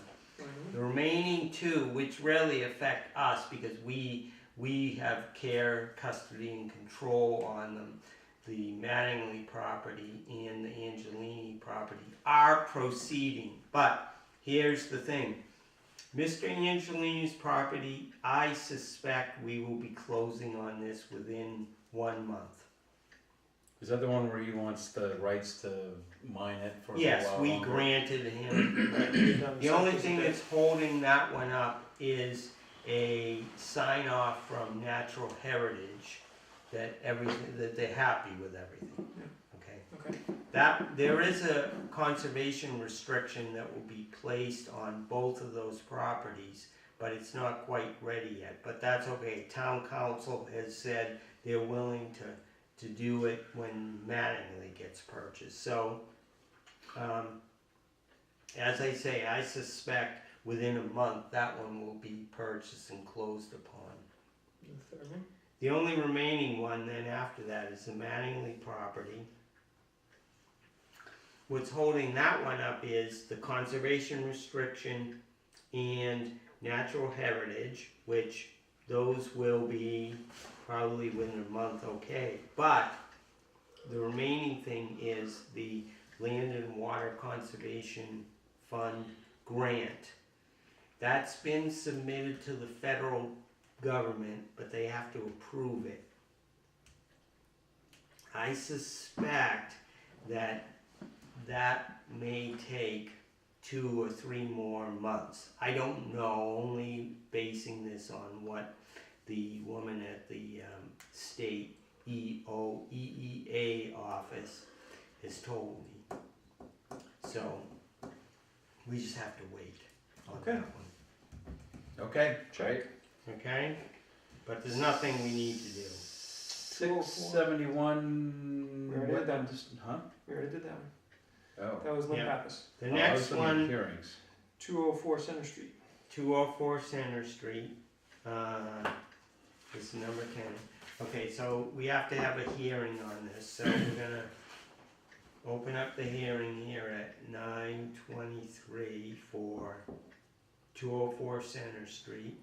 The remaining two, which really affect us because we have care, custody, and control on them, the Mattingly property and the Angelini property, are proceeding. But here's the thing. Mr. Angelini's property, I suspect we will be closing on this within 1 month. Is that the one where he wants the rights to mine it for a Yes, while we longer? granted him. The only thing that's holding that one up is a sign off from Natural Heritage that they're happy with everything. Okay. Okay. That there is a conservation restriction that will be placed on both of those properties, but it's not quite ready yet. But that's okay. Town council has said they're willing to do it when Mattingly gets purchased. So, as I say, I suspect within a month that one will be purchased and closed upon. The third one? The only remaining one then after that is the Mattingly property. What's holding that one up is the conservation restriction and natural heritage, which those will be probably within a month, okay. But the remaining thing is the Land and Water Conservation Fund grant. That's been submitted to the federal government, but they have to approve it. I suspect that may take 2 or 3 more months. I don't know, only basing this on what the woman at the state EEA office has told me. So we just have to wait on Okay. that one. Okay, check. Okay? But there's nothing we need to do. 671. We already did that. Huh? We already did that one. Oh. That was Lynn Yeah. Pappas. The Oh, I was next looking at one, Hearings. 204 Center Street. 204 Center Street, is number 10. Okay, so we have to have a hearing on this, so we're gonna open up the hearing here at 9:23 for 204 Center Street.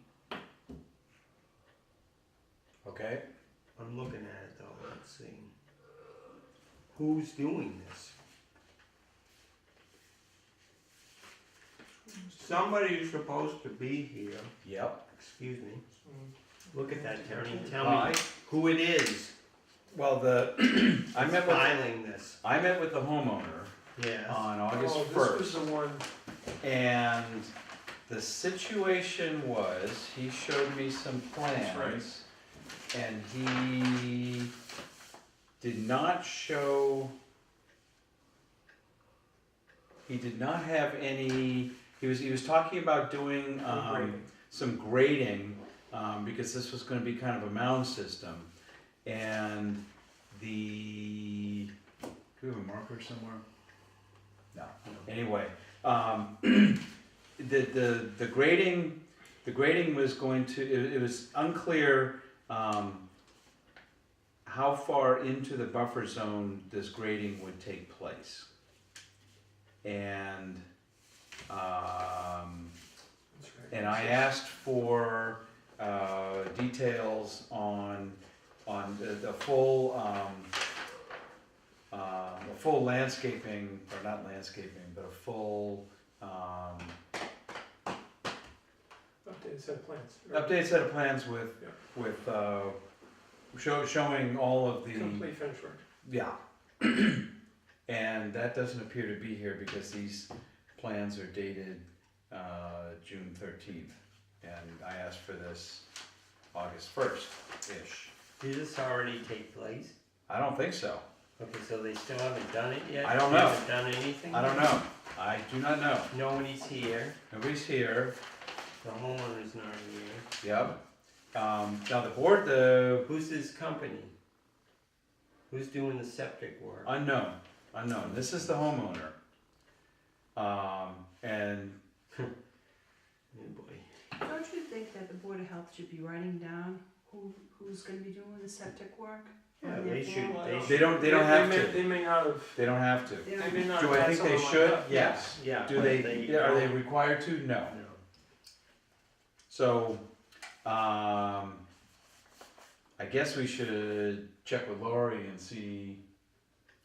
Okay. I'm looking at it though, let's see. Who's doing this? Somebody's supposed to be here, Yep. excuse me. Mm. Look at that, Terry, tell I me who it is well the I met with filing this. I met with the homeowner Yes. on August Oh, this 1st. was the one. And the situation was, he showed me some That's plans, and he did not show, he did not have any, he was talking about doing, Grading. some grading, because this was gonna be kind of a mound system. And do we have a marker somewhere? No. Anyway, the grading was going to, it was unclear, how far into the buffer zone this grading would take place. And, That's right. and I asked for, details on the full, a full landscaping, or not landscaping, but a full, Updated set of plans. updated set of plans with, Yeah. showing all of the. Complete finish work. Yeah. And that doesn't appear to be here because these plans are dated, June 13th. And I asked for this August 1st-ish. Did this already take place? I don't think so. Okay, so they still haven't done it yet? I don't They know. haven't done anything? I don't know. I do not know. Nobody's here, Nobody's here. the homeowner's not here. Yep. Now the board, Who's this company? Who's doing the septic work? unknown. This is the homeowner. And Oh boy. Don't you think that the Board of Health should be writing down who's gonna be doing the septic work? Yeah, on they their should, floor? they they don't have may, to. They may not have. They don't have to. They They don't- may not Do have I had think they someone should? lined up. Yes. Yeah. Do but they, are they don't- required to? No. No. So, I guess we should check with Lori and see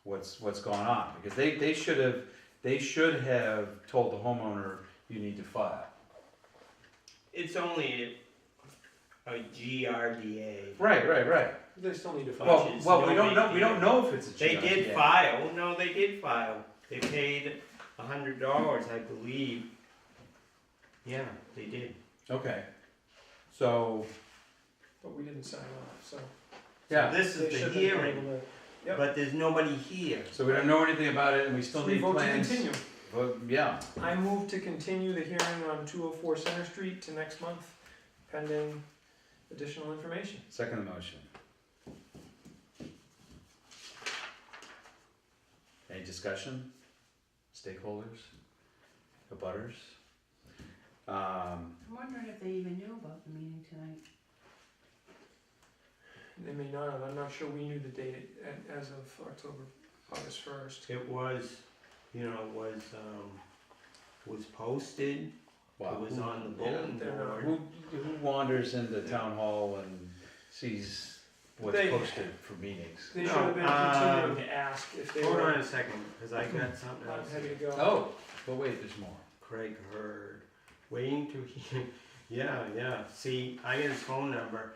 what's going on, because they should have told the homeowner, you need to file. It's only a GRDA. Right. They still need to file. Well, is well, no we don't big know, we deal. don't know if it's a They GRDA. did file, no, they did file. They paid $100, I believe. Yeah, they did. Okay, so, But we didn't sign off, so. yeah, This They is the should have been hearing, able to- Yep. but there's nobody here. so we don't know anything about it, and we still We need vote to plans. continue. But, yeah, I move to continue the hearing on 204 Center Street to next month, pending additional information. second motion. Any discussion? Stakeholders? Abutters? I'm wondering if they even knew about the meeting tonight. They may not have, I'm not sure we knew the date as of August 1st. It was, was posted, it Wow. was on the bulletin they're not- board. Who wanders into town hall and sees what's They- posted for meetings? They No, should have been continuing to ask if they Hold were. on a second, because I got something I'm else. happy to go. Oh, but wait, there's more. Craig Hurd, waiting to hear, yeah, see, I got his phone number,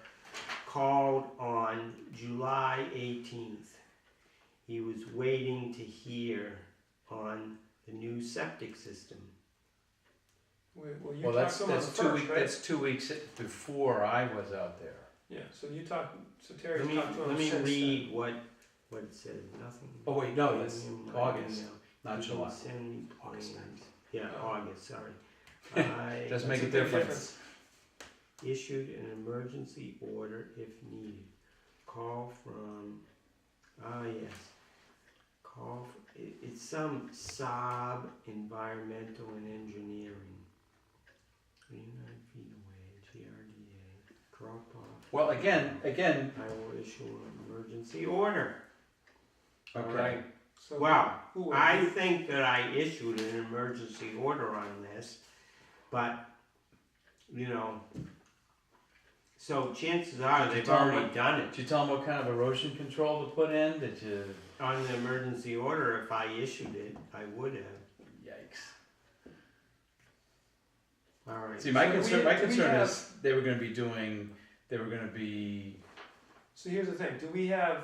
called on July 18th. He was waiting to hear on the new septic system. Well, you Well, talked to them on the that's 2 first, weeks, right? that's 2 weeks before I was out there. Yeah, so you talked, so Terry Let me, talked to him let me since read what it says, nothing. Oh, wait, no, that's Email, August, not you can July. Send me August. plans. Yeah, Oh. August, sorry. I Doesn't That's make a big difference. issued an emergency order if needed. call from, yes. It's some Saab Environmental and Engineering. 39 feet away, GRDA, drop off. Well, again, I will issue an emergency order. okay. Alright. So Well, who would I you- think that I issued an emergency order on this, but, you know, so chances are Did you they've tell 'em already what- done it. Did you tell them what kind of erosion control to put in? Did you? On the emergency order, if I issued it, I would have. Yikes. Alright. See, my So do we- concern, my do we concern have- is they were gonna be, So here's the thing, do we have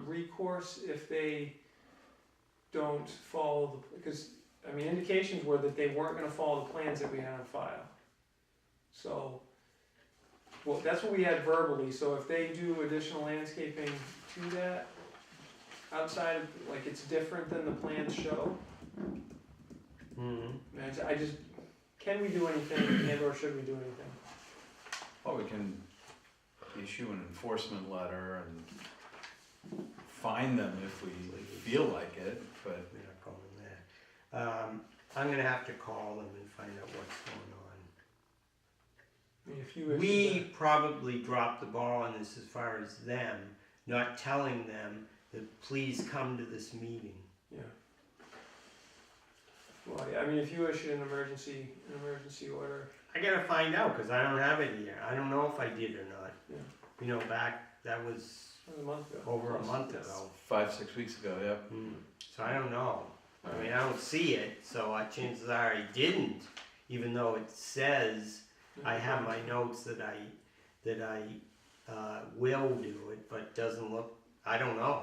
recourse if they don't follow the, because, I mean, indications were that they weren't gonna follow the plans that we had on file. So, well, that's what we had verbally, so if they do additional landscaping to that, outside of, like, it's different than the plans show, Mhm. I just, can we do anything, and or should we do anything? well, we can issue an enforcement letter and fine them if we feel like it, but. We're not going there. I'm gonna have to call them and find out what's going on. I mean, if you issue We probably dropped the ball on this as far as them, not telling them that please come to this meeting. Yeah. Well, yeah, I mean, if you issued an emergency order, I gotta find out, cause I don't have it here. I don't know if I did or not. Yeah. You know, that was it was a month ago. over a Plus, month yes. ago. 5-6 weeks ago, yep. So I don't know. I mean, I don't see it, so chances are I didn't, even though it says I have my notes that I will do it, but doesn't look, I don't know.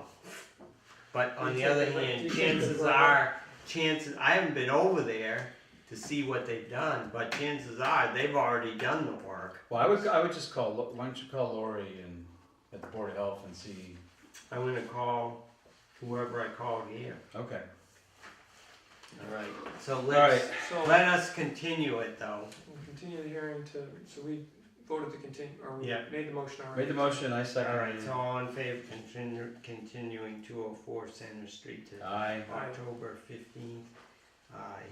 But on the other hand, chances, I haven't been over there to see what they've done, but chances are they've already done the work. Well, I would just call, why don't you call Lori and, at the Board of Health and see, I'm gonna call whoever I called here. okay. Alright, so Alright. So, let us continue it though. we'll continue the hearing to, so we voted to continue, or we Yeah. made the motion already. Made the motion, I second. Alright, so all in favor of continuing 204 Center Street to Aye. Aye. October 15th? Aye.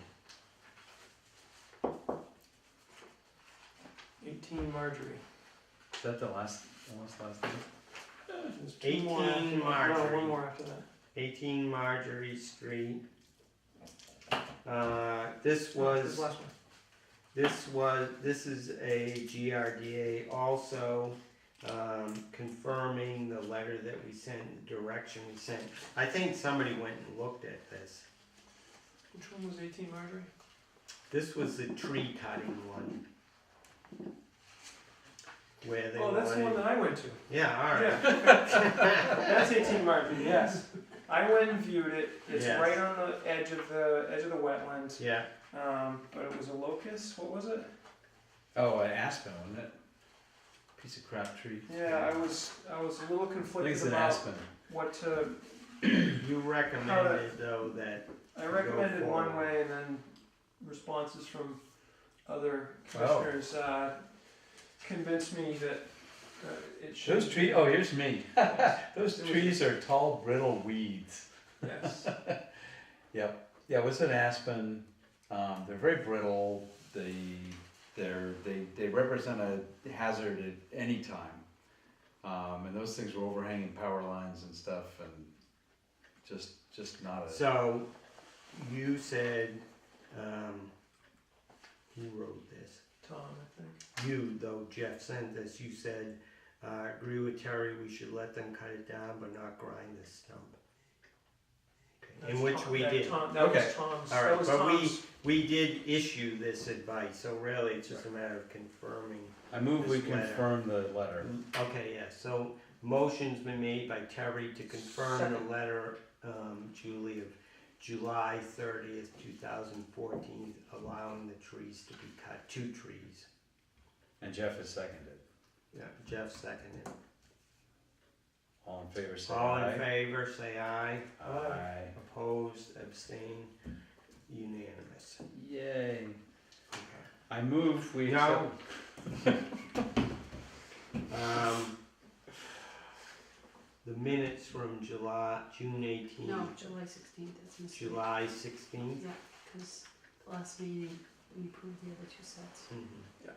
18 Marjorie. Is that the last thing? There's two more 18 after that. No, Marjorie. one more after that. 18 Marjorie Street. This was, last one. this is a GRDA also, confirming the letter that we sent, the direction we sent. I think somebody went and looked at this. Which one was 18 Marjorie? This was the tree cutting one. Where they Oh, that's the one wanted, that I went to. yeah, alright. Yeah. That's 18 Marjorie, yes. I went and viewed it. It's Yes. right on the edge of the wetlands. Yeah, But it was a locust. What was it? Oh, an aspen, wasn't it? Piece of crap tree. Yeah, I was a little I think conflicted it's an about aspen. what to. you recommended though that, I recommended Go one forward. way, and then responses from other Oh. commissioners convinced me that it should. Those trees, oh, here's me. Those trees are tall, brittle weeds. Yes. Yep. Yeah, it was an aspen. They're very brittle. They represent a hazard at any time. And those things were overhanging power lines and stuff, and just not a. so you said, who wrote this? Tom, I think. You, though, Jeff sent this, you said, agree with Terry, we should let them cut it down but not grind the stump. Okay. In That's which Tom- we that did. Tom, that Okay. was Tom's. All right, that was but Tom's. we did issue this advice, so really it's just a matter of confirming. I move we This letter. confirm the letter. Okay, yeah, so motion's been made by Terry to confirm Second. the letter, Julie, of July 30th, 2014, allowing the trees to be cut, 2 trees. And Jeff has seconded. Yeah, Jeff seconded. All in favor, say All aye. in favor, say aye. Aye. Opposed, abstain, unanimous. Yay. Okay. I move we No. accept. the minutes from June 18th. No, July 16th, that's a mistake. July 16th. Yeah, because the last meeting, we approved the other two sets. Mhm.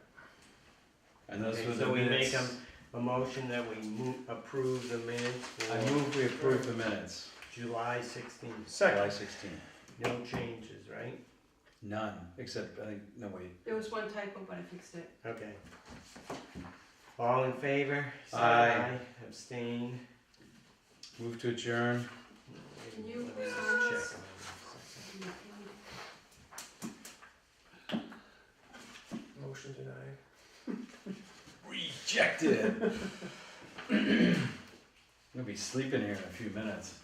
And those Okay, were the so we make minutes. a motion that we approve the minutes I for move we approve the minutes, July 16th. July Second. 16th. No changes, right? None, except, I think, no, wait. There was one typo, but I fixed it. Okay. All in favor? Say Aye. Abstain? Move to adjourn. Can you Check sign on this? it. Motion denied. Rejected. I'm gonna be sleeping here in a few minutes.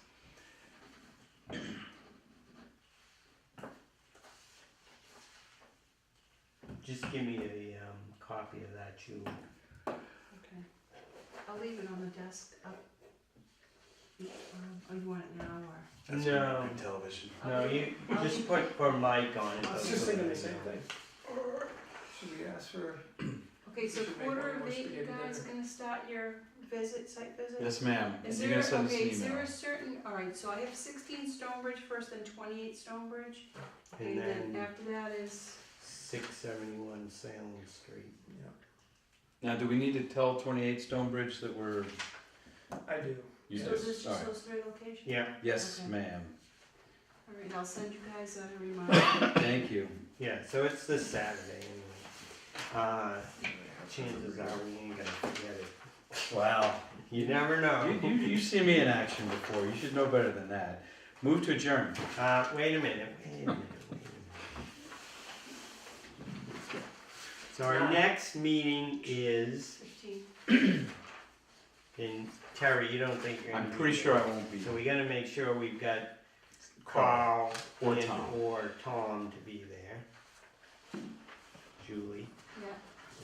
Just give me a copy of that, Julie. Okay. I'll leave it on the desk up. Oh, you want it now or? That's No. gonna be good television. No, you just put for Mike on it. I was just thinking the same thing. Should we ask for? Okay, so Should make quarter one of more 8, you spaghetti guys dinner. gonna start your visit, site visit? Yes, ma'am. Is You're there, gonna send us an okay, is there email. a certain, alright, so I have 16 Stonebridge first, then 28 Stonebridge, And and then then after that is, 671 Salem Street. Yeah. Now, do we need to tell 28 Stonebridge that we're, I do. you so do? is this just Alright. those 3 locations? Yeah, Yes, Okay. ma'am. Alright, I'll send you guys a reminder. Thank you. yeah, so it's this Saturday anyway. Chances are we ain't gonna forget it. Wow. You never know. You've seen me in action before. You should know better than that. Move to adjourn. Wait a minute. So our next meeting is, 15. and Terry, you don't think you're gonna I'm be pretty there. sure I won't be. So we gotta make sure we've got Carl Or and Tom. or Tom to be there. Julie, Yeah.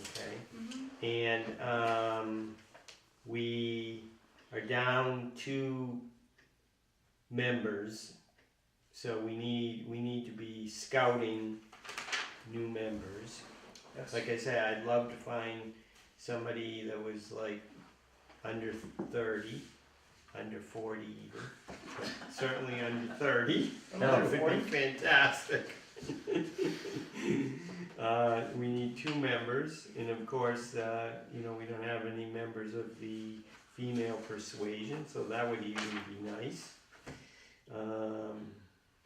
okay? Mm-hmm. And we are down 2 members, so we need to be scouting new members. Yes. Like I said, I'd love to find somebody that was like under 30, under 40 even, but certainly under 30. That would be fantastic. We need 2 members, and of course, we don't have any members of the female persuasion, so that would even be nice.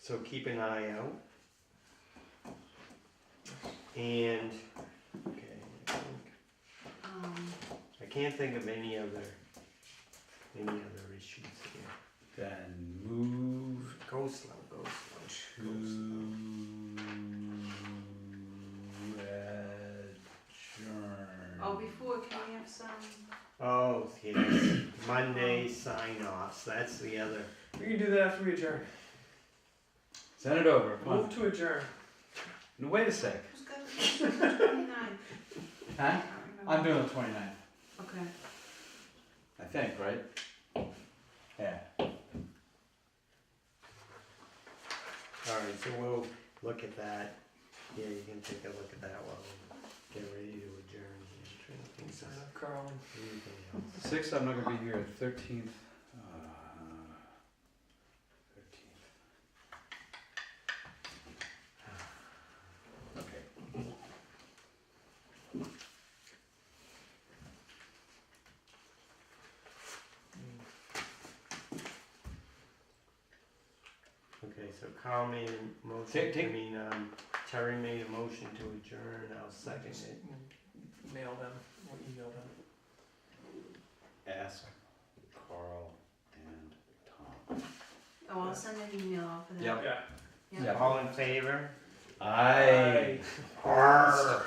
So keep an eye out. And, okay, I can't think of any other issues here. Then move Go slow, go slow. to adjourn. Oh, before, can we have some, Oh, yes, Monday sign-offs, that's the other. We can do that after we adjourn. Send it over. Come on. Move to adjourn. No, wait a sec. who's got the 29? Huh? I don't I'm remember. doing the 29th. Okay. I think, right? Yeah. Alright, so we'll look at that. Yeah, you can take a look at that while we get ready to adjourn. I'm trying to think Sign of up, Carl. anything else. 6th, I'm not gonna be here. 13th. 13th. Okay. Okay, so Carl made a motion, Terry made a motion to adjourn, I'll second it. Mail them or email them. Ask Carl and Tom. Oh, I'll send an email off of that. Yep. Yeah. Yeah. Yeah. All in favor? Aye. Arr.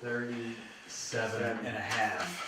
30. 7 and a half.